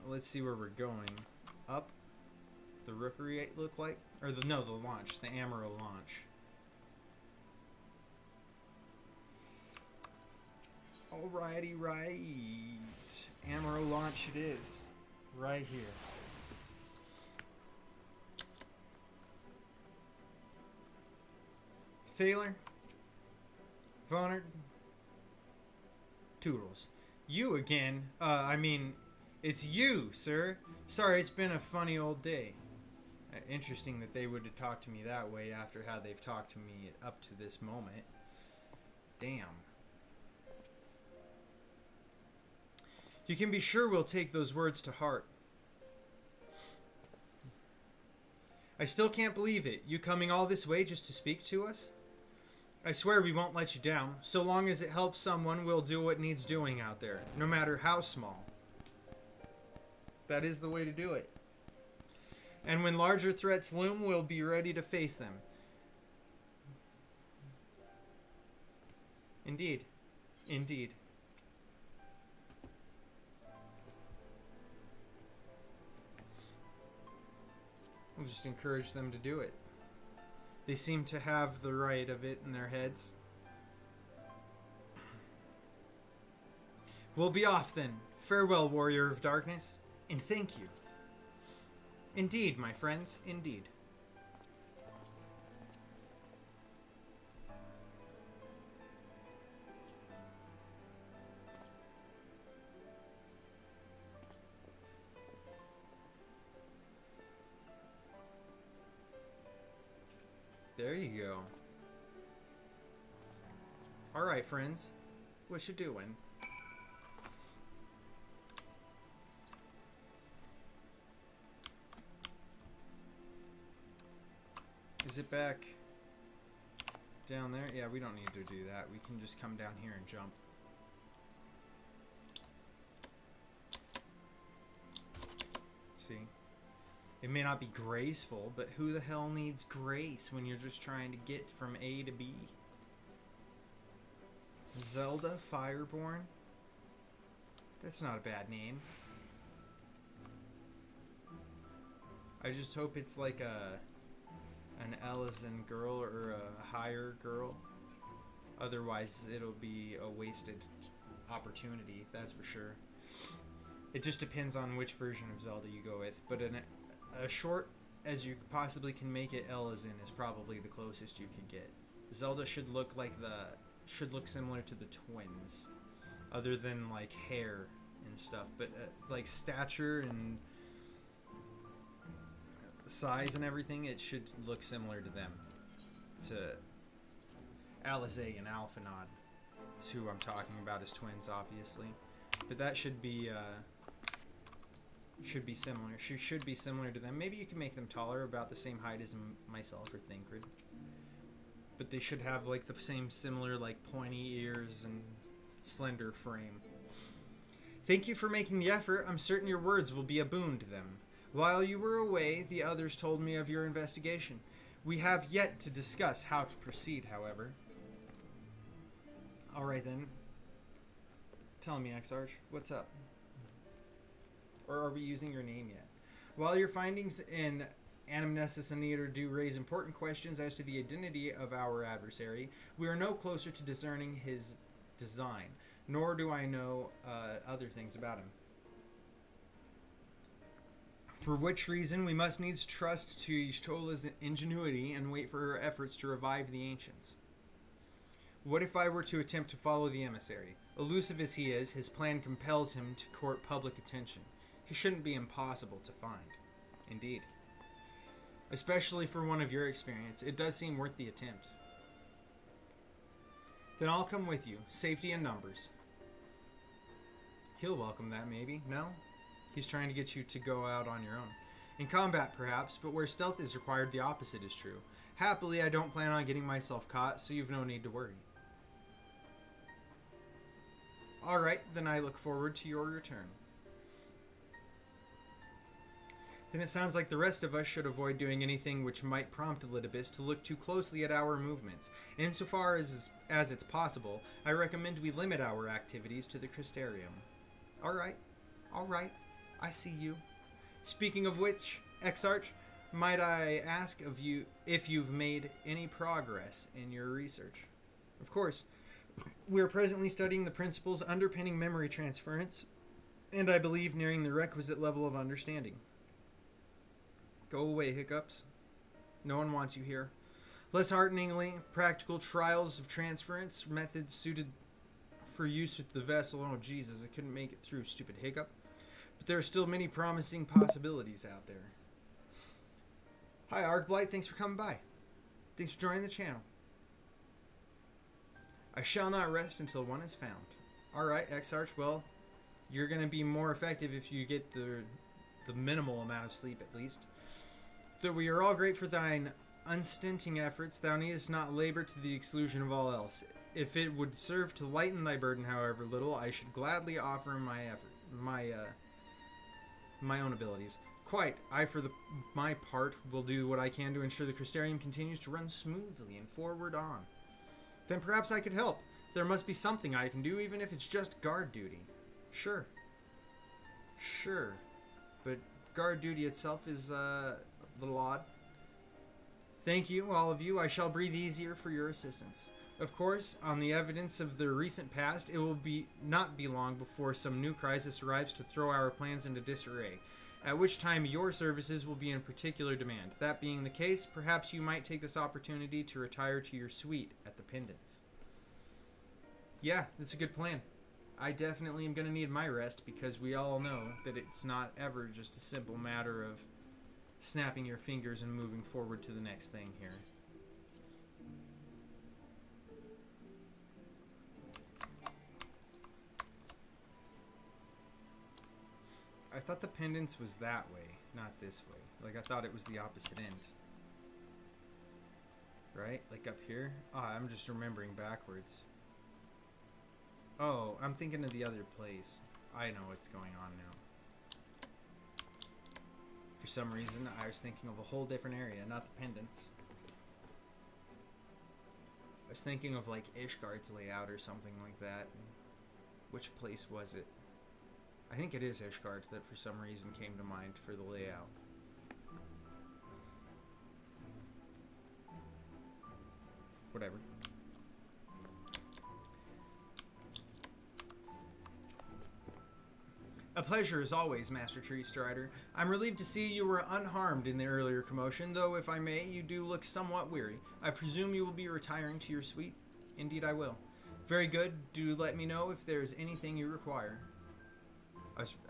Let's see where we're going. Up. The Rookery look like? Or the launch. The Amaro launch. Alrighty, right. Amaro launch it is. Right here. Thaler, Vonard, Toodles. You again? It's you, sir. Sorry, it's been a funny old day. Interesting that they would have talked to me that way after how they've talked to me up to this moment. Damn. You can be sure we'll take those words to heart. I still can't believe it. You coming all this way just to speak to us? I swear we won't let you down. So long as it helps someone, we'll do what needs doing out there, no matter how small. That is the way to do it. And when larger threats loom, we'll be ready to face them. Indeed. Indeed. We'll just encourage them to do it. They seem to have the right of it in their heads. We'll be off then. Farewell, Warrior of Darkness, and thank you. Indeed, my friends, indeed. There you go. Alright, friends. What you doing? Is it back down there? Yeah, we don't need to do that. We can just come down here and jump. See? It may not be graceful, but who the hell needs grace when you're just trying to get from A to B? Zelda Fireborn? That's not a bad name. I just hope it's like an Elysian girl or a higher girl. Otherwise, it'll be a wasted opportunity, that's for sure. It just depends on which version of Zelda you go with, but a short as you possibly can make it, Elysian is probably the closest you could get. Zelda should look similar to the twins, other than like hair and stuff, but like stature and size and everything, it should look similar to them. To Alizé and Alphinaud is who I'm talking about as twins, obviously, but that should be similar. She should be similar to them. Maybe you can make them taller, about the same height as myself or Thinkred. But they should have like the same similar like pointy ears and slender frame. Thank you for making the effort. I'm certain your words will be a boon to them. While you were away, the others told me of your investigation. We have yet to discuss how to proceed, however. Alright then. Tell me, X-Arch, what's up? Or are we using your name yet? While your findings in Anamnesis Anita do raise important questions as to the identity of our adversary, we are no closer to discerning his design, nor do I know other things about him. For which reason, we must needs trust to Y'shtola's ingenuity and wait for her efforts to revive the ancients. What if I were to attempt to follow the emissary? Elusive as he is, his plan compels him to court public attention. He shouldn't be impossible to find. Indeed. Especially for one of your experience, it does seem worth the attempt. Then I'll come with you. Safety in numbers. He'll welcome that, maybe. No? He's trying to get you to go out on your own. In combat, perhaps, but where stealth is required, the opposite is true. Happily, I don't plan on getting myself caught, so you've no need to worry. Alright, then I look forward to your return. Then it sounds like the rest of us should avoid doing anything which might prompt Elidibus to look too closely at our movements. Insofar as it's possible, I recommend we limit our activities to the Crystarium. Alright, I see you. Speaking of which, X-Arch, might I ask of you if you've made any progress in your research? Of course. We are presently studying the principles underpinning memory transference, and I believe nearing the requisite level of understanding. Go away, Hiccups. No one wants you here. Less hearteningly, practical trials of transference methods suited for use with the vessel. Oh, Jesus, I couldn't make it through, stupid Hiccup. But there are still many promising possibilities out there. Hi, Arcblight. Thanks for coming by. Thanks for joining the channel. I shall not rest until one is found. Alright, X-Arch, well, you're going to be more effective if you get the minimal amount of sleep, at least. Though we are all great for thine unstinting efforts, thou needest not labor to the exclusion of all else. If it would serve to lighten thy burden, however little, I should gladly offer my own abilities. Quite. I, for my part, will do what I can to ensure the Crystarium continues to run smoothly and forward on. Then perhaps I could help. There must be something I can do, even if it's just guard duty. Sure. But guard duty itself is a little odd. Thank you, all of you. I shall breathe easier for your assistance. Of course, on the evidence of the recent past, it will not be long before some new crisis arrives to throw our plans into disarray, at which time your services will be in particular demand. That being the case, perhaps you might take this opportunity to retire to your suite at the Pendants. Yeah, that's a good plan. I definitely am going to need my rest, because we all know that it's not ever just a simple matter of snapping your fingers and moving forward to the next thing here. I thought the Pendants was that way, not this way. Like, I thought it was the opposite end. Right? Like up here? Ah, I'm just remembering backwards. Oh, I'm thinking of the other place. I know what's going on now. For some reason, I was thinking of a whole different area, not the pendants. I was thinking of like Ishgard's layout or something like that. Which place was it? I think it is Ishgard that for some reason came to mind for the layout. Whatever. A pleasure as always, Master Tree Strider. I'm relieved to see you were unharmed in the earlier commotion, though if I may, you do look somewhat weary. I presume you will be retiring to your suite? Indeed I will. Very good. Do let me know if there's anything you require.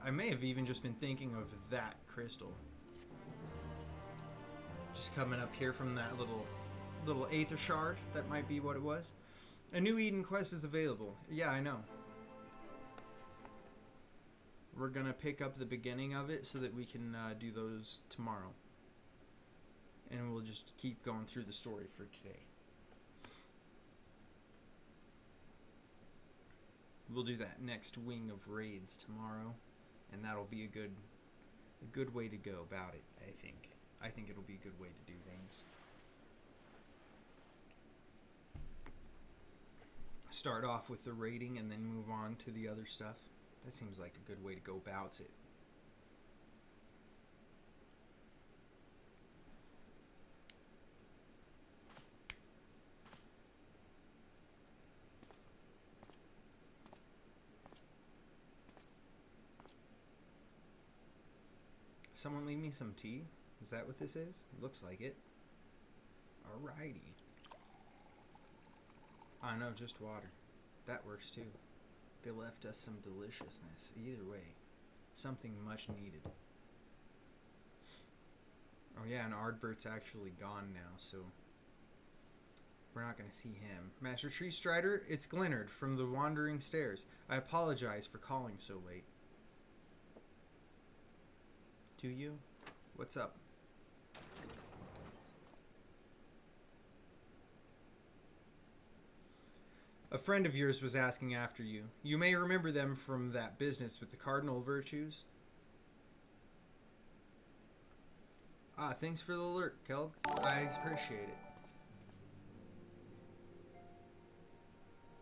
I may have even just been thinking of that crystal. Just coming up here from that little Aether Shard. That might be what it was. A new Eden quest is available. Yeah, I know. We're going to pick up the beginning of it so that we can do those tomorrow. And we'll just keep going through the story for today. We'll do that next wing of raids tomorrow. And that'll be a good way to go about it, I think. I think it'll be a good way to do things. Start off with the raiding and then move on to the other stuff. That seems like a good way to go about it. Someone leave me some tea? Is that what this is? Looks like it. Alrighty. I know, just water. That works too. They left us some deliciousness. Either way, something much needed. Oh yeah, and Ardbert's actually gone now, so we're not going to see him. Master Tree Strider, it's Glennard from the Wandering Stairs. I apologize for calling so late. Do you? What's up? A friend of yours was asking after you. You may remember them from that business with the cardinal virtues. Ah, thanks for the alert, Kelg. I appreciate it.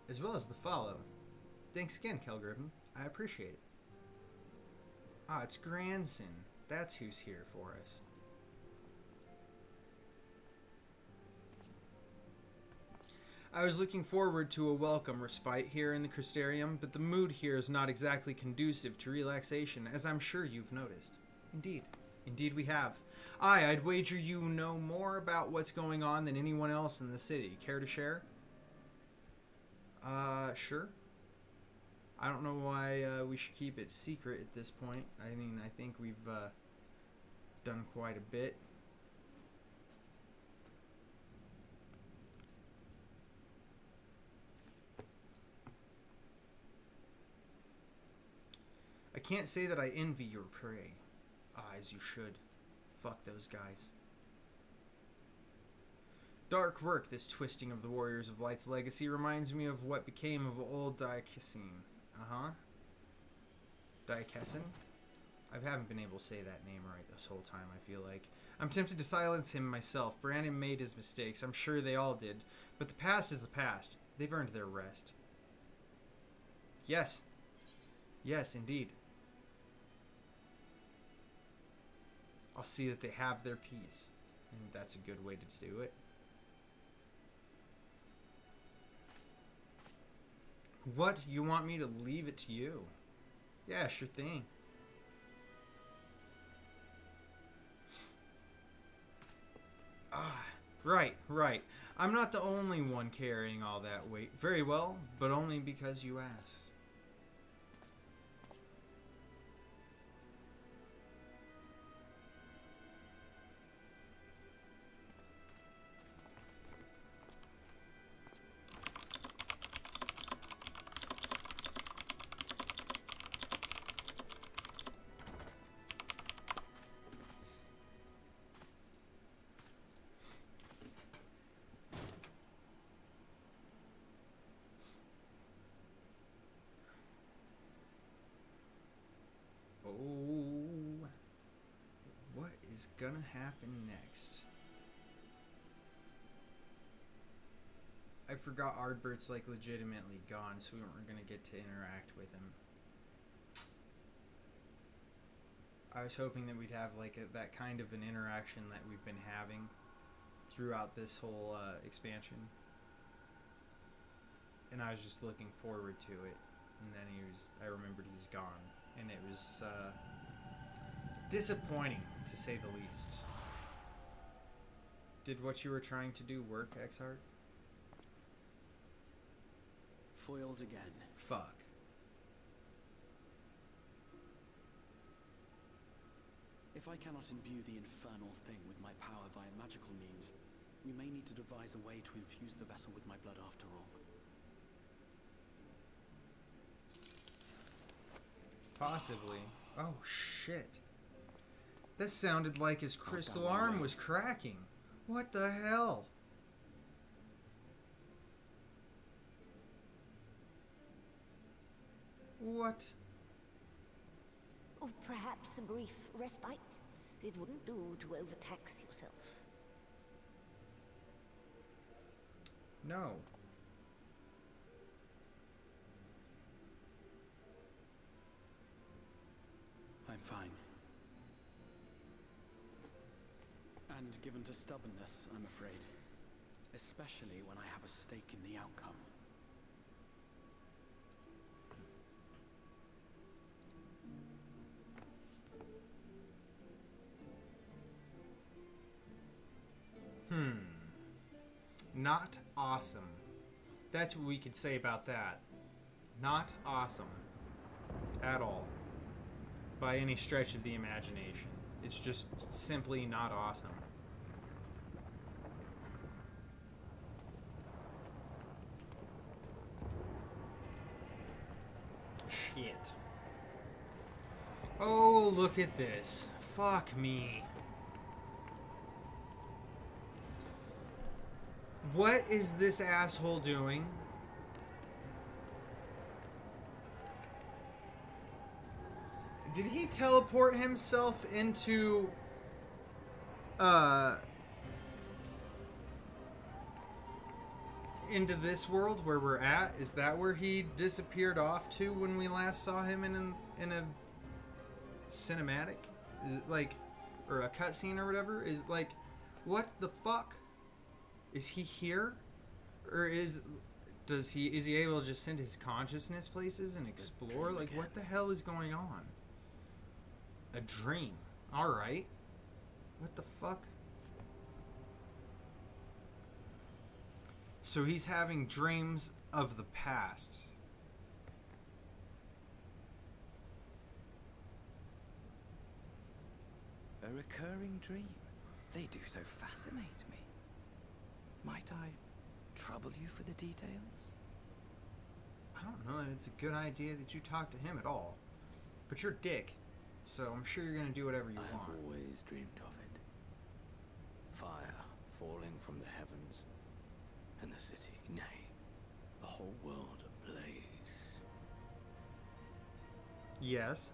As well as the follow. Thanks again, Kelgriven. I appreciate it. Ah, it's Granson. That's who's here for us. I was looking forward to a welcome respite here in the Crystarium, but the mood here is not exactly conducive to relaxation, as I'm sure you've noticed. Indeed. Indeed we have. I'd wager you know more about what's going on than anyone else in the city. Care to share? Sure. I don't know why we should keep it secret at this point. I mean, I think we've done quite a bit. I can't say that I envy your prey. As you should. Fuck those guys. Dark work, this twisting of the Warriors of Light's legacy reminds me of what became of old Diakessin. Diakessin? I haven't been able to say that name right this whole time, I feel like. I'm tempted to silence him myself. Brandon made his mistakes. I'm sure they all did. But the past is the past. They've earned their rest. Yes. Yes, indeed. I'll see that they have their peace. I think that's a good way to do it. What? You want me to leave it to you? Yeah, sure thing. Right. I'm not the only one carrying all that weight. Very well, but only because you asked. is gonna happen next? I forgot Ardbert's like legitimately gone, so we weren't gonna get to interact with him. I was hoping that we'd have like that kind of an interaction that we've been having throughout this whole expansion. And I was just looking forward to it. And then I remembered he's gone. And it was disappointing, to say the least. Did what you were trying to do work, Exarch? Foiled again. Fuck. If I cannot imbue the infernal thing with my power via magical means, we may need to devise a way to infuse the vessel with my blood after all. Possibly. Oh, shit. This sounded like his crystal arm was cracking. What the hell? What? Or perhaps a brief respite. It wouldn't do to overtax yourself. No. I'm fine. And given to stubbornness, I'm afraid. Especially when I have a stake in the outcome. Not awesome. That's what we could say about that. Not awesome. At all. By any stretch of the imagination. It's just simply not awesome. Shit. Oh, look at this. Fuck me. What is this asshole doing? Did he teleport himself into this world where we're at? Is that where he disappeared off to when we last saw him in a cinematic? Is it like, or a cutscene or whatever? Is like, what the fuck? Is he here? Or is he able to just send his consciousness places and explore? Like, what the hell is going on? A dream. Alright. What the fuck? So he's having dreams of the past. A recurring dream. They do so fascinate me. Might I trouble you for the details? I don't know that it's a good idea that you talk to him at all. But you're Dick, so I'm sure you're gonna do whatever you want. I've always dreamed of it. Fire falling from the heavens, and the city, nay, the whole world ablaze. Yes.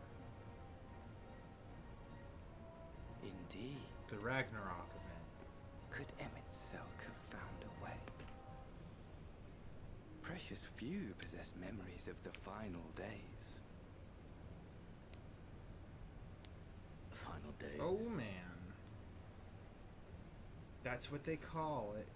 Indeed. The Ragnarok event. Could Emmett Selk have found a way? Precious few possess memories of the final days. The final days. Oh man. That's what they call it.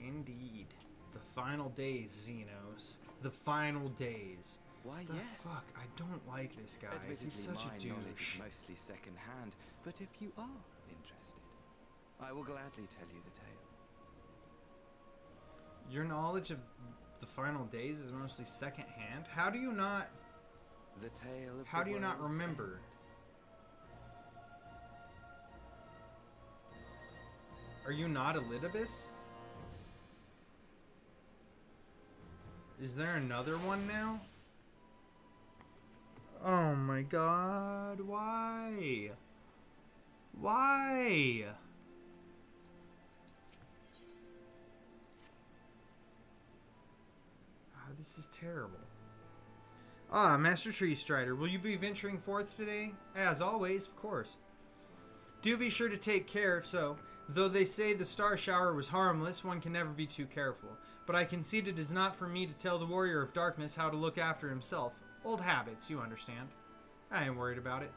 Indeed. The final days, Xenos. The final days. Why, the yes. Fuck, I don't like this guy. Admittedly, He's such my a knowledge douche. is mostly second-hand, but if you are interested, I will gladly tell you the tale. Your knowledge of the final days is mostly second-hand? How do you not... The tale of How the do you not world's remember? Are you not Elidibus? Is there another one now? Oh my god, why? Why? This is terrible. Ah, Master Tree Strider, will you be venturing forth today? As always, of course. Do be sure to take care if so. Though they say the star shower was harmless, one can never be too careful. But I concede it is not for me to tell the Warrior of Darkness how to look after himself. Old habits, you understand. I ain't worried about it.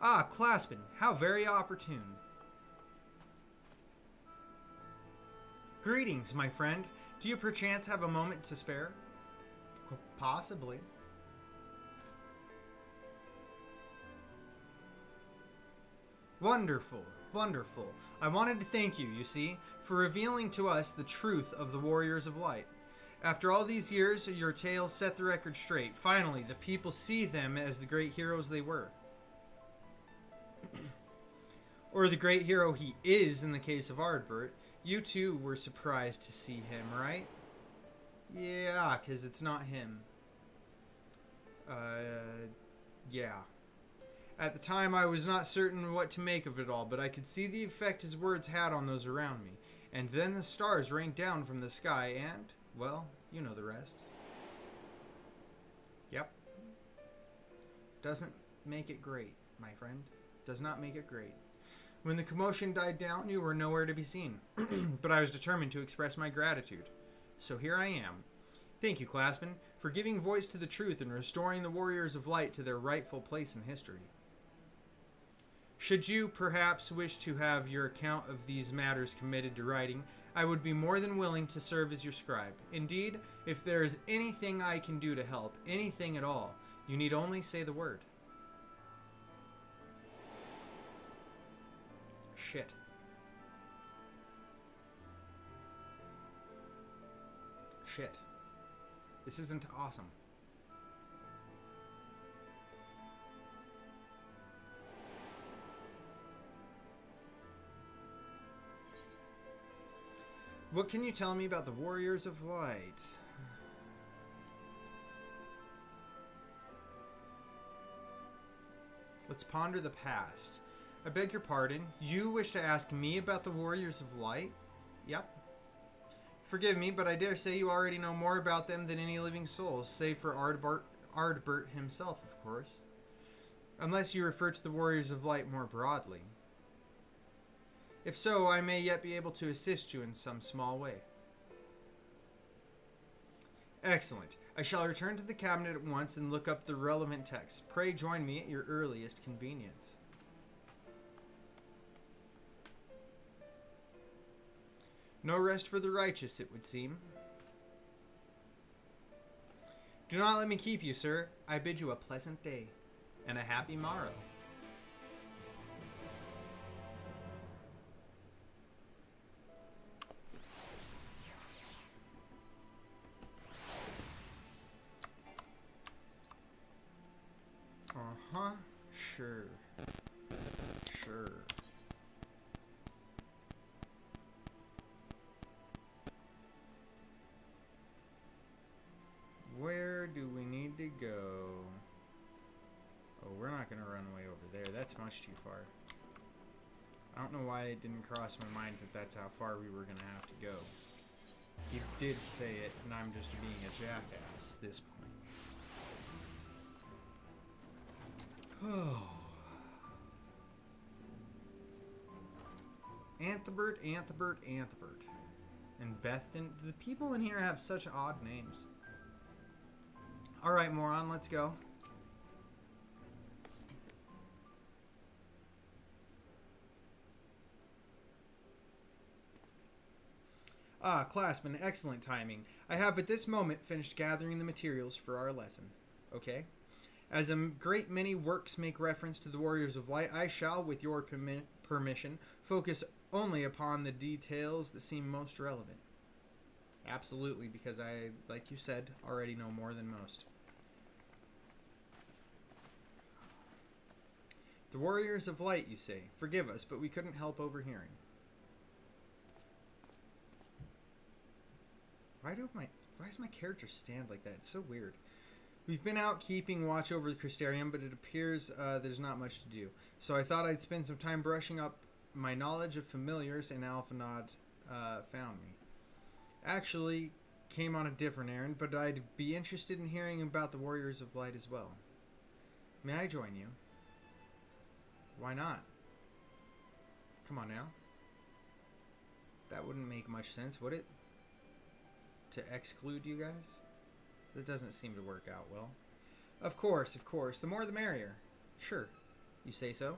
Ah, Claspin, how very opportune. Greetings, my friend. Do you perchance have a moment to spare? Possibly. Wonderful, wonderful. I wanted to thank you, you see, for revealing to us the truth of the Warriors of Light. After all these years, your tale set the record straight. Finally, the people see them as the great heroes they were. Or the great hero he is in the case of Ardbert. You too were surprised to see him, right? Yeah, because it's not him. Yeah. At the time, I was not certain what to make of it all, but I could see the effect his words had on those around me. And then the stars rained down from the sky and, well, you know the rest. Yep. Doesn't make it great, my friend. Does not make it great. When the commotion died down, you were nowhere to be seen. But I was determined to express my gratitude. So here I am. Thank you, Claspin, for giving voice to the truth and restoring the Warriors of Light to their rightful place in history. Should you, perhaps, wish to have your account of these matters committed to writing, I would be more than willing to serve as your scribe. Indeed, if there is anything I can do to help, anything at all, you need only say the word. Shit. Shit. This isn't awesome. What can you tell me about the Warriors of Light? Let's ponder the past. I beg your pardon. You wish to ask me about the Warriors of Light? Yep. Forgive me, but I dare say you already know more about them than any living soul, save for Ardbert himself, of course. Unless you refer to the Warriors of Light more broadly. If so, I may yet be able to assist you in some small way. Excellent. I shall return to the cabinet at once and look up the relevant texts. Pray join me at your earliest convenience. No rest for the righteous, it would seem. Do not let me keep you, sir. I bid you a pleasant day, and a happy morrow. Uh-huh. Sure. Sure. Where do we need to go? Oh, we're not going to run away over there. That's much too far. I don't know why it didn't cross my mind that that's how far we were going to have to go. He did say it, and I'm just being a jackass at this point. Oh. Antibert. And Bethton. The people in here have such odd names. Alright, moron, let's go. Ah, Classman, excellent timing. I have at this moment finished gathering the materials for our lesson. Okay? As a great many works make reference to the Warriors of Light, I shall, with your permission, focus only upon the details that seem most relevant. Absolutely, because I, like you said, already know more than most. The Warriors of Light, you say. Forgive us, but we couldn't help overhearing. Why does my character stand like that? It's so weird. We've been out keeping watch over the Crystarium, but it appears there's not much to do. So I thought I'd spend some time brushing up my knowledge of familiars, and Alphanod found me. Actually, came on a different errand, but I'd be interested in hearing about the Warriors of Light as well. May I join you? Why not? Come on now. That wouldn't make much sense, would it? To exclude you guys? That doesn't seem to work out well. Of course, of course. The more the merrier. Sure. You say so?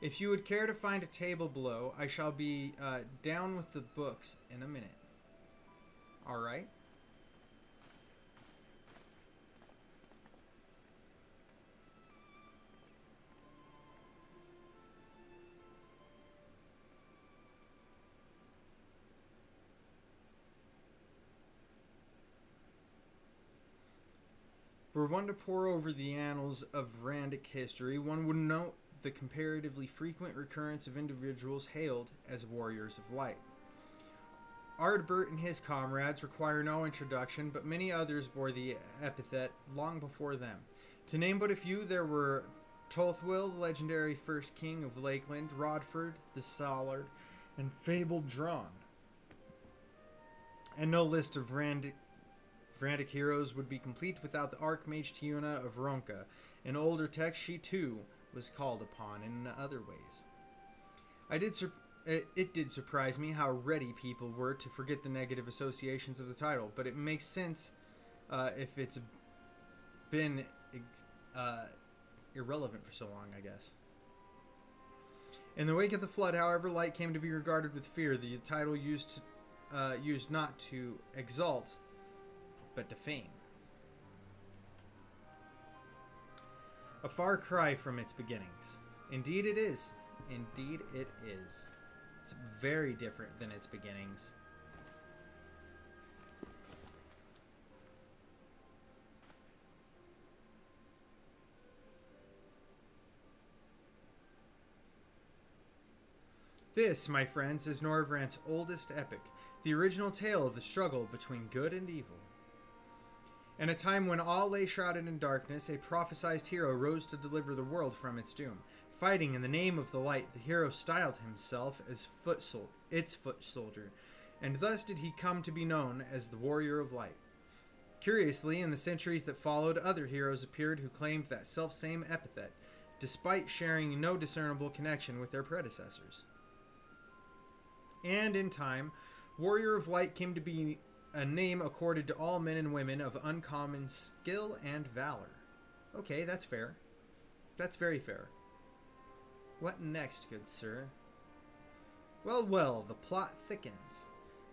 If you would care to find a table below, I shall be down with the books in a minute. All right. Were one to pore over the annals of Randic history, one would note the comparatively frequent recurrence of individuals hailed as warriors of light. Ardbert and his comrades require no introduction, but many others bore the epithet long before them. To name but a few, there were Tolthwyl, the legendary first king of Lakeland, Rodford, the Sollard, and fabled Drawn. And no list of Randic heroes would be complete without the Archmage Tiuna of Ronka. In older texts, she too was called upon in other ways. It did surprise me how ready people were to forget the negative associations of the title, but it makes sense if it's been irrelevant for so long, I guess. In the wake of the flood, however, light came to be regarded with fear. The title used not to exalt, but defame. A far cry from its beginnings. Indeed it is. Indeed it is. It's very different than its beginnings. This, my friends, is Norvrant's oldest epic, the original tale of the struggle between good and evil. In a time when all lay shrouded in darkness, a prophesized hero rose to deliver the world from its doom. Fighting in the name of the light, the hero styled himself as its foot soldier, and thus did he come to be known as the Warrior of Light. Curiously, in the centuries that followed, other heroes appeared who claimed that self-same epithet, despite sharing no discernible connection with their predecessors. And in time, Warrior of Light came to be a name accorded to all men and women of uncommon skill and valor. Okay, that's fair. That's very fair. What next, good sir? Well, well, the plot thickens.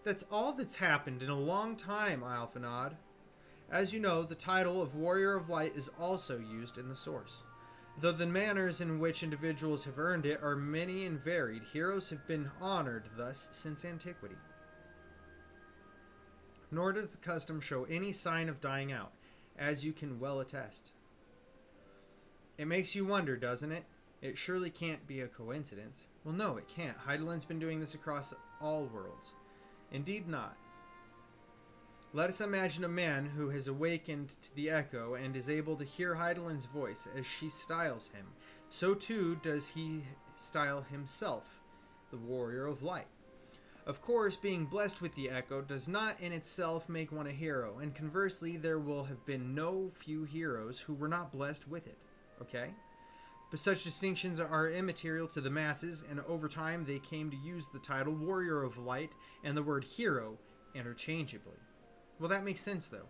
That's all that's happened in a long time, Alphanod. As you know, the title of Warrior of Light is also used in the source. Though the manners in which individuals have earned it are many and varied, heroes have been honored thus since antiquity. Nor does the custom show any sign of dying out, as you can well attest. It makes you wonder, doesn't it? It surely can't be a coincidence. Well, no, it can't. Heidelin's been doing this across all worlds. Indeed not. Let us imagine a man who has awakened to the echo and is able to hear Heidelin's voice as she styles him. So too does he style himself, the Warrior of Light. Of course, being blessed with the echo does not in itself make one a hero, and conversely, there will have been no few heroes who were not blessed with it. Okay? But such distinctions are immaterial to the masses, and over time they came to use the title Warrior of Light and the word hero interchangeably. Well, that makes sense, though.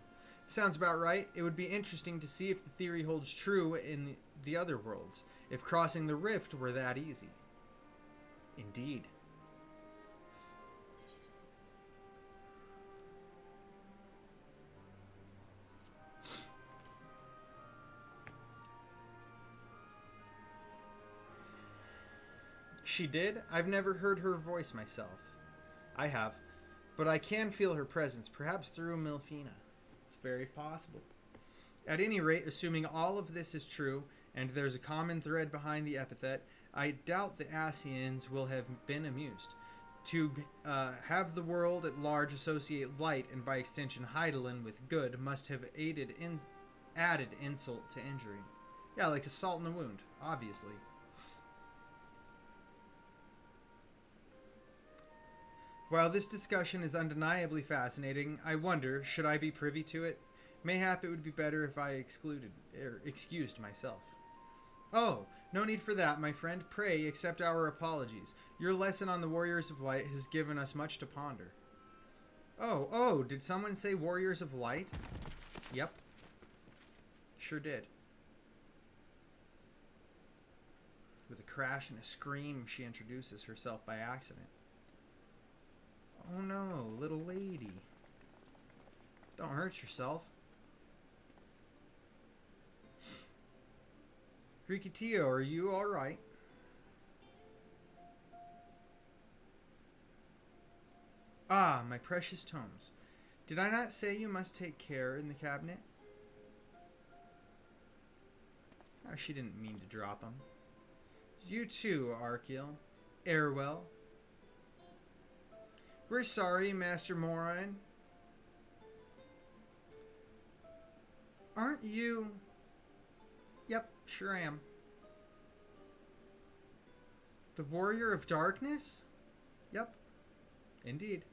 Sounds about right. It would be interesting to see if the theory holds true in the other worlds, if crossing the rift were that easy. Indeed. She did? I've never heard her voice myself. I have. But I can feel her presence, perhaps through Milfina. It's very possible. At any rate, assuming all of this is true, and there's a common thread behind the epithet, I doubt the Asians will have been amused. To have the world at large associate light, and by extension Heidelin, with good, must have added insult to injury. Yeah, like a salt in a wound, obviously. While this discussion is undeniably fascinating, I wonder, should I be privy to it? Mayhap it would be better if I excused myself. Oh, no need for that, my friend. Pray accept our apologies. Your lesson on the Warriors of Light has given us much to ponder. Oh, did someone say Warriors of Light? Yep. Sure did. With a crash and a scream, she introduces herself by accident. Oh no, little lady. Don't hurt yourself. Rikitio, are you alright? Ah, my precious tomes. Did I not say you must take care in the cabinet? Oh, she didn't mean to drop them. You too, Arkiel. Airwell. We're sorry, Master Morin. Aren't you... Yep, sure am. The Warrior of Darkness? Yep, indeed.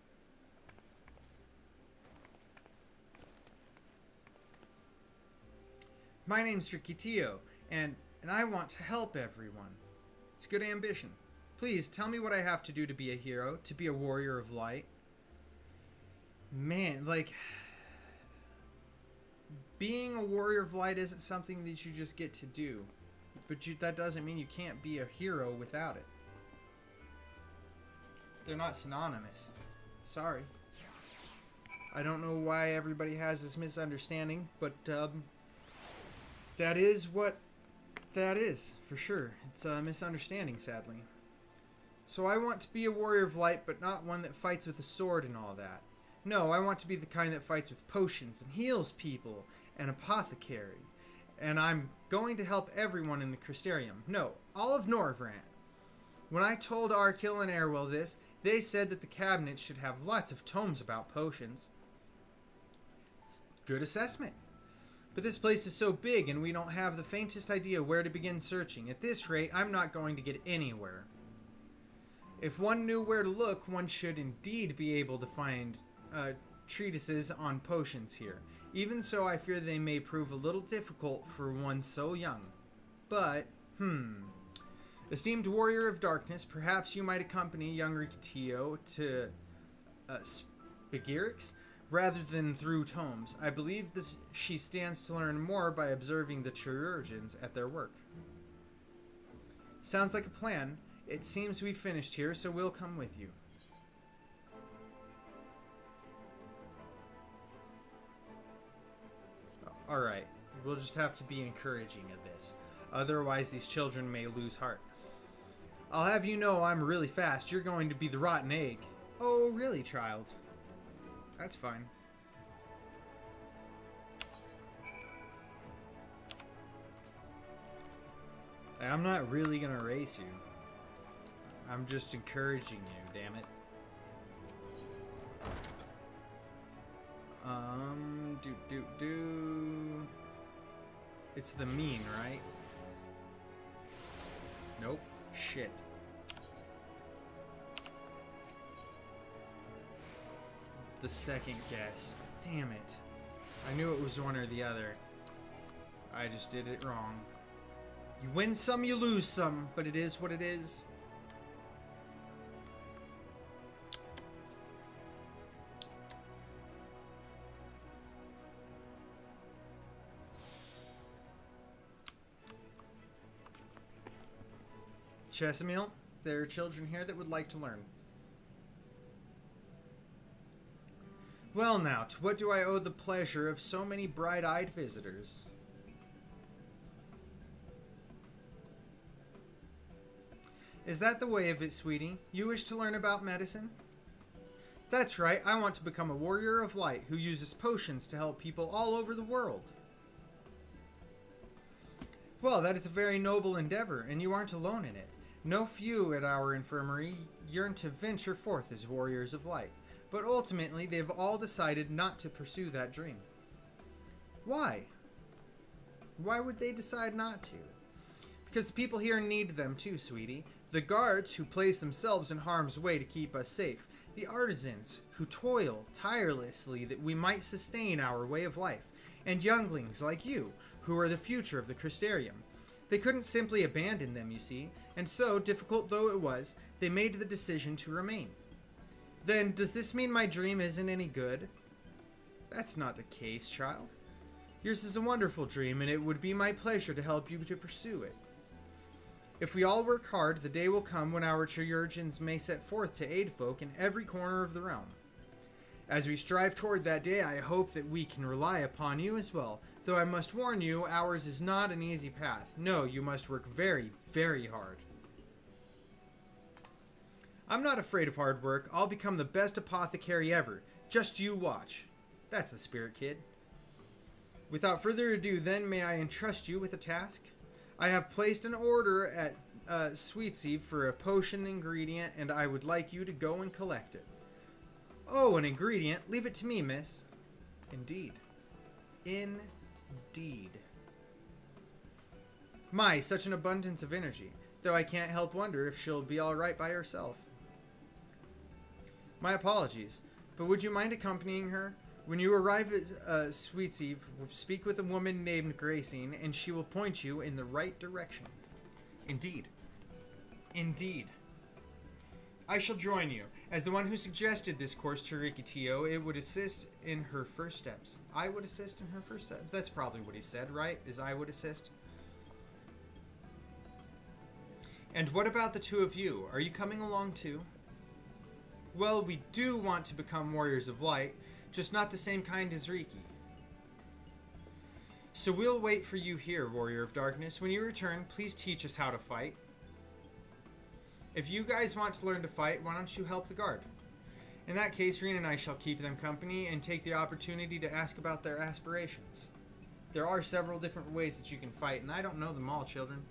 My name's Rikitio, and I want to help everyone. It's good ambition. Please, tell me what I have to do to be a hero, to be a warrior of light. Man, like... Being a warrior of light isn't something that you just get to do. But that doesn't mean you can't be a hero without it. They're not synonymous. Sorry. I don't know why everybody has this misunderstanding, but that is what that is, for sure. It's a misunderstanding, sadly. So I want to be a warrior of light, but not one that fights with a sword and all that. No, I want to be the kind that fights with potions and heals people, an apothecary. And I'm going to help everyone in the Crystarium. No, all of Norvrant. When I told Arkiel and Airwell this, they said that the cabinet should have lots of tomes about potions. It's a good assessment. But this place is so big and we don't have the faintest idea where to begin searching. At this rate, I'm not going to get anywhere. If one knew where to look, one should indeed be able to find treatises on potions here. Even so, I fear they may prove a little difficult for one so young. But, Esteemed Warrior of Darkness, perhaps you might accompany young Rikitio to Spigirix rather than through tomes. I believe she stands to learn more by observing the chirurgeons at their work. Sounds like a plan. It seems we've finished here, so we'll come with you. Alright, we'll just have to be encouraging of this. Otherwise, these children may lose heart. I'll have you know I'm really fast. You're going to be the rotten egg. Oh, really, child? That's fine. I'm not really gonna race you. I'm just encouraging you, damn it. It's the mean, right? Nope. Shit. The second guess. Damn it. I knew it was one or the other. I just did it wrong. You win some, you lose some, but it is what it is. Chesamil, there are children here that would like to learn. Well now, to what do I owe the pleasure of so many bright-eyed visitors? Is that the way of it, sweetie? You wish to learn about medicine? That's right, I want to become a warrior of light who uses potions to help people all over the world. Well, that is a very noble endeavor, and you aren't alone in it. No few at our infirmary yearn to venture forth as warriors of light, but ultimately they have all decided not to pursue that dream. Why? Why would they decide not to? Because the people here need them too, sweetie. The guards, who place themselves in harm's way to keep us safe, the artisans who toil tirelessly that we might sustain our way of life, and younglings like you, who are the future of the Crystarium. They couldn't simply abandon them, you see, and so, difficult though it was, they made the decision to remain. Then, does this mean my dream isn't any good? That's not the case, child. Yours is a wonderful dream, and it would be my pleasure to help you to pursue it. If we all work hard, the day will come when our chirurgeons may set forth to aid folk in every corner of the realm. As we strive toward that day, I hope that we can rely upon you as well, though I must warn you, ours is not an easy path. No, you must work very, very hard. I'm not afraid of hard work. I'll become the best apothecary ever. Just you watch. That's the spirit, kid. Without further ado, then, may I entrust you with a task? I have placed an order at Sweetsea for a potion ingredient, and I would like you to go and collect it. Oh, an ingredient? Leave it to me, miss. Indeed. Indeed. My, such an abundance of energy, though I can't help wonder if she'll be alright by herself. My apologies, but would you mind accompanying her? When you arrive at Sweetsea, speak with a woman named Gracine, and she will point you in the right direction. Indeed. Indeed. I shall join you. As the one who suggested this course to Rikitio, it would assist in her first steps. I would assist in her first steps? That's probably what he said, right? Is I would assist? And what about the two of you? Are you coming along too? Well, we do want to become warriors of light, just not the same kind as Riki. So we'll wait for you here, Warrior of Darkness. When you return, please teach us how to fight. If you guys want to learn to fight, why don't you help the guard? In that case, Rena and I shall keep them company and take the opportunity to ask about their aspirations. There are several different ways that you can fight, and I don't know them all, children.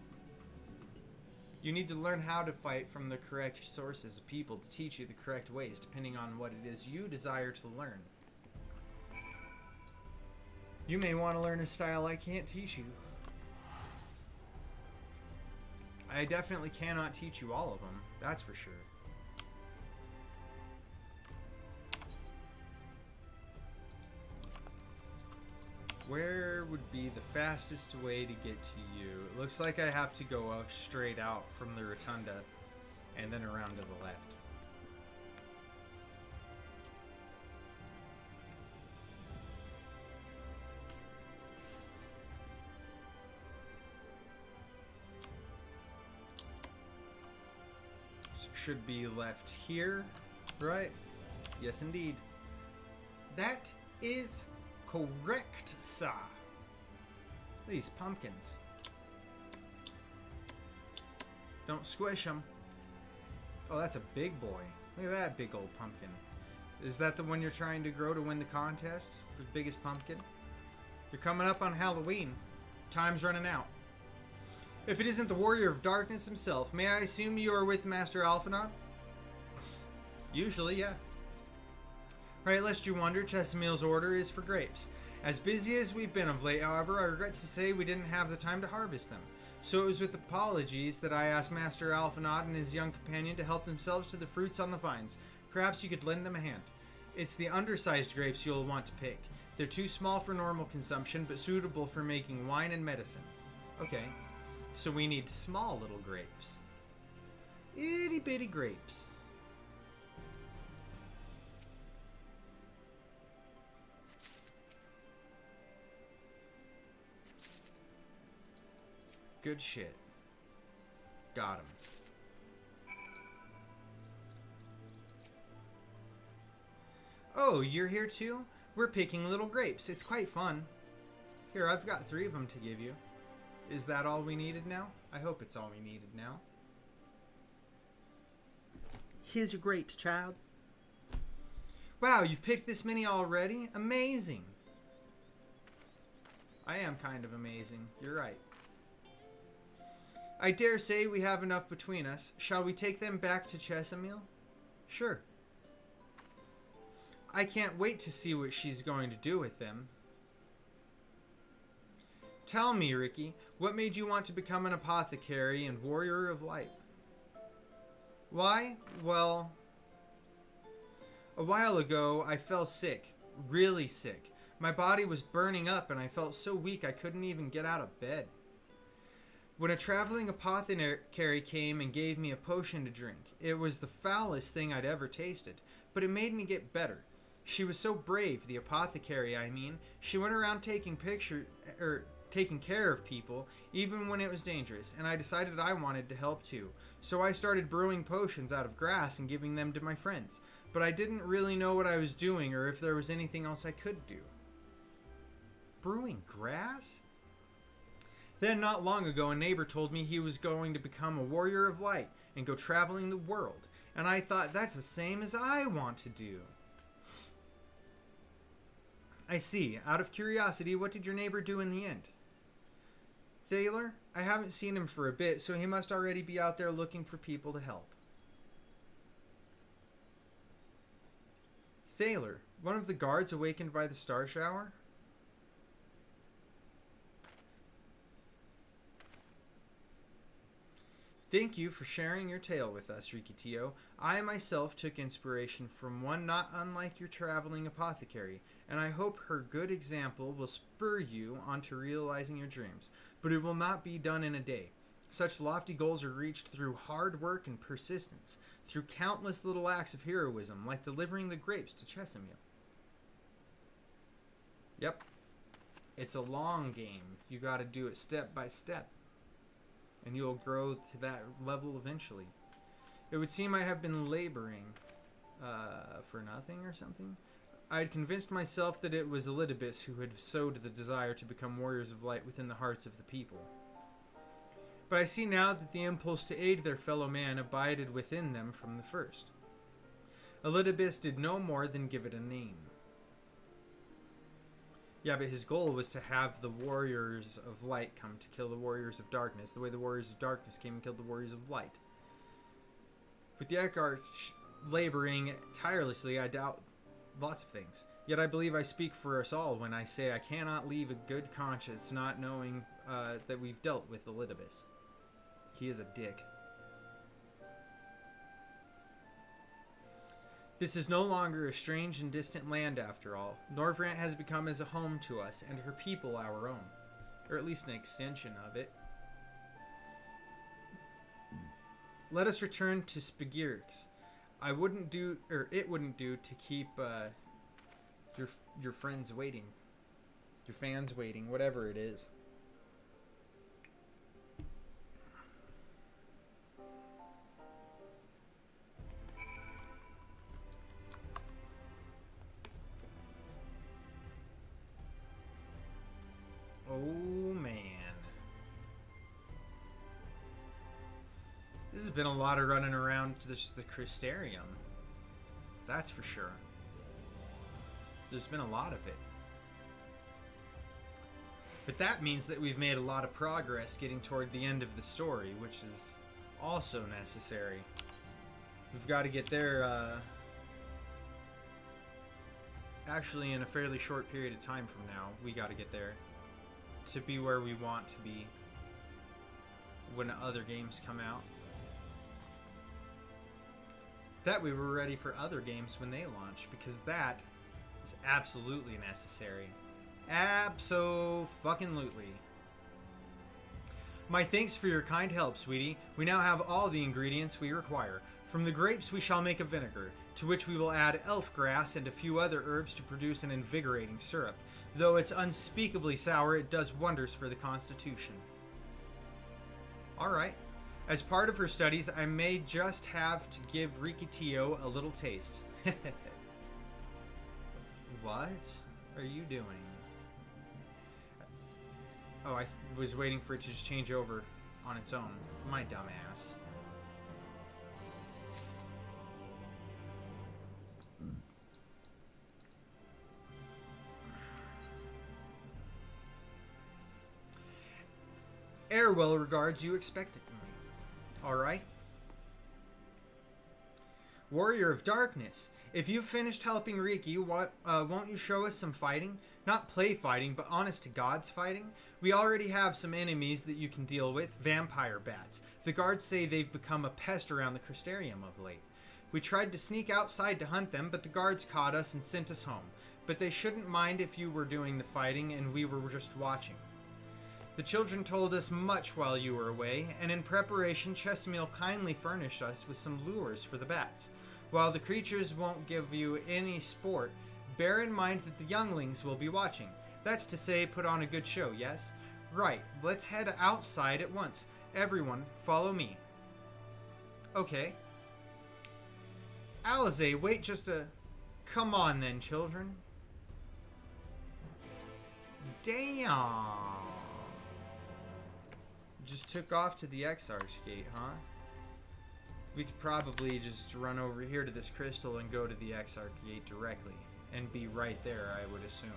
You need to learn how to fight from the correct sources of people to teach you the correct ways, depending on what it is you desire to learn. You may want to learn a style I can't teach you. I definitely cannot teach you all of them, that's for sure. Where would be the fastest way to get to you? It looks like I have to go straight out from the rotunda and then around to the left. So should be left here, right? Yes, indeed. That is correct, sir. These pumpkins. Don't squish them. Oh, that's a big boy. Look at that big old pumpkin. Is that the one you're trying to grow to win the contest for the biggest pumpkin? You're coming up on Halloween. Time's running out. If it isn't the Warrior of Darkness himself, may I assume you are with Master Alphinaud? Usually, yeah. Right, lest you wonder, Chesameel's order is for grapes. As busy as we've been of late, however, I regret to say we didn't have the time to harvest them. So it was with apologies that I asked Master Alphinaud and his young companion to help themselves to the fruits on the vines. Perhaps you could lend them a hand. It's the undersized grapes you'll want to pick. They're too small for normal consumption, but suitable for making wine and medicine. Okay, so we need small little grapes. Itty bitty grapes. Good shit. Got him. Oh, you're here too? We're picking little grapes. It's quite fun. Here, I've got 3 of them to give you. Is that all we needed now? I hope it's all we needed now. Here's your grapes, child. Wow, you've picked this many already? Amazing. I am kind of amazing. You're right. I dare say we have enough between us. Shall we take them back to Chesamil? Sure. I can't wait to see what she's going to do with them. Tell me, Ricky, what made you want to become an apothecary and warrior of light? Why? Well, A while ago, I fell sick. Really sick. My body was burning up and I felt so weak I couldn't even get out of bed. When a traveling apothecary came and gave me a potion to drink, it was the foulest thing I'd ever tasted, but it made me get better. She was so brave, the apothecary, I mean. She went around taking care of people, even when it was dangerous, and I decided I wanted to help too. So I started brewing potions out of grass and giving them to my friends. But I didn't really know what I was doing or if there was anything else I could do. Brewing grass? Then, not long ago, a neighbor told me he was going to become a warrior of light and go traveling the world. And I thought, that's the same as I want to do. I see. Out of curiosity, what did your neighbor do in the end? Thaler? I haven't seen him for a bit, so he must already be out there looking for people to help. Thaler, one of the guards awakened by the star shower? Thank you for sharing your tale with us, Rikitio. I myself took inspiration from one not unlike your traveling apothecary, and I hope her good example will spur you onto realizing your dreams. But it will not be done in a day. Such lofty goals are reached through hard work and persistence, through countless little acts of heroism, like delivering the grapes to Chesimil. Yep. It's a long game. You gotta do it step by step. And you'll grow to that level eventually. It would seem I have been laboring for nothing or something. I had convinced myself that it was Elidibus who had sowed the desire to become warriors of light within the hearts of the people. But I see now that the impulse to aid their fellow man abided within them from the first. Elidibus did no more than give it a name. Yeah, but his goal was to have the warriors of light come to kill the warriors of darkness, the way the warriors of darkness came and killed the warriors of light. With the Eckarch laboring tirelessly, I doubt lots of things. Yet I believe I speak for us all when I say I cannot leave a good conscience not knowing that we've dealt with Elidibus. He is a dick. This is no longer a strange and distant land after all. Norvrant has become as a home to us, and her people our own. Or at least an extension of it. Let us return to Spagirix. It wouldn't do to keep your friends waiting. Your fans waiting, whatever it is. Oh, man. This has been a lot of running around the Crystarium. That's for sure. There's been a lot of it. But that means that we've made a lot of progress getting toward the end of the story, which is also necessary. We've got to get there, actually in a fairly short period of time from now. We got to get there to be where we want to be when other games come out. That we were ready for other games when they launch, because that is absolutely necessary. Abso-fucking-lutely. My thanks for your kind help, sweetie. We now have all the ingredients we require. From the grapes we shall make a vinegar, to which we will add elf grass and a few other herbs to produce an invigorating syrup. Though it's unspeakably sour, it does wonders for the constitution. Alright. As part of her studies, I may just have to give Rikitio a little taste. What are you doing? Oh, I was waiting for it to just change over on its own. My dumb ass. Airwell regards you expectantly. Alright. Warrior of Darkness. If you've finished helping Riki, won't you show us some fighting? Not play fighting, but honest to God's fighting? We already have some enemies that you can deal with, vampire bats. The guards say they've become a pest around the Crystarium of late. We tried to sneak outside to hunt them, but the guards caught us and sent us home. But they shouldn't mind if you were doing the fighting and we were just watching. The children told us much while you were away, and in preparation, Chesimil kindly furnished us with some lures for the bats. While the creatures won't give you any sport, bear in mind that the younglings will be watching. That's to say, put on a good show, yes? Right, let's head outside at once. Everyone, follow me. Okay. Alize, wait just a... Come on then, children. Damn. Just took off to the Exarch Gate, huh? We could probably just run over here to this crystal and go to the Exarch Gate directly. And be right there, I would assume.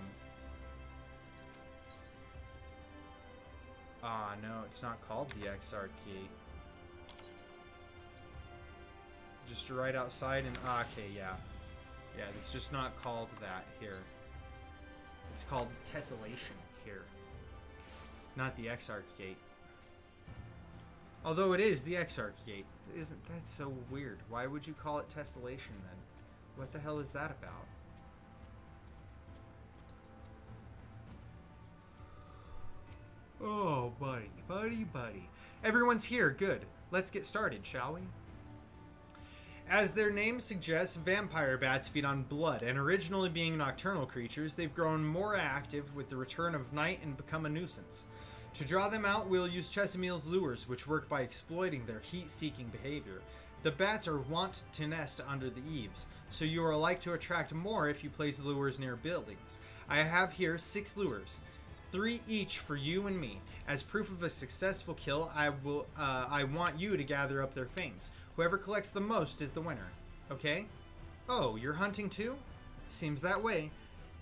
Ah, no, it's not called the Exarch Gate. Just right outside and... okay, yeah. Yeah, it's just not called that here. It's called Tessellation here. Not the Exarch Gate. Although it is the Exarch Gate. Isn't that so weird? Why would you call it Tessellation then? What the hell is that about? Oh, buddy. Everyone's here, good. Let's get started, shall we? As their name suggests, vampire bats feed on blood, and originally being nocturnal creatures, they've grown more active with the return of night and become a nuisance. To draw them out, we'll use Chesimil's lures, which work by exploiting their heat-seeking behavior. The bats are wont to nest under the eaves, so you are like to attract more if you place lures near buildings. I have here 6 lures, 3 each for you and me. As proof of a successful kill, I want you to gather up their fangs. Whoever collects the most is the winner. Okay? Oh, you're hunting too? Seems that way.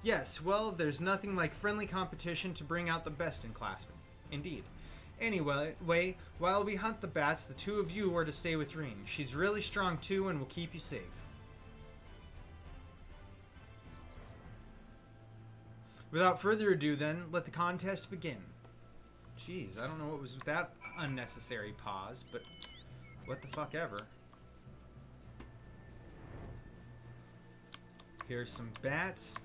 Yes, well, there's nothing like friendly competition to bring out the best in classmen. Indeed. Anyway, while we hunt the bats, the 2 of you are to stay with Reen. She's really strong too and will keep you safe. Without further ado then, let the contest begin. Jeez, I don't know what was with that unnecessary pause, but what the fuck ever. Here's some bats.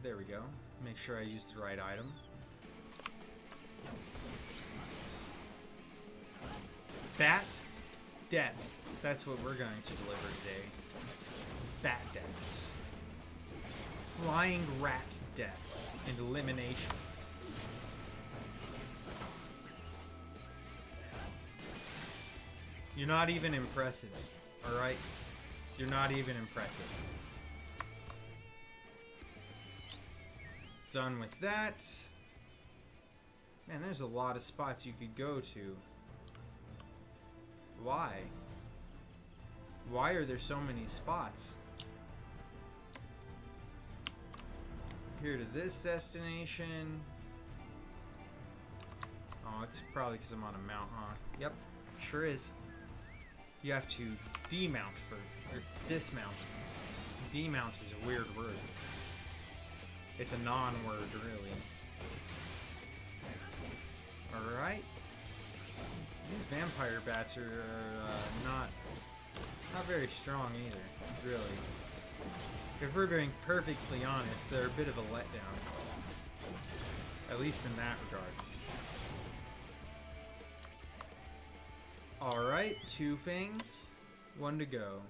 There we go. Make sure I use the right item. Bat death. That's what we're going to deliver today. Bat deaths. Flying rat death and elimination. You're not even impressive, alright? You're not even impressive. Done with that. Man, there's a lot of spots you could go to. Why? Why are there so many spots? Here to this destination. Oh, it's probably because I'm on a mount, huh? Yep, sure is. You have to demount for, or dismount. Demount is a weird word. It's a non-word, really. Alright. These vampire bats are not very strong either, really. If we're being perfectly honest, they're a bit of a letdown. At least in that regard. Alright, 2 fangs. 1 to go.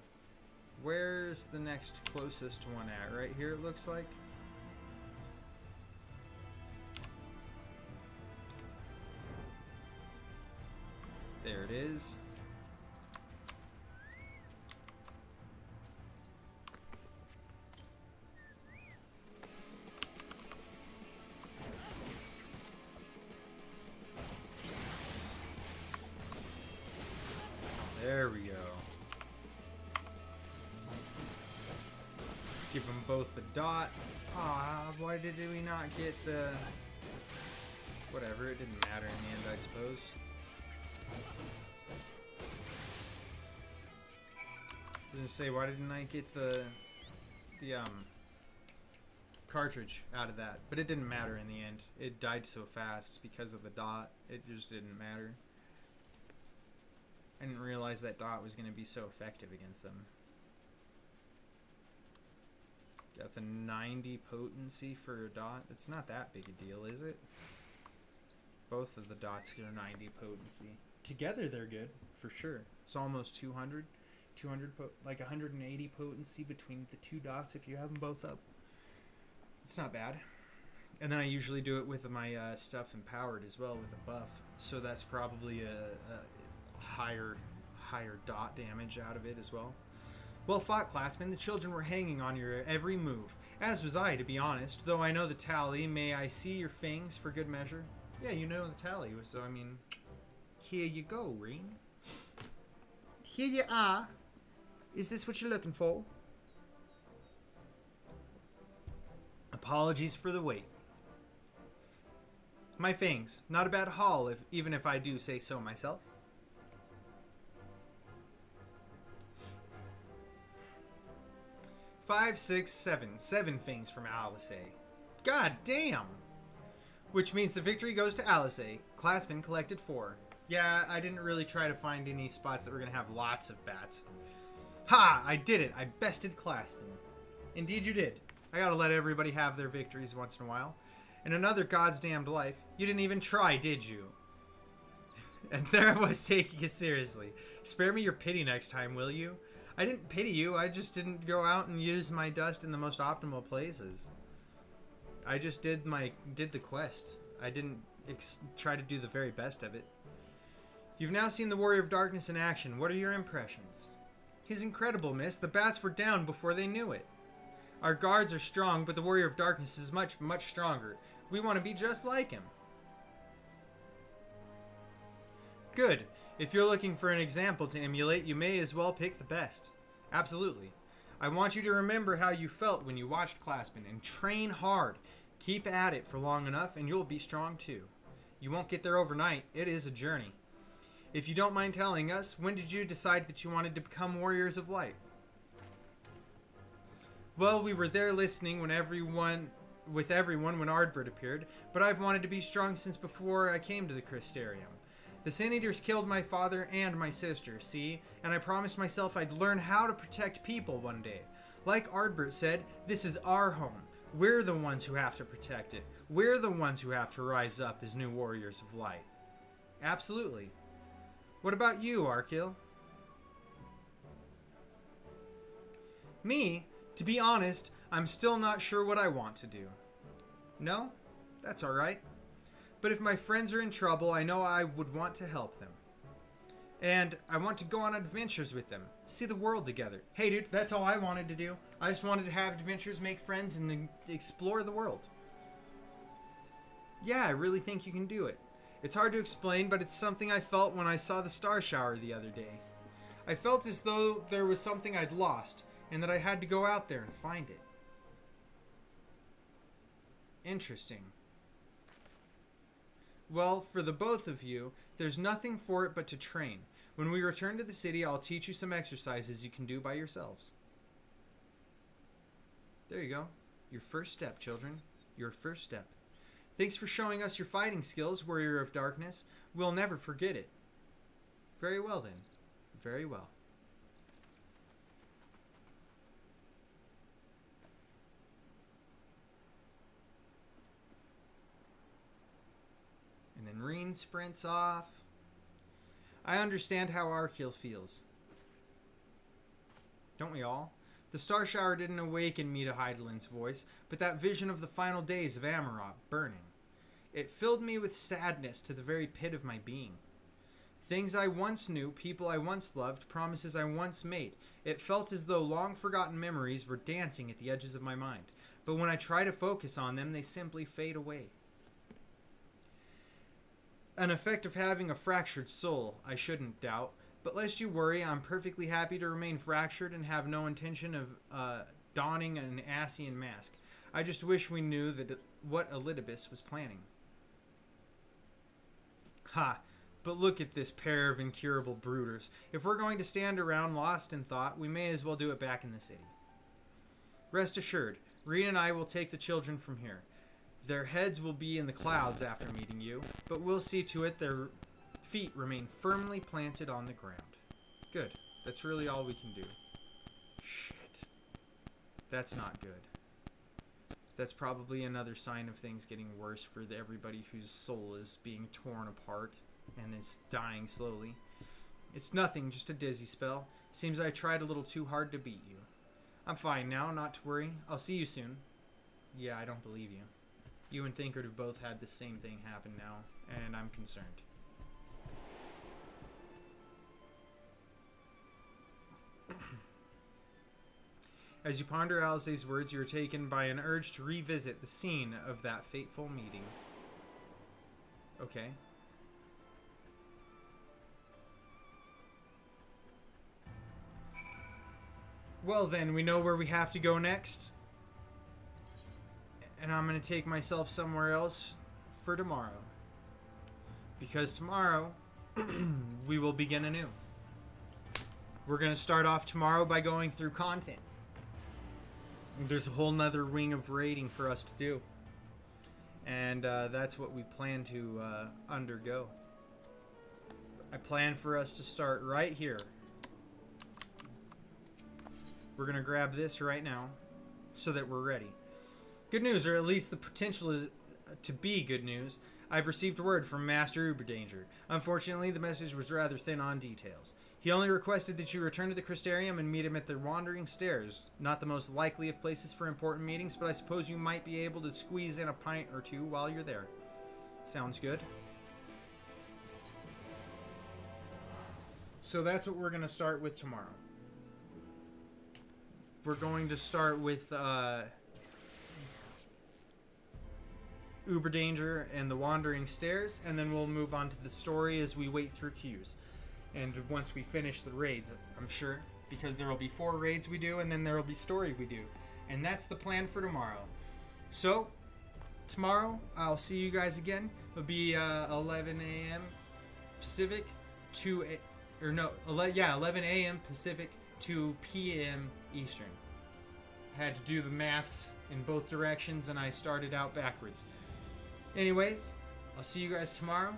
Where's the next closest one at? Right here, it looks like. There it is. There we go. Give them both the dot. Ah, why did we not get the... Whatever, it didn't matter in the end, I suppose. I was gonna say, why didn't I get the cartridge out of that? But it didn't matter in the end. It died so fast because of the dot. It just didn't matter. realize that dot was going to be so effective against them. Got the 90 potency for a dot. It's not that big a deal, is it? Both of the dots get a 90 potency. Together they're good, for sure. It's almost 200. Like 180 potency between the two dots if you have them both up. It's not bad. And then I usually do it with my stuff empowered as well with a buff. So that's probably a higher dot damage out of it as well. Well fought, classmen. The children were hanging on your every move. As was I, to be honest. Though I know the tally, may I see your fangs for good measure? Yeah, you know the tally. So, I mean, here you go, Reen. Here you are. Is this what you're looking for? Apologies for the wait. My fangs. Not a bad haul, even if I do say so myself. Five, six, seven. 7 fangs from Alice. God damn! Which means the victory goes to Alice. Classmen collected 4. Yeah, I didn't really try to find any spots that were going to have lots of bats. Ha! I did it! I bested Classmen. Indeed you did. I gotta let everybody have their victories once in a while. In another God's damned life, you didn't even try, did you? And there I was taking it seriously. Spare me your pity next time, will you? I didn't pity you, I just didn't go out and use my dust in the most optimal places. I just did the quest. I didn't try to do the very best of it. You've now seen the Warrior of Darkness in action. What are your impressions? He's incredible, miss. The bats were down before they knew it. Our guards are strong, but the Warrior of Darkness is much, much stronger. We want to be just like him. Good. If you're looking for an example to emulate, you may as well pick the best. Absolutely. I want you to remember how you felt when you watched Classmen and train hard. Keep at it for long enough and you'll be strong too. You won't get there overnight. It is a journey. If you don't mind telling us, when did you decide that you wanted to become Warriors of Light? Well, we were there listening with everyone when Ardbert appeared, but I've wanted to be strong since before I came to the Crystarium. The Sin Eaters killed my father and my sister, see? And I promised myself I'd learn how to protect people one day. Like Ardbert said, this is our home. We're the ones who have to protect it. We're the ones who have to rise up as new Warriors of Light. Absolutely. What about you, Arkil? Me? To be honest, I'm still not sure what I want to do. No? That's alright. But if my friends are in trouble, I know I would want to help them. And I want to go on adventures with them. See the world together. Hey dude, that's all I wanted to do. I just wanted to have adventures, make friends, and explore the world. Yeah, I really think you can do it. It's hard to explain, but it's something I felt when I saw the star shower the other day. I felt as though there was something I'd lost, and that I had to go out there and find it. Interesting. Well, for the both of you, there's nothing for it but to train. When we return to the city, I'll teach you some exercises you can do by yourselves. There you go. Your first step, children. Your first step. Thanks for showing us your fighting skills, Warrior of Darkness. We'll never forget it. Very well, then. Very well. And then Reen sprints off. I understand how Arkil feels. Don't we all? The star shower didn't awaken me to Heidelin's voice, but that vision of the final days of Amarok burning. It filled me with sadness to the very pit of my being. Things I once knew, people I once loved, promises I once made. It felt as though long-forgotten memories were dancing at the edges of my mind. But when I try to focus on them, they simply fade away. An effect of having a fractured soul, I shouldn't doubt. But lest you worry, I'm perfectly happy to remain fractured and have no intention of donning an Asian mask. I just wish we knew what Elidibus was planning. Ha! But look at this pair of incurable brooders. If we're going to stand around lost in thought, we may as well do it back in the city. Rest assured, Reen and I will take the children from here. Their heads will be in the clouds after meeting you, but we'll see to it their feet remain firmly planted on the ground. Good. That's really all we can do. Shit. That's not good. That's probably another sign of things getting worse for everybody whose soul is being torn apart and is dying slowly. It's nothing, just a dizzy spell. Seems I tried a little too hard to beat you. I'm fine now, not to worry. I'll see you soon. Yeah, I don't believe you. You and Thinkard have both had the same thing happen now, and I'm concerned. As you ponder Alice's words, you are taken by an urge to revisit the scene of that fateful meeting. Okay. Well then, we know where we have to go next. And I'm going to take myself somewhere else for tomorrow. Because tomorrow, we will begin anew. We're going to start off tomorrow by going through content. There's a whole nother wing of raiding for us to do. And that's what we plan to undergo. I plan for us to start right here. We're going to grab this right now so that we're ready. Good news, or at least the potential is to be good news. I've received word from Master Uberdanger. Unfortunately, the message was rather thin on details. He only requested that you return to the Crystarium and meet him at the Wandering Stairs. Not the most likely of places for important meetings, but I suppose you might be able to squeeze in a pint or two while you're there. Sounds good. So that's what we're going to start with tomorrow. We're going to start with Uberdanger and the Wandering Stairs, and then we'll move on to the story as we wait through queues. And once we finish the raids, I'm sure, because there will be 4 raids we do, and then there will be story we do. And that's the plan for tomorrow. So, tomorrow, I'll see you guys again. It'll be 11 a.m. Pacific, 11 a.m. Pacific, 2 p.m. Eastern. Had to do the maths in both directions, and I started out backwards. Anyways, I'll see you guys tomorrow,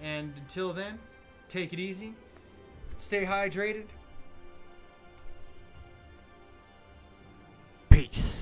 and until then, take it easy, stay hydrated, peace.